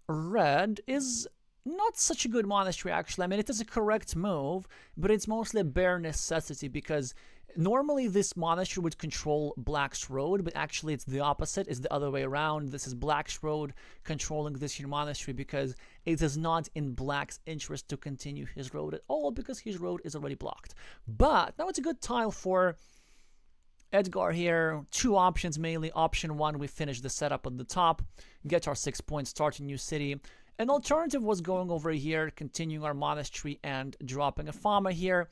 red is not such a good monastery, actually. I mean, it is a correct move, but it's mostly a bare necessity, because normally this monastery would control black's road, but actually it's the opposite. It's the other way around. This is black's road controlling this here monastery, because it is not in black's interest to continue his road at all, because his road is already blocked. But now it's a good tile for Edgard here. 2 options mainly. Option 1, we finish the setup at the top, get our 6 points, start a new city. An alternative was going over here, continuing our monastery and dropping a farmer here.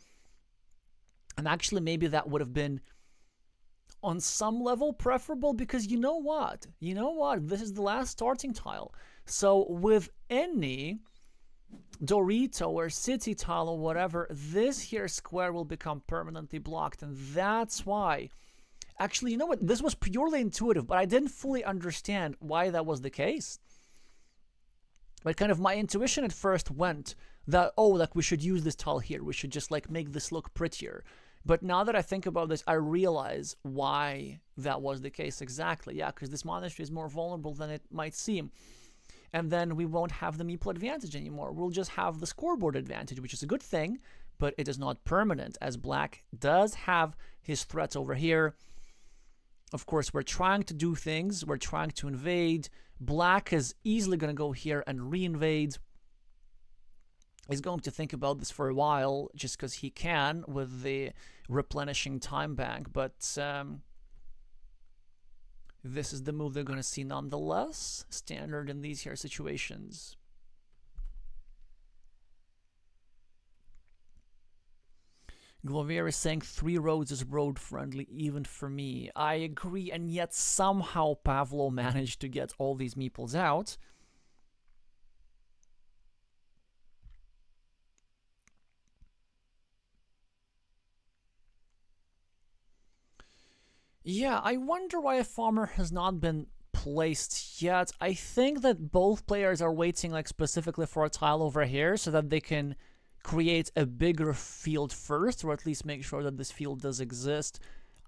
And actually, maybe that would have been, on some level, preferable, because you know what? You know what? This is the last starting tile. So with any Dorito or city tile or whatever, this here square will become permanently blocked. And that's why. Actually, you know what? This was purely intuitive, but I didn't fully understand why that was the case. But kind of my intuition at first went that, oh, like we should use this tile here. We should just like make this look prettier. But now that I think about this, I realize why that was the case exactly. Yeah, because this monastery is more vulnerable than it might seem. And then we won't have the meeple advantage anymore. We'll just have the scoreboard advantage, which is a good thing, but it is not permanent, as black does have his threats over here. Of course, we're trying to do things. We're trying to invade. Black is easily going to go here and re-invade. He's going to think about this for a while, just because he can with the replenishing time bank. But this is the move they're going to see nonetheless. Standard in these here situations. Glovier is saying 3 roads is road friendly even for me. I agree, and yet somehow Pavlo managed to get all these meeples out. Yeah, I wonder why a farmer has not been placed yet. I think that both players are waiting like specifically for a tile over here so that they can create a bigger field first, or at least make sure that this field does exist.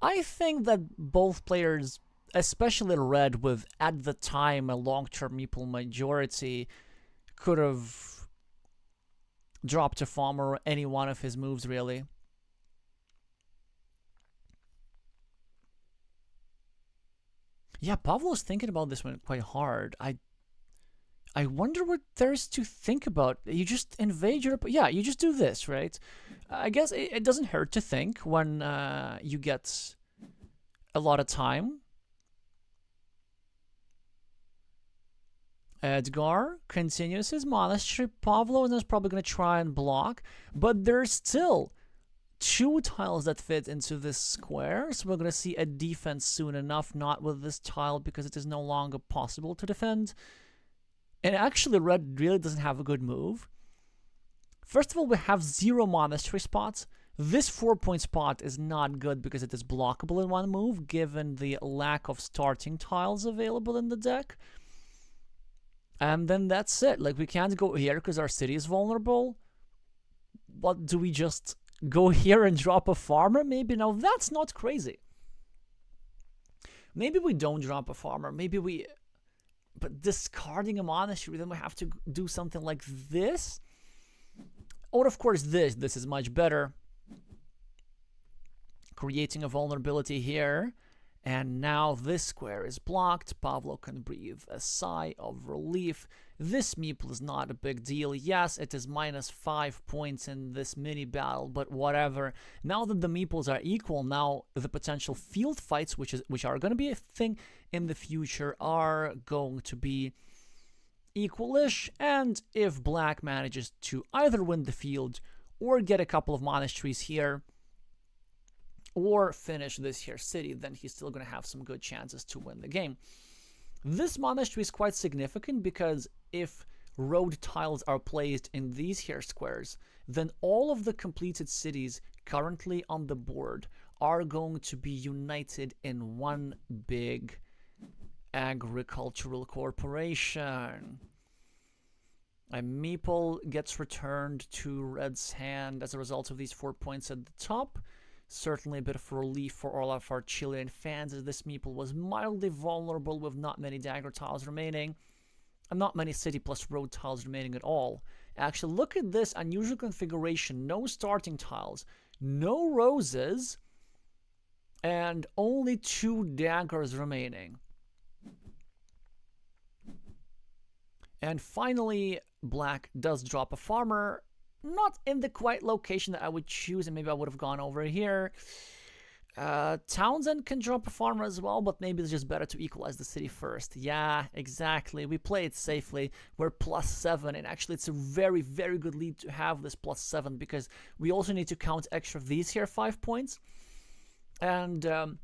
I think that both players, especially Red with at the time a long-term meeple majority, could have dropped a farmer any one of his moves really. Yeah, Pavlo's thinking about this one quite hard. I wonder what there's to think about. You just invade Europe. Yeah, you just do this, right? I guess it doesn't hurt to think when you get a lot of time. Edgard continues his monastery. Pavlo is probably going to try and block, but there's still 2 tiles that fit into this square, so we're going to see a defense soon enough, not with this tile because it is no longer possible to defend. And actually, Red really doesn't have a good move. First of all, we have 0 monastery spots. This 4-point spot is not good because it is blockable in one move, given the lack of starting tiles available in the deck. And then that's it. Like, we can't go here because our city is vulnerable. What, do we just go here and drop a farmer? Maybe. Now, that's not crazy. Maybe we don't drop a farmer. Maybe we... But discarding a monastery, then we have to do something like this. Or, of course, this. This is much better. Creating a vulnerability here. And now this square is blocked. Pavlo can breathe a sigh of relief. This meeple is not a big deal. Yes, it is minus 5 points in this mini battle, but whatever. Now that the meeples are equal, now the potential field fights, which are going to be a thing in the future, are going to be equalish. And if Black manages to either win the field or get a couple of monasteries here, or finish this here city, then he's still going to have some good chances to win the game. This monastery is quite significant because if road tiles are placed in these here squares, then all of the completed cities currently on the board are going to be united in one big agricultural corporation. A meeple gets returned to Red's hand as a result of these 4 points at the top. Certainly a bit of relief for all of our Chilean fans, as this meeple was mildly vulnerable with not many dagger tiles remaining, and not many city plus road tiles remaining at all. Actually, look at this unusual configuration. No starting tiles, no roses, and only 2 daggers remaining. And finally, Black does drop a farmer. Not in the quite location that I would choose, and maybe I would have gone over here. Townsend can drop a farmer as well, but maybe it's just better to equalize the city first. Yeah, exactly. We play it safely. We're +7, and actually it's a very, very good lead to have this +7 because we also need to count extra these here 5 points. And the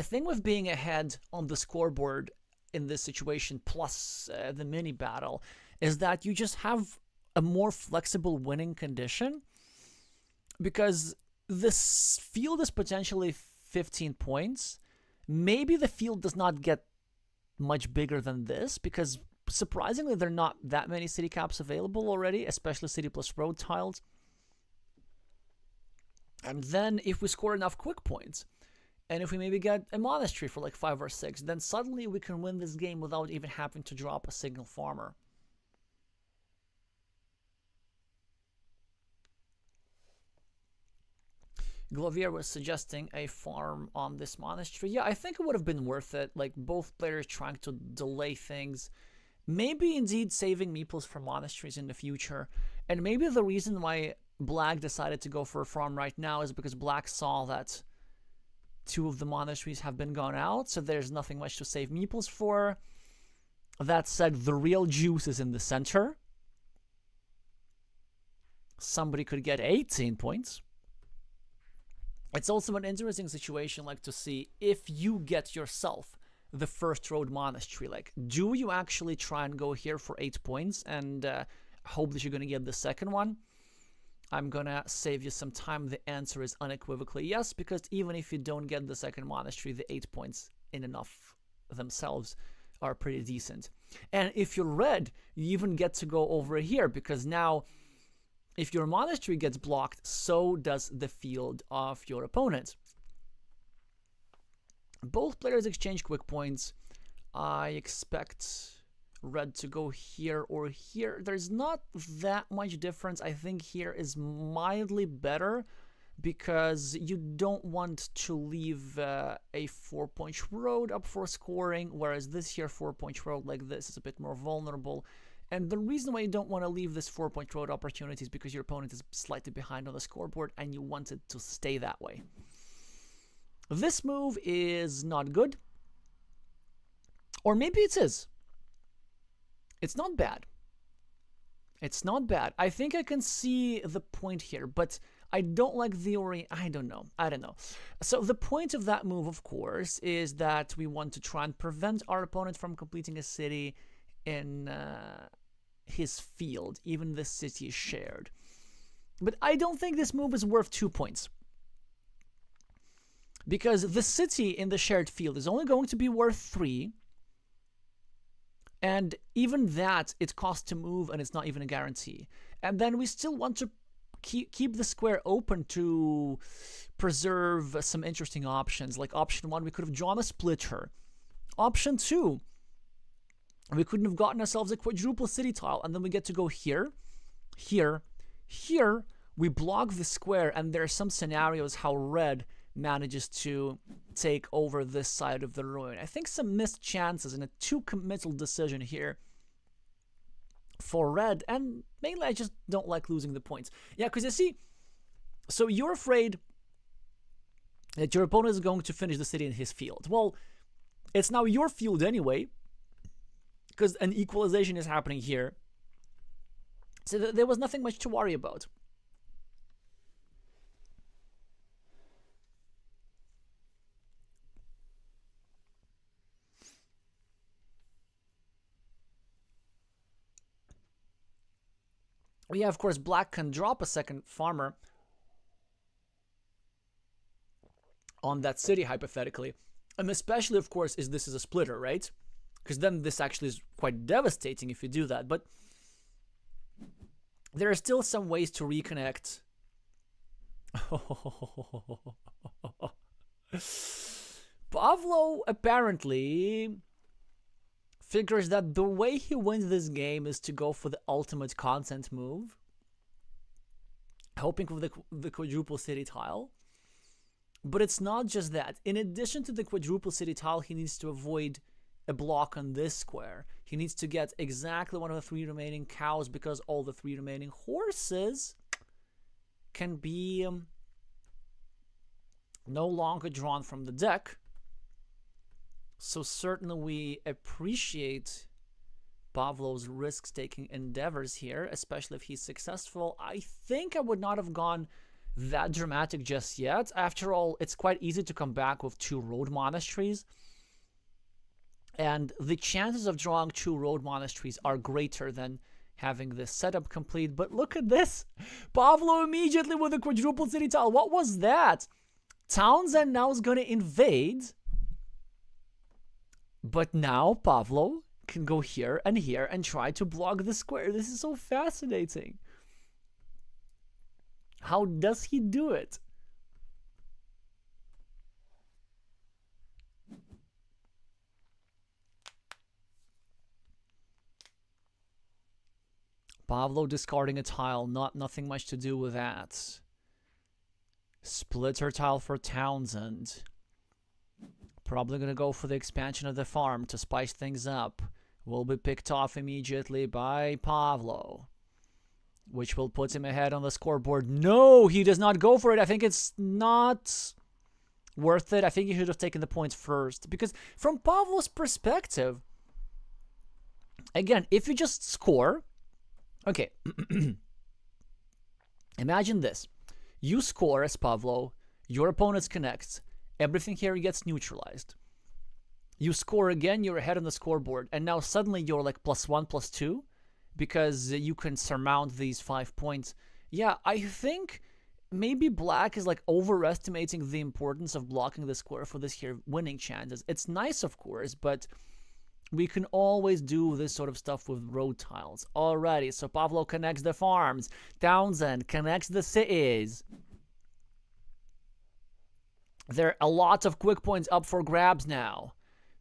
thing with being ahead on the scoreboard in this situation, plus the mini battle, is that you just have a more flexible winning condition, because this field is potentially 15 points. Maybe the field does not get much bigger than this, because surprisingly there are not that many city caps available already, especially city plus road tiles. And then if we score enough quick points, and if we maybe get a monastery for like 5 or 6, then suddenly we can win this game without even having to drop a single farmer. Glovier was suggesting a farm on this monastery. Yeah, I think it would have been worth it. Like, both players trying to delay things. Maybe indeed saving meeples for monasteries in the future. And maybe the reason why Black decided to go for a farm right now is because Black saw that 2 of the monasteries have been gone out, so there's nothing much to save meeples for. That said, the real juice is in the center. Somebody could get 18 points. It's also an interesting situation, like, to see if you get yourself the first road monastery. Like, do you actually try and go here for 8 points and hope that you're going to get the second one? I'm going to save you some time. The answer is unequivocally yes, because even if you don't get the second monastery, the 8 points in and of themselves are pretty decent. And if you're red, you even get to go over here, because now if your monastery gets blocked, so does the field of your opponent. Both players exchange quick points. I expect red to go here or here. There's not that much difference. I think here is mildly better, because you don't want to leave a 4-point road up for scoring, whereas this here 4-point road like this is a bit more vulnerable. And the reason why you don't want to leave this 4-point road opportunity is because your opponent is slightly behind on the scoreboard and you want it to stay that way. This move is not good. Or maybe it is. It's not bad. It's not bad. I think I can see the point here, but I don't like the I don't know. So the point of that move, of course, is that we want to try and prevent our opponent from completing a city in his field, even the city is shared. But I don't think this move is worth 2 points, because the city in the shared field is only going to be worth 3, and even that, it costs to move, and it's not even a guarantee. And then we still want to keep the square open to preserve some interesting options. Like option 1, we could have drawn a splitter. Option 2, we couldn't have gotten ourselves a quadruple city tile, and then we get to go here, here, here. We block the square, and there are some scenarios how red manages to take over this side of the ruin. I think some missed chances and a too committal decision here for red, and mainly I just don't like losing the points. Yeah, because you see, so you're afraid that your opponent is going to finish the city in his field. Well, it's now your field anyway, because an equalization is happening here. So there was nothing much to worry about. Yeah, of course, black can drop a second farmer on that city, hypothetically. And especially, of course, this is a splitter, right? Because then this actually is quite devastating if you do that. But there are still some ways to reconnect. Pavlo apparently figures that the way he wins this game is to go for the ultimate content move, hoping for the quadruple city tile. But it's not just that. In addition to the quadruple city tile, he needs to avoid a block on this square. He needs to get exactly one of the 3 remaining cows, because all the 3 remaining horses can be no longer drawn from the deck. So certainly we appreciate Pavlo's risk-taking endeavors here, especially if he's successful. I think I would not have gone that dramatic just yet. After all, it's quite easy to come back with 2 road monasteries. And the chances of drawing 2 road monasteries are greater than having this setup complete. But look at this. Pavlo immediately with a quadruple city tile. What was that? Townsend now is going to invade. But now Pavlo can go here and try to block the square. This is so fascinating. How does he do it? Pavlo discarding a tile, nothing much to do with that. Splitter tile for Townsend. Probably gonna go for the expansion of the farm to spice things up. Will be picked off immediately by Pavlo, which will put him ahead on the scoreboard. No, he does not go for it. I think it's not worth it. I think he should have taken the points first, because from Pavlo's perspective, again, if you just score, okay, imagine this. You score as Pavlo, Your opponent connects. Everything here gets neutralized. You score again, you're ahead on the scoreboard, and now suddenly you're like +1, +2, because you can surmount these 5 points. Yeah, I think maybe black is like overestimating the importance of blocking the square for this here winning chances. It's nice, of course, but we can always do this sort of stuff with road tiles. Alrighty, so Pavlo connects the farms. Townsend connects the cities. There are a lot of quick points up for grabs now.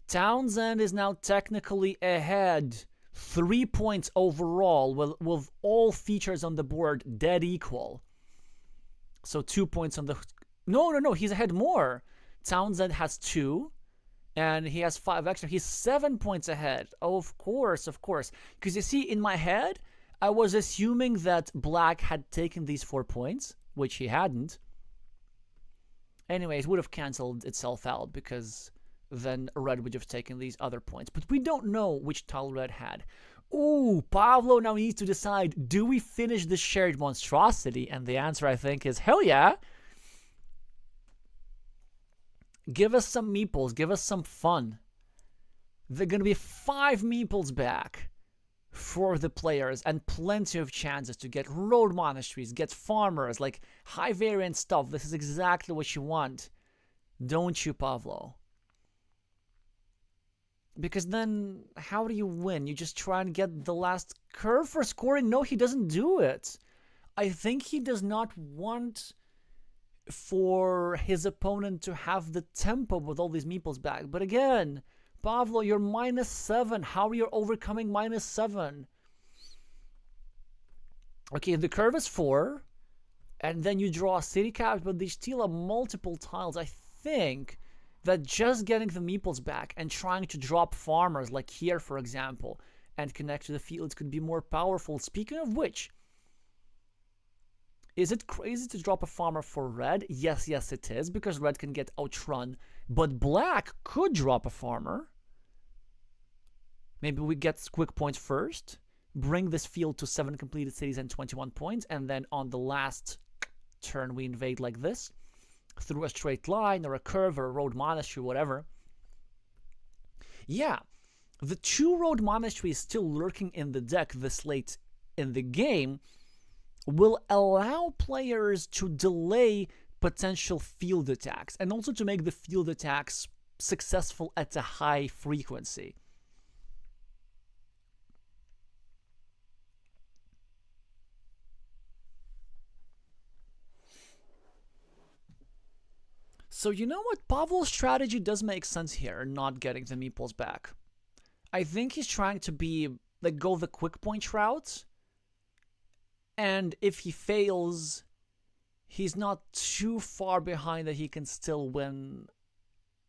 Townsend is now technically ahead. 3 points overall with all features on the board dead equal. So 2 points on the... No, he's ahead more. Townsend has 2. And he has 5 extra. He's 7 points ahead. Of course. Because you see, in my head, I was assuming that black had taken these 4 points, which he hadn't. Anyway, it would have canceled itself out because then red would have taken these other points. But we don't know which tile red had. Ooh, Pavlo now needs to decide, do we finish this shared monstrosity? And the answer, I think, is hell yeah. Give us some meeples. Give us some fun. There are going to be 5 meeples back for the players and plenty of chances to get road monasteries, get farmers, like high variant stuff. This is exactly what you want. Don't you, Pavlo? Because then how do you win? You just try and get the last curve for scoring? No, he doesn't do it. I think he does not want for his opponent to have the tempo with all these meeples back. But again, Pavlo, you're -7. How are you overcoming -7? Okay, the curve is 4, and then you draw a city cap, but they still have multiple tiles. I think that just getting the meeples back and trying to drop farmers, like here, for example, and connect to the fields could be more powerful. Speaking of which, is it crazy to drop a farmer for red? Yes, it is, because red can get outrun. But black could drop a farmer. Maybe we get quick points first, bring this field to 7 completed cities and 21 points, and then on the last turn we invade like this, through a straight line or a curve or a road monastery, whatever. Yeah, the 2 road monasteries still lurking in the deck this late in the game will allow players to delay potential field attacks and also to make the field attacks successful at a high frequency. So you know what? Pavlo's strategy does make sense here, not getting the meeples back. I think he's trying to be, like, go the quick point route. And if he fails, he's not too far behind that he can still win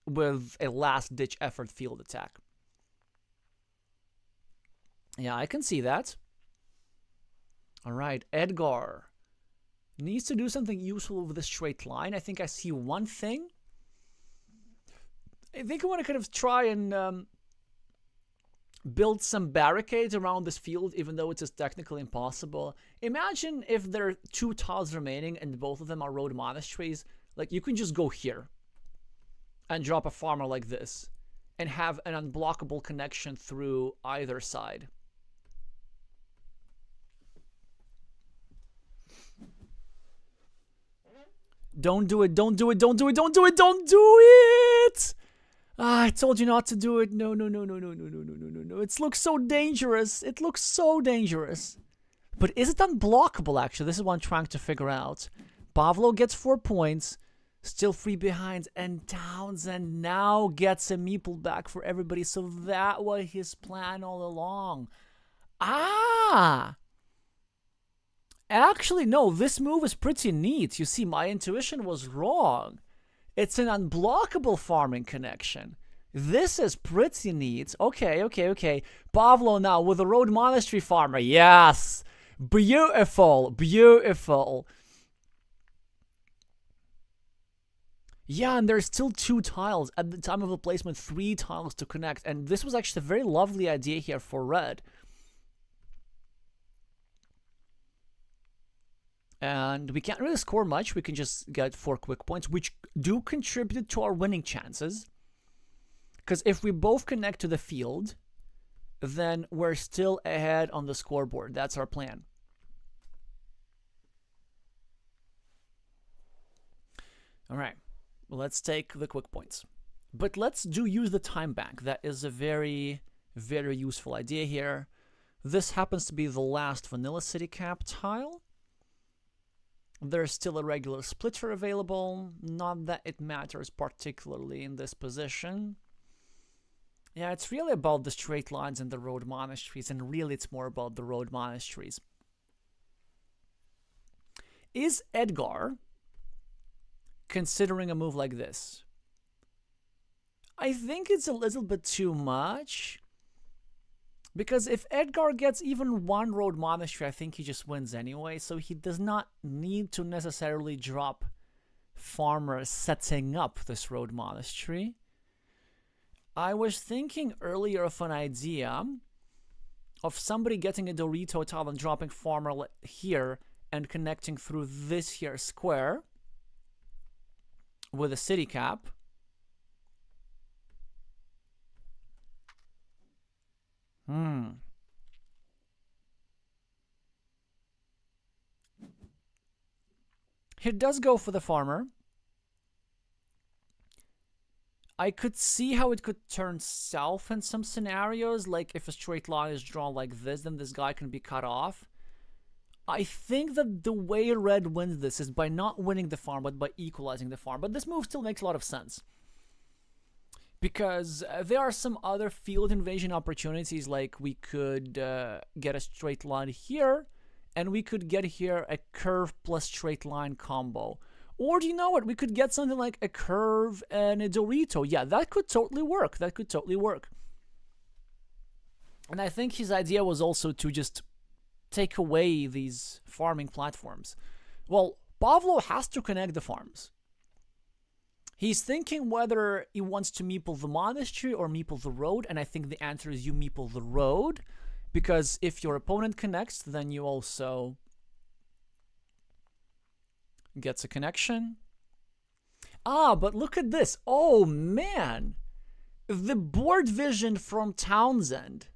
with a last-ditch effort field attack. Yeah, I can see that. Alright, Edgard needs to do something useful with the straight line. I think I see one thing. I think I want to kind of try and build some barricades around this field, even though it is technically impossible. Imagine if there are 2 tiles remaining and both of them are road monasteries. Like, you can just go here and drop a farmer like this and have an unblockable connection through either side. Don't do it, don't do it, don't do it, don't do it, don't do it! Ah, I told you not to do it. No. It looks so dangerous. It looks so dangerous. But is it unblockable, actually? This is what I'm trying to figure out. Pavlo gets 4 points, still 3 behind, and Townsend now gets a meeple back for everybody. So that was his plan all along. Ah! Actually, no, this move is pretty neat. You see, my intuition was wrong. It's an unblockable farming connection. This is pretty neat. Okay. Pavlo now with a road monastery farmer. Yes! Beautiful. Yeah, and there's still 2 tiles. At the time of the placement, 3 tiles to connect. And this was actually a very lovely idea here for red. And we can't really score much. We can just get 4 quick points, which do contribute to our winning chances. Because if we both connect to the field, then we're still ahead on the scoreboard. That's our plan. All right, well, let's take the quick points. But let's use the time bank. That is a very, very useful idea here. This happens to be the last Vanilla City Cap tile. There's still a regular splitter available. Not that it matters particularly in this position. Yeah, it's really about the straight lines and the road monasteries, and really it's more about the road monasteries. Is Edgard considering a move like this? I think it's a little bit too much. Because if Edgard gets even 1 road monastery, I think he just wins anyway. So he does not need to necessarily drop farmer setting up this road monastery. I was thinking earlier of an idea of somebody getting a Dorito tile and dropping farmer here and connecting through this here square with a city cap. He does go for the farmer. I could see how it could turn south in some scenarios, like if a straight line is drawn like this, then this guy can be cut off. I think that the way red wins this is by not winning the farm, but by equalizing the farm. But this move still makes a lot of sense. Because there are some other field invasion opportunities, like we could get a straight line here, and we could get here a curve plus straight line combo. Or do you know what? We could get something like a curve and a Dorito. Yeah, that could totally work. That could totally work. And I think his idea was also to just take away these farming platforms. Well, Pavlo has to connect the farms. He's thinking whether he wants to meeple the monastery or meeple the road, and I think the answer is you meeple the road, because if your opponent connects, then you also gets a connection. Ah, but look at this. Oh, man. The board vision from Townsend.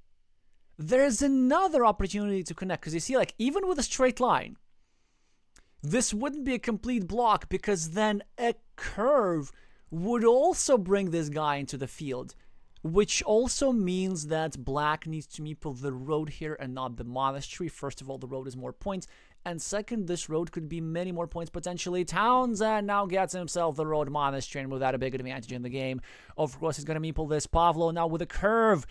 There's another opportunity to connect, because you see, like, even with a straight line, this wouldn't be a complete block, because then a curve would also bring this guy into the field, which also means that black needs to meeple the road here and not the monastery. First of all, the road is more points, and second, this road could be many more points potentially. Townsend now gets himself the road monastery, and without a big advantage in the game. Of course, he's going to meeple this Pavlo now with a curve.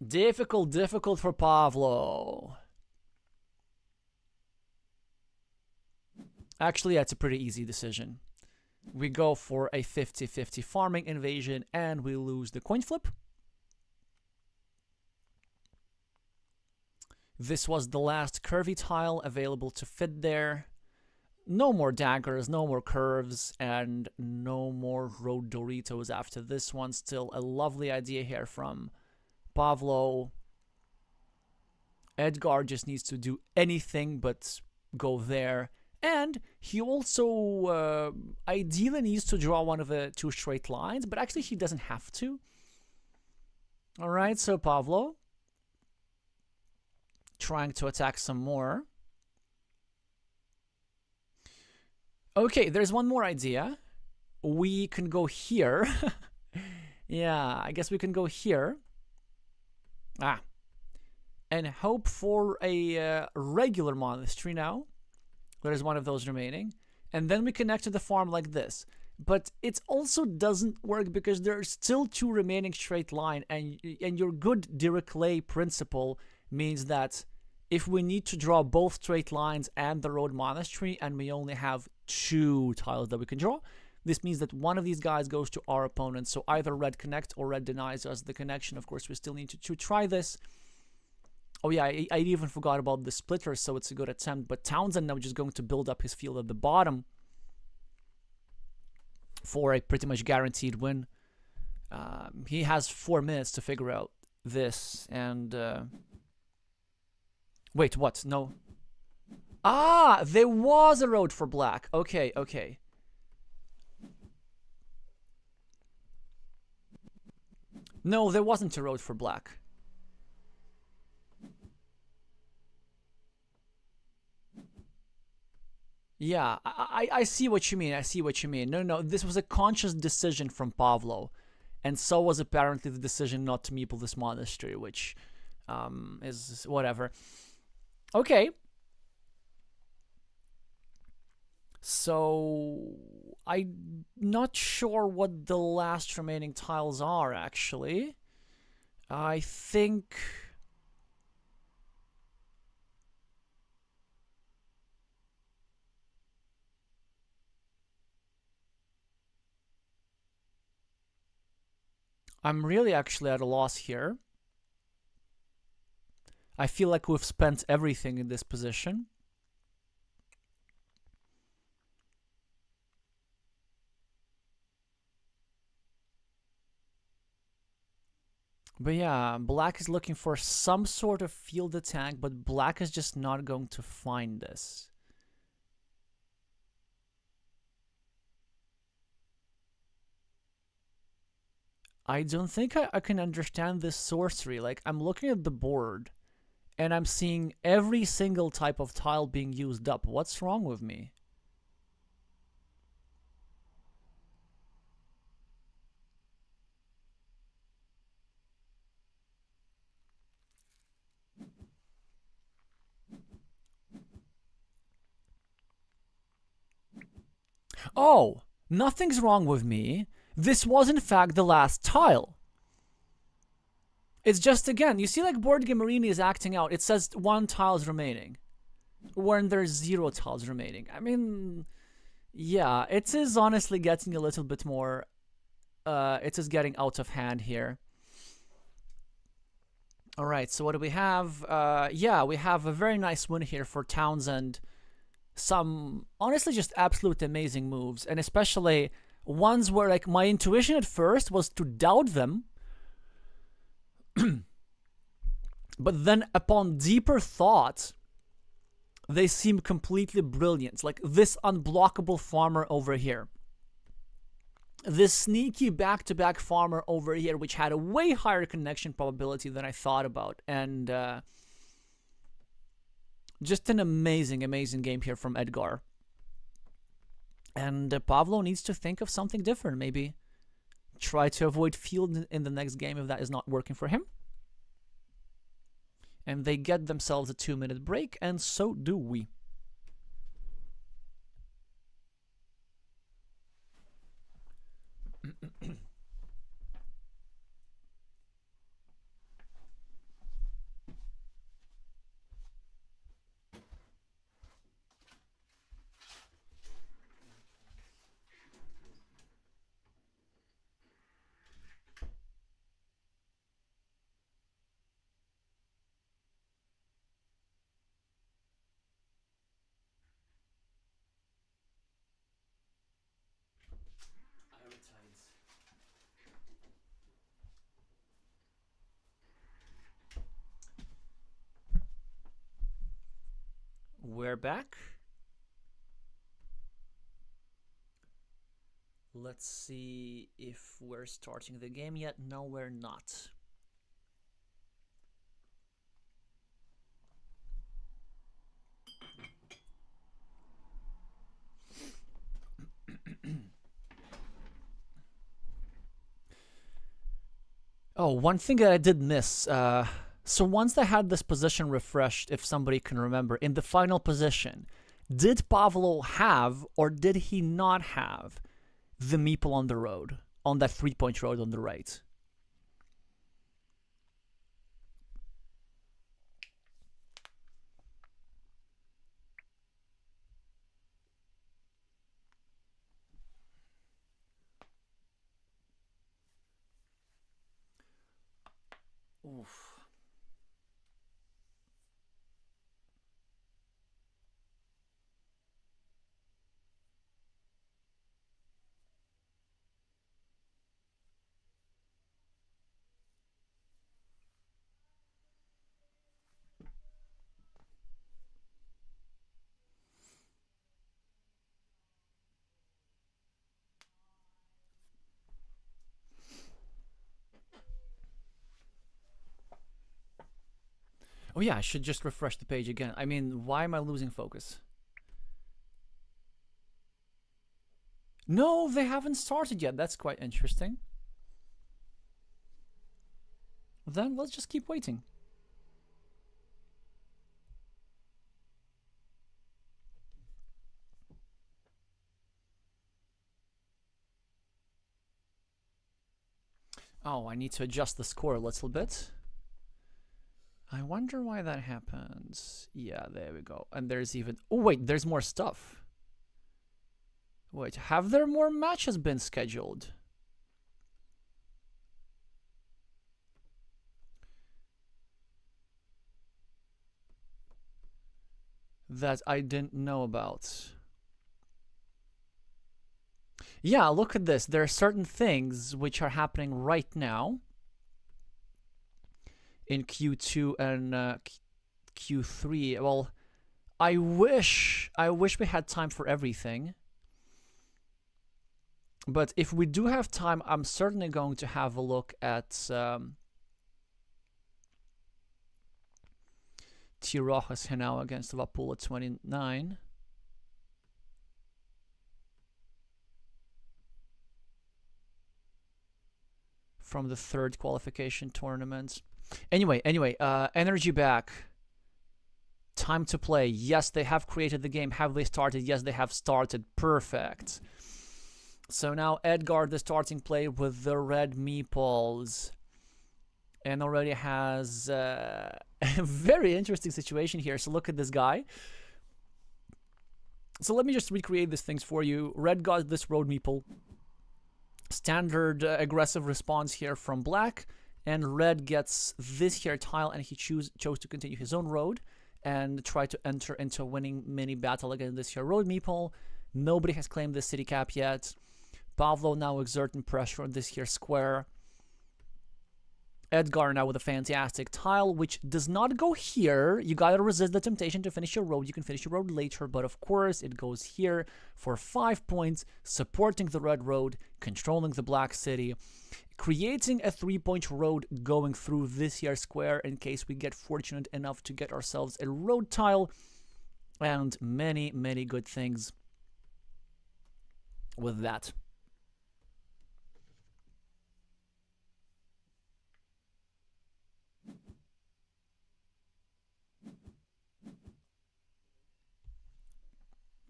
Difficult for Pavlo. Actually, that's a pretty easy decision. We go for a 50-50 farming invasion, and we lose the coin flip. This was the last curvy tile available to fit there. No more daggers, no more curves, and no more road Doritos after this one. Still a lovely idea here from Pavlo. Edgard just needs to do anything but go there. And he also ideally needs to draw one of the 2 straight lines, but actually he doesn't have to. All right, so Pavlo trying to attack some more. Okay, there's one more idea. We can go here. Yeah, I guess we can go here. And hope for a regular monastery now. There's one of those remaining. And then we connect to the farm like this. But it also doesn't work because there are still 2 remaining straight line. And your good Dirichlet principle means that if we need to draw both straight lines and the road monastery, and we only have 2 tiles that we can draw, this means that one of these guys goes to our opponent. So either red connect or red denies us the connection. Of course, we still need to try this. Oh yeah, I even forgot about the splitter, so it's a good attempt. But Townsend now just going to build up his field at the bottom for a pretty much guaranteed win. He has 4 minutes to figure out this. And wait, what? No. Ah, there was a road for black. Okay, okay. No, there wasn't a road for black. Yeah, I see what you mean. I see what you mean. No, no, this was a conscious decision from Pavlo. And so was apparently the decision not to meeple this monastery, which is whatever. Okay. So I'm not sure what the last remaining tiles are, actually. I think... I'm really actually at a loss here. I feel like we've spent everything in this position. But yeah, black is looking for some sort of field attack, but black is just not going to find this. I don't think I can understand this sorcery. Like, I'm looking at the board, and I'm seeing every single type of tile being used up. What's wrong with me? Oh, nothing's wrong with me. This was in fact the last tile. It's just, again, you see like Board Game Arena is acting out. It says 1 tiles remaining, when there's 0 tiles remaining. I mean, yeah, it is honestly getting a little bit more... it is getting out of hand here. Alright, so what do we have? Yeah, we have a very nice win here for Townsend. Some, honestly, just absolute amazing moves. And especially ones where, like, my intuition at first was to doubt them. But then upon deeper thought, they seem completely brilliant. Like this unblockable farmer over here. This sneaky back-to-back farmer over here, which had a way higher connection probability than I thought about. And just an amazing, amazing game here from Edgard. And Pavlo needs to think of something different, maybe. Try to avoid field in the next game if that is not working for him. And they get themselves a 2-minute break, and so do we. We're back. Let's see if we're starting the game yet. No, we're not. Oh, one thing that I did miss. So once I had this position refreshed, if somebody can remember, in the final position, did Pavlo have or did he not have the meeple on the road, on that 3-point road on the right? Oof. Oh yeah, I should just refresh the page again. I mean, why am I losing focus? No, they haven't started yet. That's quite interesting. Then let's just keep waiting. Oh, I need to adjust the score a little bit. I wonder why that happens. Yeah, there we go. And there's even... Oh, wait, there's more stuff. Wait, have there more matches been scheduled? That I didn't know about. Yeah, look at this. There are certain things which are happening right now in Q2 and Q3. Well, I wish we had time for everything. But if we do have time, I'm certainly going to have a look at T-Rojas Henney against Vapula 29. From the third qualification tournament. Anyway, energy back. Time to play. Yes, they have created the game. Have they started? Yes, they have started. Perfect. So now Edgard is starting play with the red meeples. And already has a very interesting situation here. So look at this guy. So let me just recreate these things for you. Red got this road meeple. Standard aggressive response here from black. And red gets this here tile, and he chose to continue his own road and try to enter into a winning mini battle against this here road meeple. Nobody has claimed this city cap yet. Pavlo now exerting pressure on this here square. Edgard now with a fantastic tile, which does not go here. You gotta resist the temptation to finish your road. You can finish your road later, but of course it goes here for 5 points, supporting the red road, controlling the black city, creating a 3-point road going through this here square in case we get fortunate enough to get ourselves a road tile, and many, many good things with that.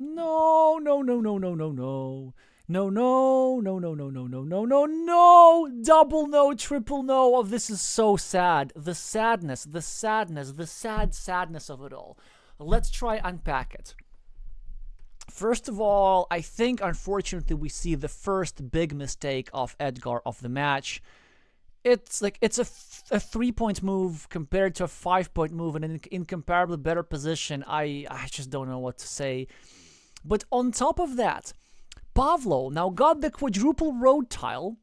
No, no, no, no, no, no, no. No, no, no, no, no, no, no, no, no, no. Double no, triple no. Oh, this is so sad. The sadness, the sadness, the sad sadness of it all. Let's try unpack it. First of all, I think unfortunately we see the first big mistake of Edgard of the match. It's like it's a 3-point move compared to a 5-point move in an incomparably better position. I just don't know what to say. But on top of that, Pavlo now got the quadruple road tile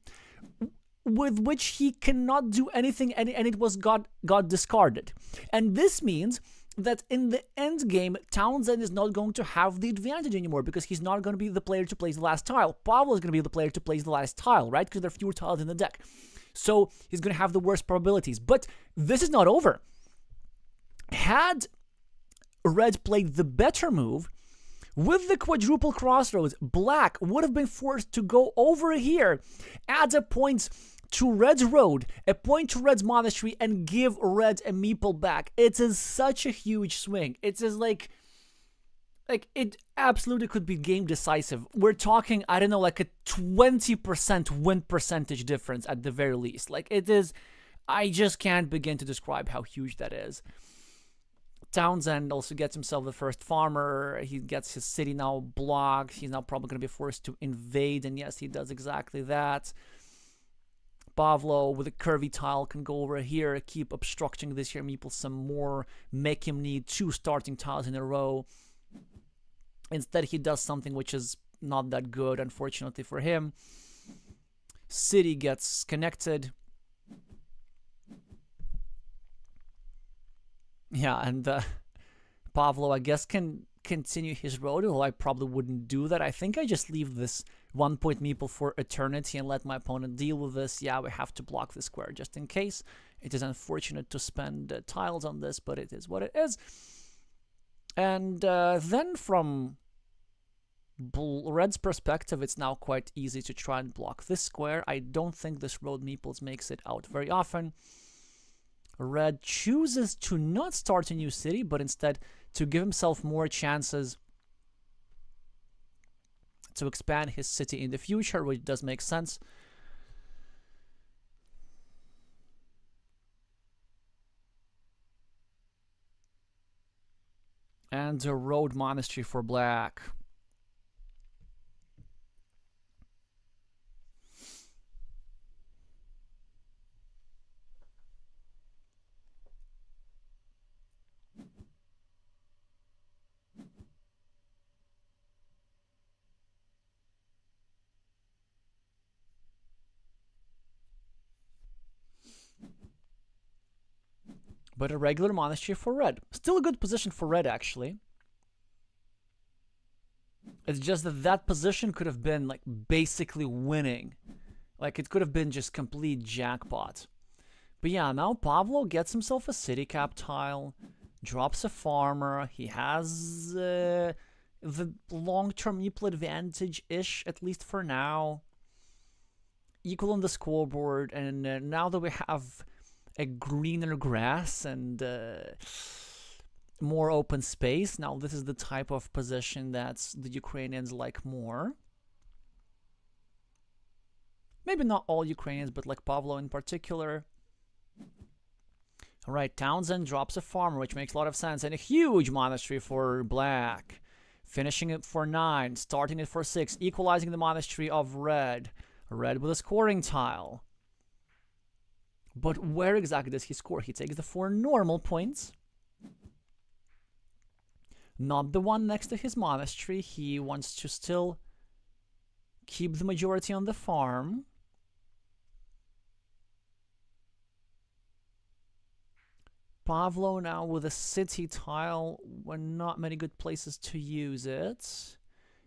with which he cannot do anything, and it was got discarded. And this means that in the end game, Townsend is not going to have the advantage anymore because he's not going to be the player to place the last tile. Pavlo is going to be the player to place the last tile, right? Because there are fewer tiles in the deck. So he's going to have the worst probabilities. But this is not over. Had Red played the better move, with the quadruple crossroads, Black would have been forced to go over here, add a point to Red's road, a point to Red's monastery, and give Red a meeple back. It is such a huge swing. It is like it absolutely could be game decisive. We're talking, I don't know, like a 20% win percentage difference at the very least. Like it is, I just can't begin to describe how huge that is. Townsend also gets himself the first farmer. He gets his city now blocked. He's now probably going to be forced to invade, and yes, he does exactly that. Pavlo with a curvy tile can go over here, keep obstructing this here meeple some more, make him need 2 starting tiles in a row. Instead, he does something which is not that good, unfortunately for him. City gets connected. Yeah, and Pavlo, I guess, can continue his road, although I probably wouldn't do that. I think I just leave this 1-point meeple for eternity and let my opponent deal with this. Yeah, we have to block the square just in case. It is unfortunate to spend tiles on this, but it is what it is. And then from Red's perspective, it's now quite easy to try and block this square. I don't think this road meeples makes it out very often. Red chooses to not start a new city, but instead to give himself more chances to expand his city in the future, which does make sense. And a road monastery for black. But a regular monastery for red. Still a good position for red, actually. It's just that that position could have been, like, basically winning. Like, it could have been just complete jackpot. But yeah, now Pavlo gets himself a city cap tile, drops a farmer. He has the long-term meeple advantage-ish, at least for now. Equal on the scoreboard, and now that we have a greener grass and more open space, now this is the type of position that the Ukrainians like more. Maybe not all Ukrainians, but like Pavlo in particular. Alright, Townsend drops a farmer, which makes a lot of sense, and a huge monastery for black. Finishing it for 9, starting it for 6, equalizing the monastery of red. Red with a scoring tile. But where exactly does he score? He takes the 4 normal points. Not the one next to his monastery. He wants to still keep the majority on the farm. Pavlo now with a city tile when not many good places to use it.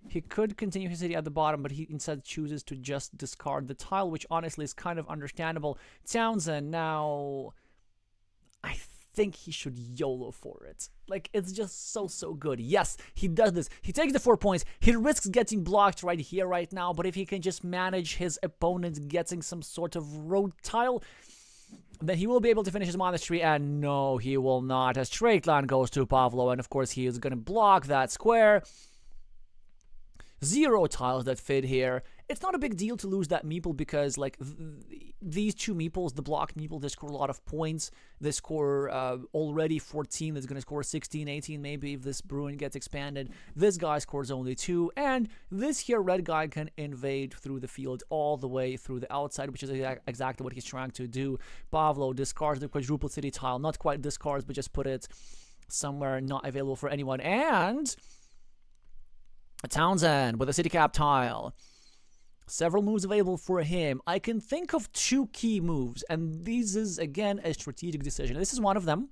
He could continue his city at the bottom, but he instead chooses to just discard the tile, which honestly is kind of understandable. Townsend now, I think he should YOLO for it. Like, it's just so good. Yes, he does this. He takes the 4 points. He risks getting blocked right here, right now, but if he can just manage his opponent getting some sort of road tile, then he will be able to finish his monastery, and no, he will not. A straight line goes to Pavlo, and of course he is going to block that square. 0 tiles that fit here. It's not a big deal to lose that meeple because, like, these 2 meeples, the blocked meeple, they score a lot of points. They score already 14. That's going to score 16, 18 maybe if this Bruin gets expanded. This guy scores only 2. And this here red guy can invade through the field all the way through the outside, which is exactly what he's trying to do. Pavlo discards the quadruple city tile. Not quite discards, but just put it somewhere not available for anyone. And Townsend with a city cap tile. Several moves available for him. I can think of 2 key moves, and this is, again, a strategic decision. This is one of them.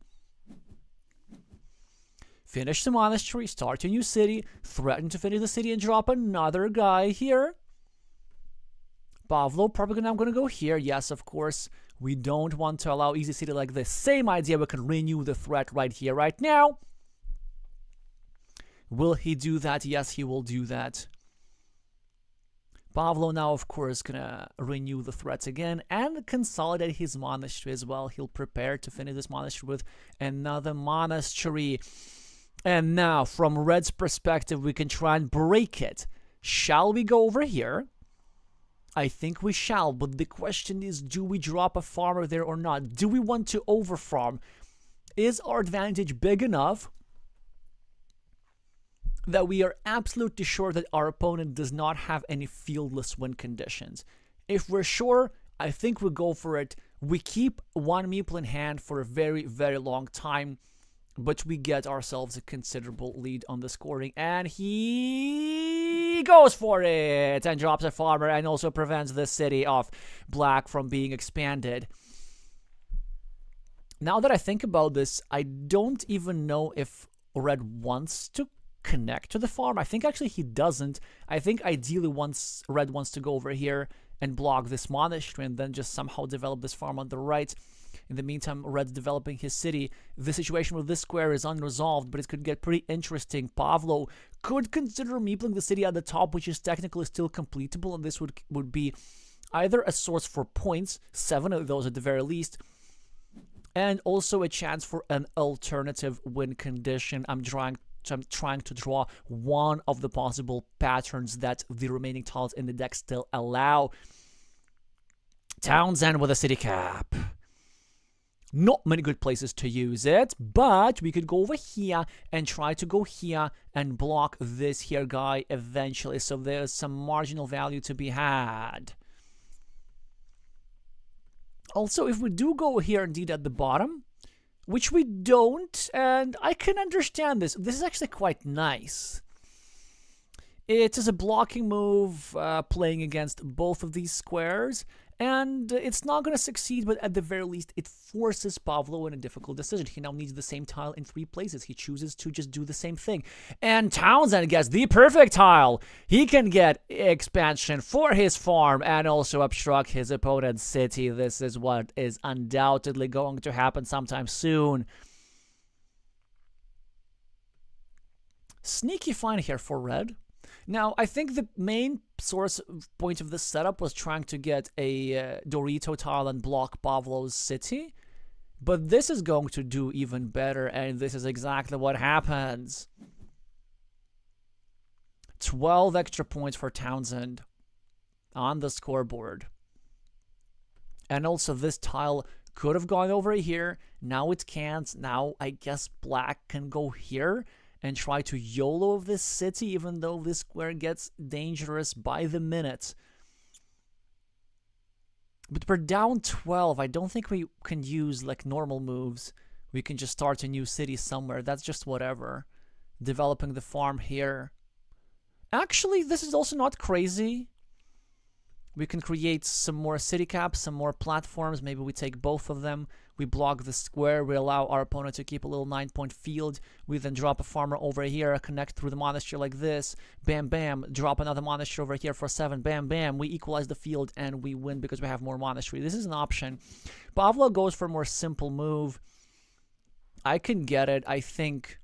Finish the monastery, start a new city, threaten to finish the city and drop another guy here. Pavlo probably now going to go here. Yes, of course, we don't want to allow easy city like this. Same idea, we can renew the threat right here, right now. Will he do that? Yes, he will do that. Pavlo now, of course, gonna renew the threats again and consolidate his monastery as well. He'll prepare to finish this monastery with another monastery. And now, from Red's perspective, we can try and break it. Shall we go over here? I think we shall, but the question is, do we drop a farmer there or not? Do we want to overfarm? Is our advantage big enough that we are absolutely sure that our opponent does not have any fieldless win conditions? If we're sure, I think we go for it. We keep 1 meeple in hand for a very, very long time, but we get ourselves a considerable lead on the scoring, and he goes for it and drops a farmer and also prevents the city of black from being expanded. Now that I think about this, I don't even know if Red wants to connect to the farm. I think actually he doesn't. I think ideally Red wants to go over here and block this monastery and then just somehow develop this farm on the right. In the meantime, Red's developing his city. The situation with this square is unresolved, but it could get pretty interesting. Pavlo could consider meepling the city at the top, which is technically still completable, and this would be either a source for points, 7 of those at the very least, and also a chance for an alternative win condition. I'm trying to draw one of the possible patterns that the remaining tiles in the deck still allow. Townsend with a city cap. Not many good places to use it, but we could go over here and try to go here and block this here guy eventually, so there's some marginal value to be had. Also, if we do go here indeed at the bottom, which we don't, and I can understand this. This is actually quite nice. It is a blocking move, playing against both of these squares, and it's not going to succeed, but at the very least, it forces Pavlo in a difficult decision. He now needs the same tile in 3 places. He chooses to just do the same thing. And Townsend gets the perfect tile. He can get expansion for his farm and also obstruct his opponent's city. This is what is undoubtedly going to happen sometime soon. Sneaky find here for Red. Now, I think the main source point of this setup was trying to get a Dorito tile and block Pavlo's city. But this is going to do even better, and this is exactly what happens. 12 extra points for Townsend on the scoreboard. And also, this tile could have gone over here. Now it can't. Now, I guess Black can go here and try to YOLO this city, even though this square gets dangerous by the minute. But we're down 12. I don't think we can use like normal moves. We can just start a new city somewhere. That's just whatever. Developing the farm here. Actually, this is also not crazy. We can create some more city caps, some more platforms. Maybe we take both of them. We block the square. We allow our opponent to keep a little 9-point field. We then drop a farmer over here, connect through the monastery like this. Bam, bam. Drop another monastery over here for 7. Bam, bam. We equalize the field and we win because we have more monastery. This is an option. Pavlo goes for a more simple move. I can get it. I think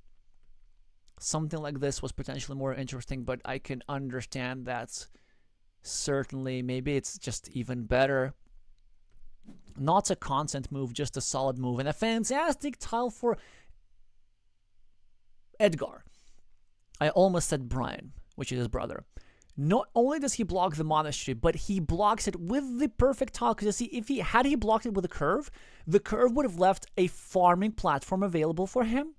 something like this was potentially more interesting, but I can understand that. Certainly, maybe it's just even better. Not a constant move, just a solid move. And a fantastic tile for Edgard. I almost said Brin, which is his brother. Not only does he block the monastery, but he blocks it with the perfect tile. Because you see, had he blocked it with a curve, the curve would have left a farming platform available for him.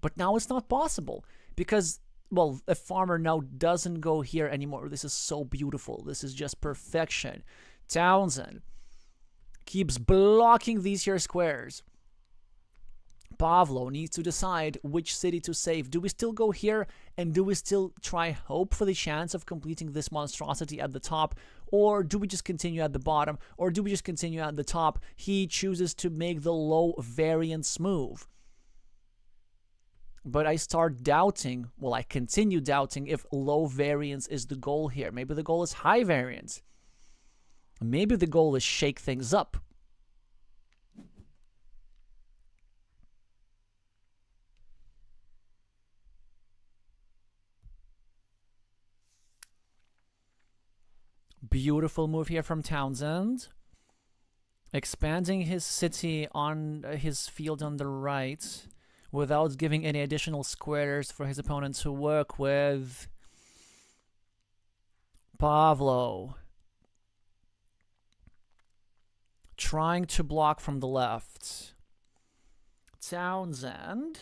But now it's not possible because, well, a farmer now doesn't go here anymore. This is so beautiful. This is just perfection. Townsend keeps blocking these here squares. Pavlo needs to decide which city to save. Do we still go here and do we still try hope for the chance of completing this monstrosity at the top? Or do we just continue at the bottom? Or do we just continue at the top? He chooses to make the low variance move. But I start doubting, well, I continue doubting if low variance is the goal here. Maybe the goal is high variance. Maybe the goal is shake things up. Beautiful move here from Townsend. Expanding his city on his field on the right, without giving any additional squares for his opponent to work with. Pavlo trying to block from the left. Townsend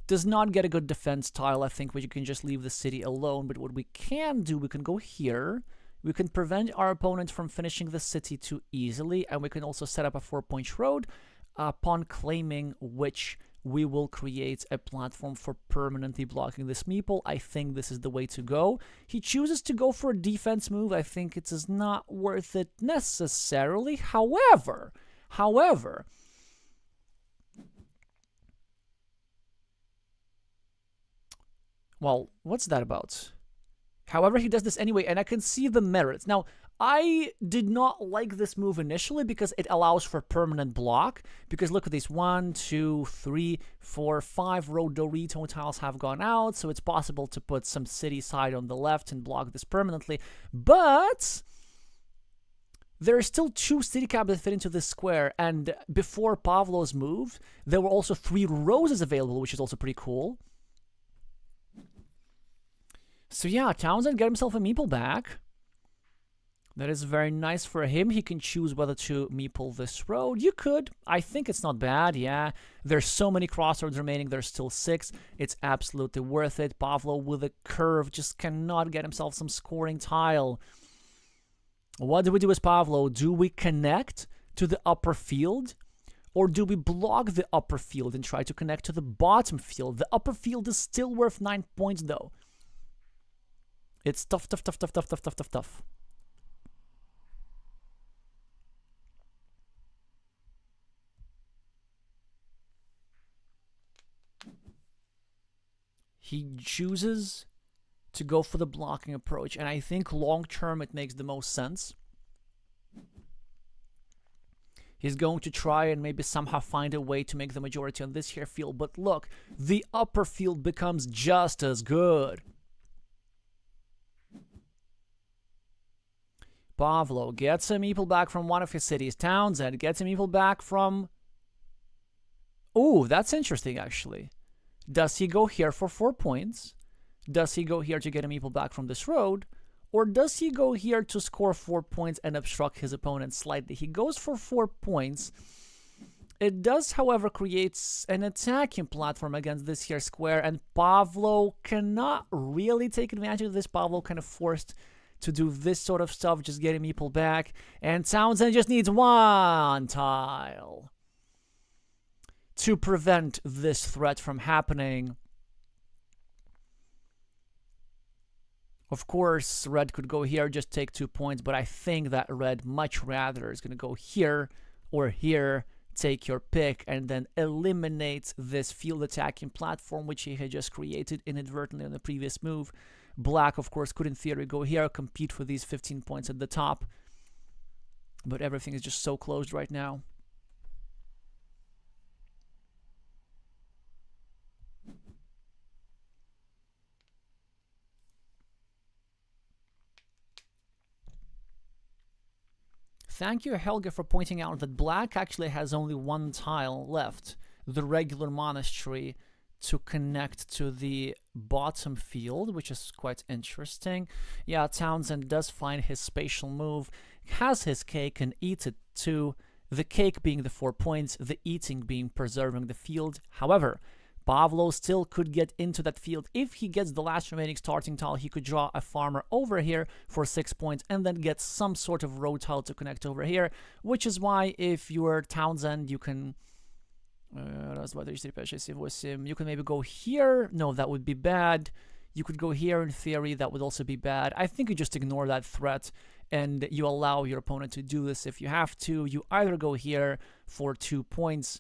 does not get a good defense tile. I think we can just leave the city alone. But what we can do, we can go here. We can prevent our opponent from finishing the city too easily. And we can also set up a 4-point road, upon claiming which we will create a platform for permanently blocking this meeple. I think this is the way to go. He chooses to go for a defense move. I think it is not worth it necessarily. However, well, what's that about? However, he does this anyway, and I can see the merits. Now, I did not like this move initially because it allows for permanent block. Because look at these, 1, 2, 3, 4, 5 Rodorito tiles have gone out, so it's possible to put some city side on the left and block this permanently. But there are still 2 city cabinets that fit into this square, and before Pavlo's move, there were also 3 roses available, which is also pretty cool. So yeah, Townsend got himself a meeple back. That is very nice for him. He can choose whether to meeple this road. You could. I think it's not bad, yeah. There's so many crossroads remaining. There's still 6. It's absolutely worth it. Pavlo with a curve just cannot get himself some scoring tile. What do we do as Pavlo? Do we connect to the upper field? Or do we block the upper field and try to connect to the bottom field? The upper field is still worth 9 points, though. It's tough, tough, tough, tough, tough, tough, tough, tough, tough. He chooses to go for the blocking approach, and I think long term it makes the most sense. He's going to try and maybe somehow find a way to make the majority on this here field, but look, the upper field becomes just as good. Pavlo gets a meeple back from one of his cities. Townsend gets a meeple back from... Ooh, that's interesting, actually. Does he go here for 4 points? Does he go here to get a meeple back from this road? Or does he go here to score 4 points and obstruct his opponent slightly? He goes for 4 points. It does, however, create an attacking platform against this here square, and Pavlo cannot really take advantage of this. Pavlo kind of forced to do this sort of stuff, just get a meeple back, and Townsend just needs 1 tile to prevent this threat from happening. Of course, red could go here, just take 2 points, but I think that red much rather is going to go here or here, take your pick, and then eliminate this field attacking platform, which he had just created inadvertently on the previous move. Black, of course, could in theory go here, compete for these 15 points at the top, but everything is just so closed right now. Thank you, Helge, for pointing out that black actually has only 1 tile left, the regular monastery, to connect to the bottom field, which is quite interesting. Yeah, Townsend does find his spatial move, has his cake and eats it too. The cake being the 4 points, the eating being preserving the field. However, Pavlo still could get into that field. If he gets the last remaining starting tile, he could draw a farmer over here for 6 points and then get some sort of road tile to connect over here, which is why if you're Townsend, you can... you can maybe go here. No, that would be bad. You could go here in theory. That would also be bad. I think you just ignore that threat and you allow your opponent to do this if you have to. You either go here for 2 points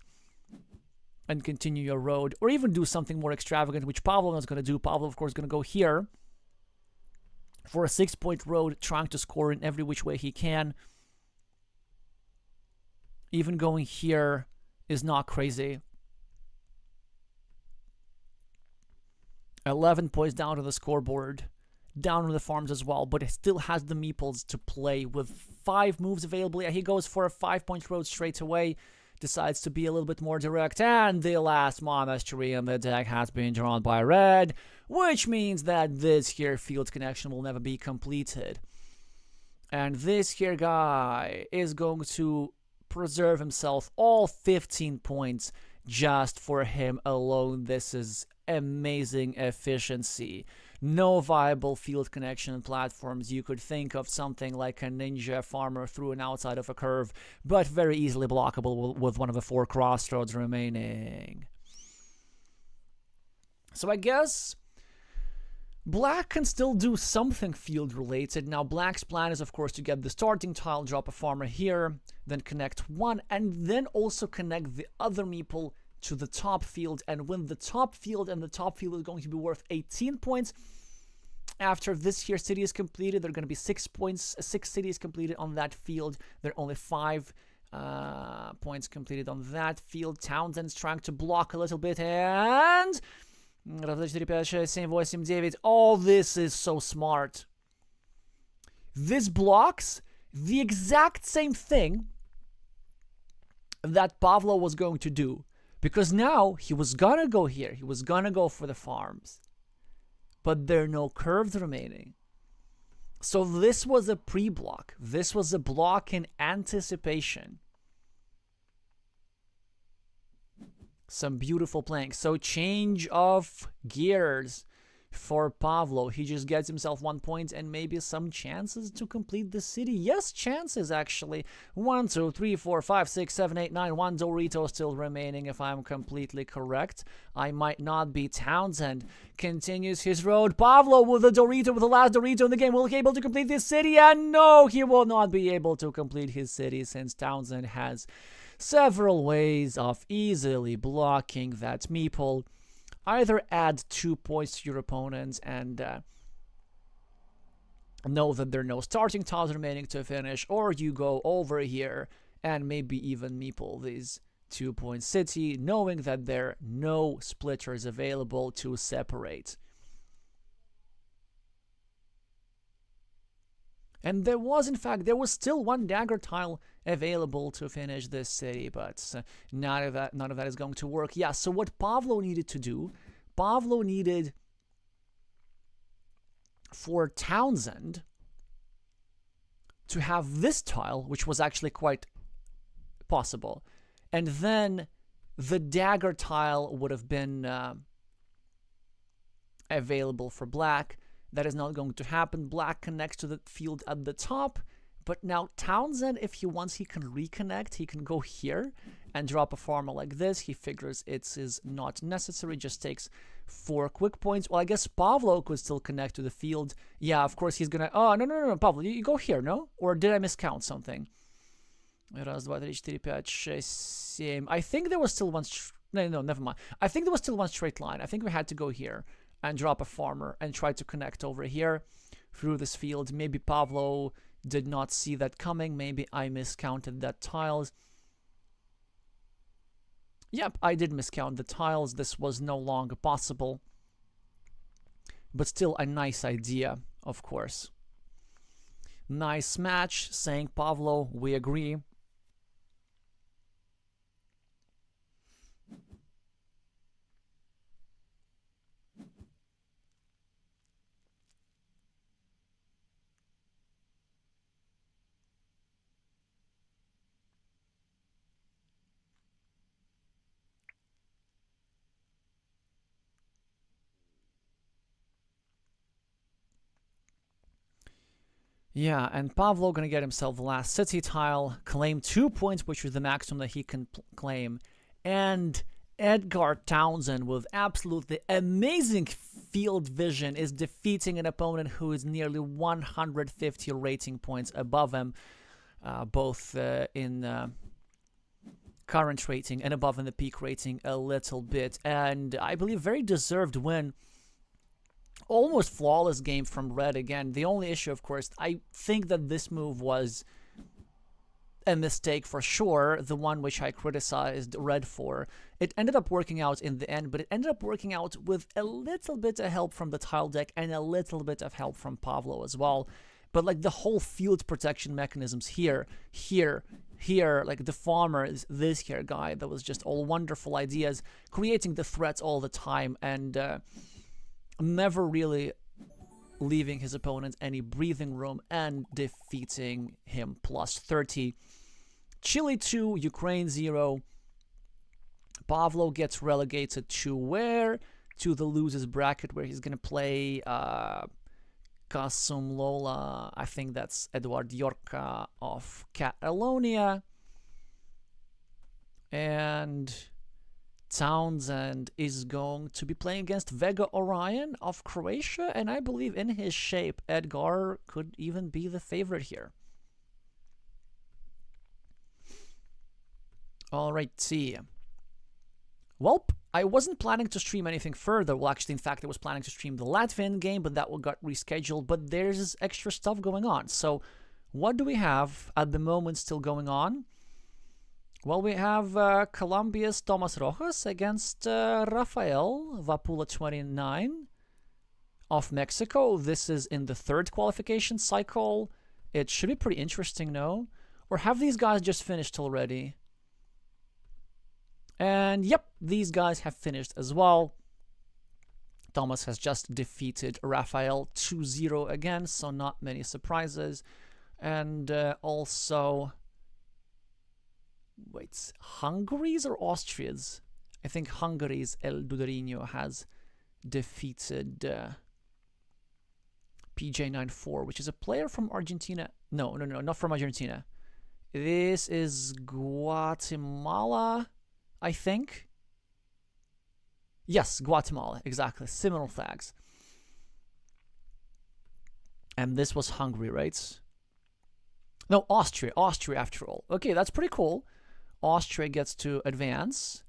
and continue your road, or even do something more extravagant, which Pavlo is going to do. Pavlo, of course, is going to go here for a 6-point road, trying to score in every which way he can. Even going here is not crazy. 11 points down to the scoreboard, down on the farms as well, but it still has the meeples to play with 5 moves available. Yeah, he goes for a 5-point road straight away, decides to be a little bit more direct, and the last monastery in the deck has been drawn by red, which means that this here field connection will never be completed. And this here guy is going to preserve himself all 15 points just for him alone. This is amazing efficiency. No viable field connection platforms. You could think of something like a ninja farmer through an outside of a curve, but very easily blockable with one of the 4 crossroads remaining. So I guess black can still do something field related. Now black's plan is of course to get the starting tile, drop a farmer here, then connect 1, and then also connect the other meeple to the top field and win the top field, and the top field is going to be worth 18 points. After this here city is completed, there are going to be 6 points, 6 cities completed on that field. There are only 5 points completed on that field. Townsend's trying to block a little bit, and... Oh, this is so smart. This blocks the exact same thing that Pavlo was going to do. Because now he was going to go here. He was going to go for the farms. But there are no curves remaining. So this was a pre-block. This was a block in anticipation. Some beautiful playing. So change of gears for Pavlo. He just gets himself 1 point and maybe some chances to complete the city. Yes, chances actually. 1, 2, 3, 4, 5, 6, 7, 8, 9. 1 Dorito still remaining if I'm completely correct. I might not be. Townsend continues his road. Pavlo with the Dorito, with the last Dorito in the game, will be able to complete this city. And no, he will not be able to complete his city since Townsend has several ways of easily blocking that meeple. Either add 2 points to your opponents and know that there are no starting tiles remaining to finish, or you go over here and maybe even meeple these 2-point city, knowing that there are no splitters available to separate. And there was, in fact, there was still 1 dagger tile available to finish this city, but none of that is going to work. Yeah, so what Pavlo needed to do, Pavlo needed for Townsend to have this tile, which was actually quite possible, and then the dagger tile would have been available for black. That is not going to happen. Black connects to the field at the top. But now Townsend, if he wants, he can reconnect. He can go here and drop a farmer like this. He figures it is not necessary. Just takes 4 quick points. Well, I guess Pavlo could still connect to the field. Yeah, of course he's going to... Oh, no. Pavlo, you go here, no? Or did I miscount something? Раз, два, три, четыре, пять, шесть, семь. I think there was still one... No, never mind. I think there was still one straight line. I think we had to go here and drop a farmer and try to connect over here through this field. Maybe Pavlo did not see that coming. Maybe I miscounted that tiles. Yep, I did miscount the tiles. This was no longer possible. But still a nice idea, of course. Nice match, saying Pavlo, we agree. Yeah, and Pavlo gonna get himself the last city tile, claim 2 points, which is the maximum that he can claim, and Edgard Townsend with absolutely amazing field vision is defeating an opponent who is nearly 150 rating points above him, both in current rating and above in the peak rating a little bit, and I believe very deserved win. Almost flawless game from Red again. The only issue, of course, I think that this move was a mistake for sure, the one which I criticized Red for. It ended up working out in the end, but it ended up working out with a little bit of help from the tile deck and a little bit of help from Pavlo as well. But like the whole field protection mechanisms here, like the farmer is this here guy that was just all wonderful ideas, creating the threats all the time and never really leaving his opponent any breathing room and defeating him plus 30. Chile 2, Ukraine 0. Pavlo gets relegated to where? To the losers bracket, where he's going to play Kasum Lola. I think that's Edward Yorka of Catalonia. And Townsend is going to be playing against Vega Orion of Croatia, and I believe in his shape, Edgard could even be the favorite here. Alright, see. Well, I wasn't planning to stream anything further. Well, actually, in fact, I was planning to stream the Latvian game, but that one got rescheduled. But there's extra stuff going on. So what do we have at the moment still going on? Well, we have Colombia's Tomasz Rojas against Rafael Vapula 29 of Mexico. This is in the third qualification cycle. It should be pretty interesting, no? Or have these guys just finished already? And yep, these guys have finished as well. Tomasz has just defeated Rafael 2-0 again, so not many surprises. And also... Wait, Hungary's or Austria's? I think Hungary's El Duderino has defeated PJ94, which is a player from Argentina. No, not from Argentina. This is Guatemala, I think. Yes, Guatemala, exactly. Similar flags. And this was Hungary, right? No, Austria after all. Okay, that's pretty cool. Austria gets to advance,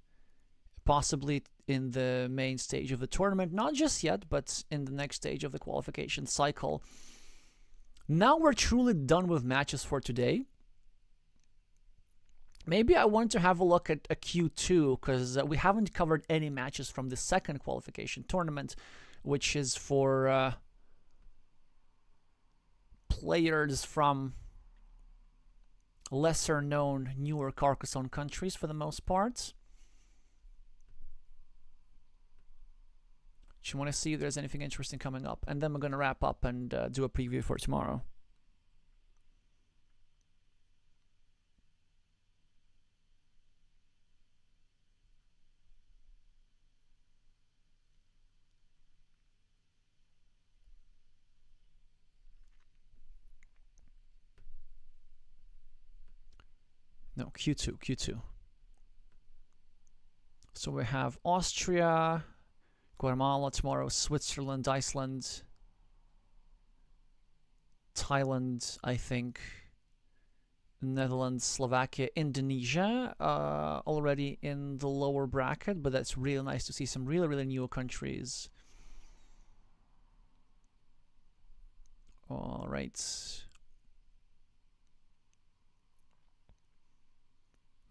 possibly in the main stage of the tournament. Not just yet, but in the next stage of the qualification cycle. Now we're truly done with matches for today. Maybe I want to have a look at a Q2, because we haven't covered any matches from the second qualification tournament, which is for players from lesser known, newer Carcassonne countries for the most part. Just want to see if there's anything interesting coming up, and then we're going to wrap up and do a preview for tomorrow. No, Q2. So we have Austria, Guatemala tomorrow, Switzerland, Iceland, Thailand, I think, Netherlands, Slovakia, Indonesia, already in the lower bracket, but that's really nice to see some really new countries. All right.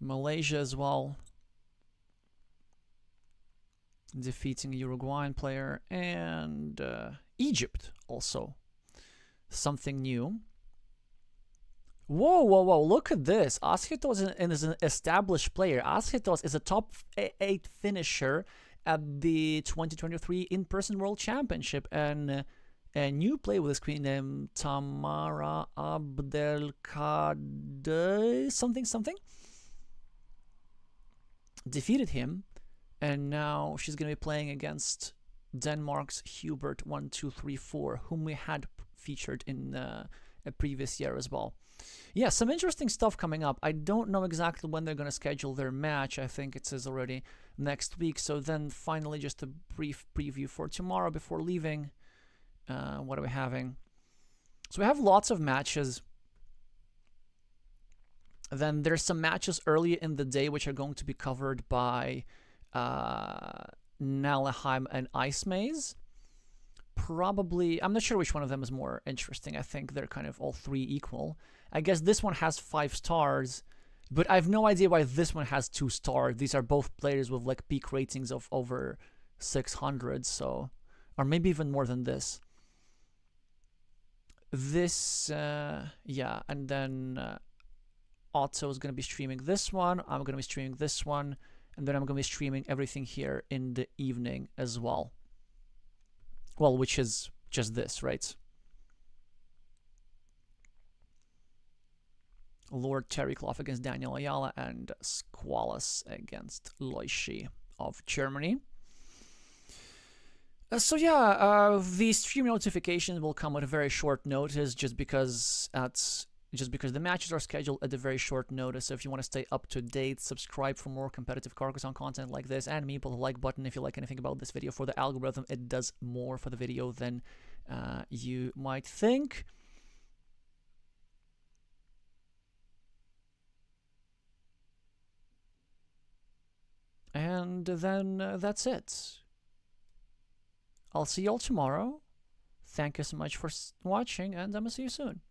Malaysia as well, defeating a Uruguayan player, and Egypt also, something new. Whoa, look at this. Aschitos is an established player. Aschitos is a top 8 finisher at the 2023 in-person World Championship, and a new player with a screen name Tamara Abdelkader something defeated him, and now she's going to be playing against Denmark's Hubert 1234, whom we had featured in a previous year as well. Yeah, some interesting stuff coming up. I don't know exactly when they're going to schedule their match. I think it says already next week. So then finally just a brief preview for tomorrow before leaving. What are we having? So we have lots of matches. Then there's some matches early in the day which are going to be covered by Nalleheim and Ice Maze. Probably, I'm not sure which one of them is more interesting. I think they're kind of all three equal. I guess this one has 5 stars, but I have no idea why this one has 2 stars. These are both players with like peak ratings of over 600, so, or maybe even more than this. This, yeah, and then Otto is going to be streaming this one. I'm going to be streaming this one, and then I'm going to be streaming everything here in the evening as well. Well, which is just this, right? Lord Terrycloth against Daniel Ayala, and Squalus against Loishi of Germany. So yeah, the stream notifications will come at a very short notice, just because the matches are scheduled at a very short notice. So if you want to stay up to date, subscribe for more competitive Carcassonne content like this, and me, pull the like button if you like anything about this video. For the algorithm, it does more for the video than you might think. And then that's it. I'll see you all tomorrow. Thank you so much for watching, and I'm gonna see you soon.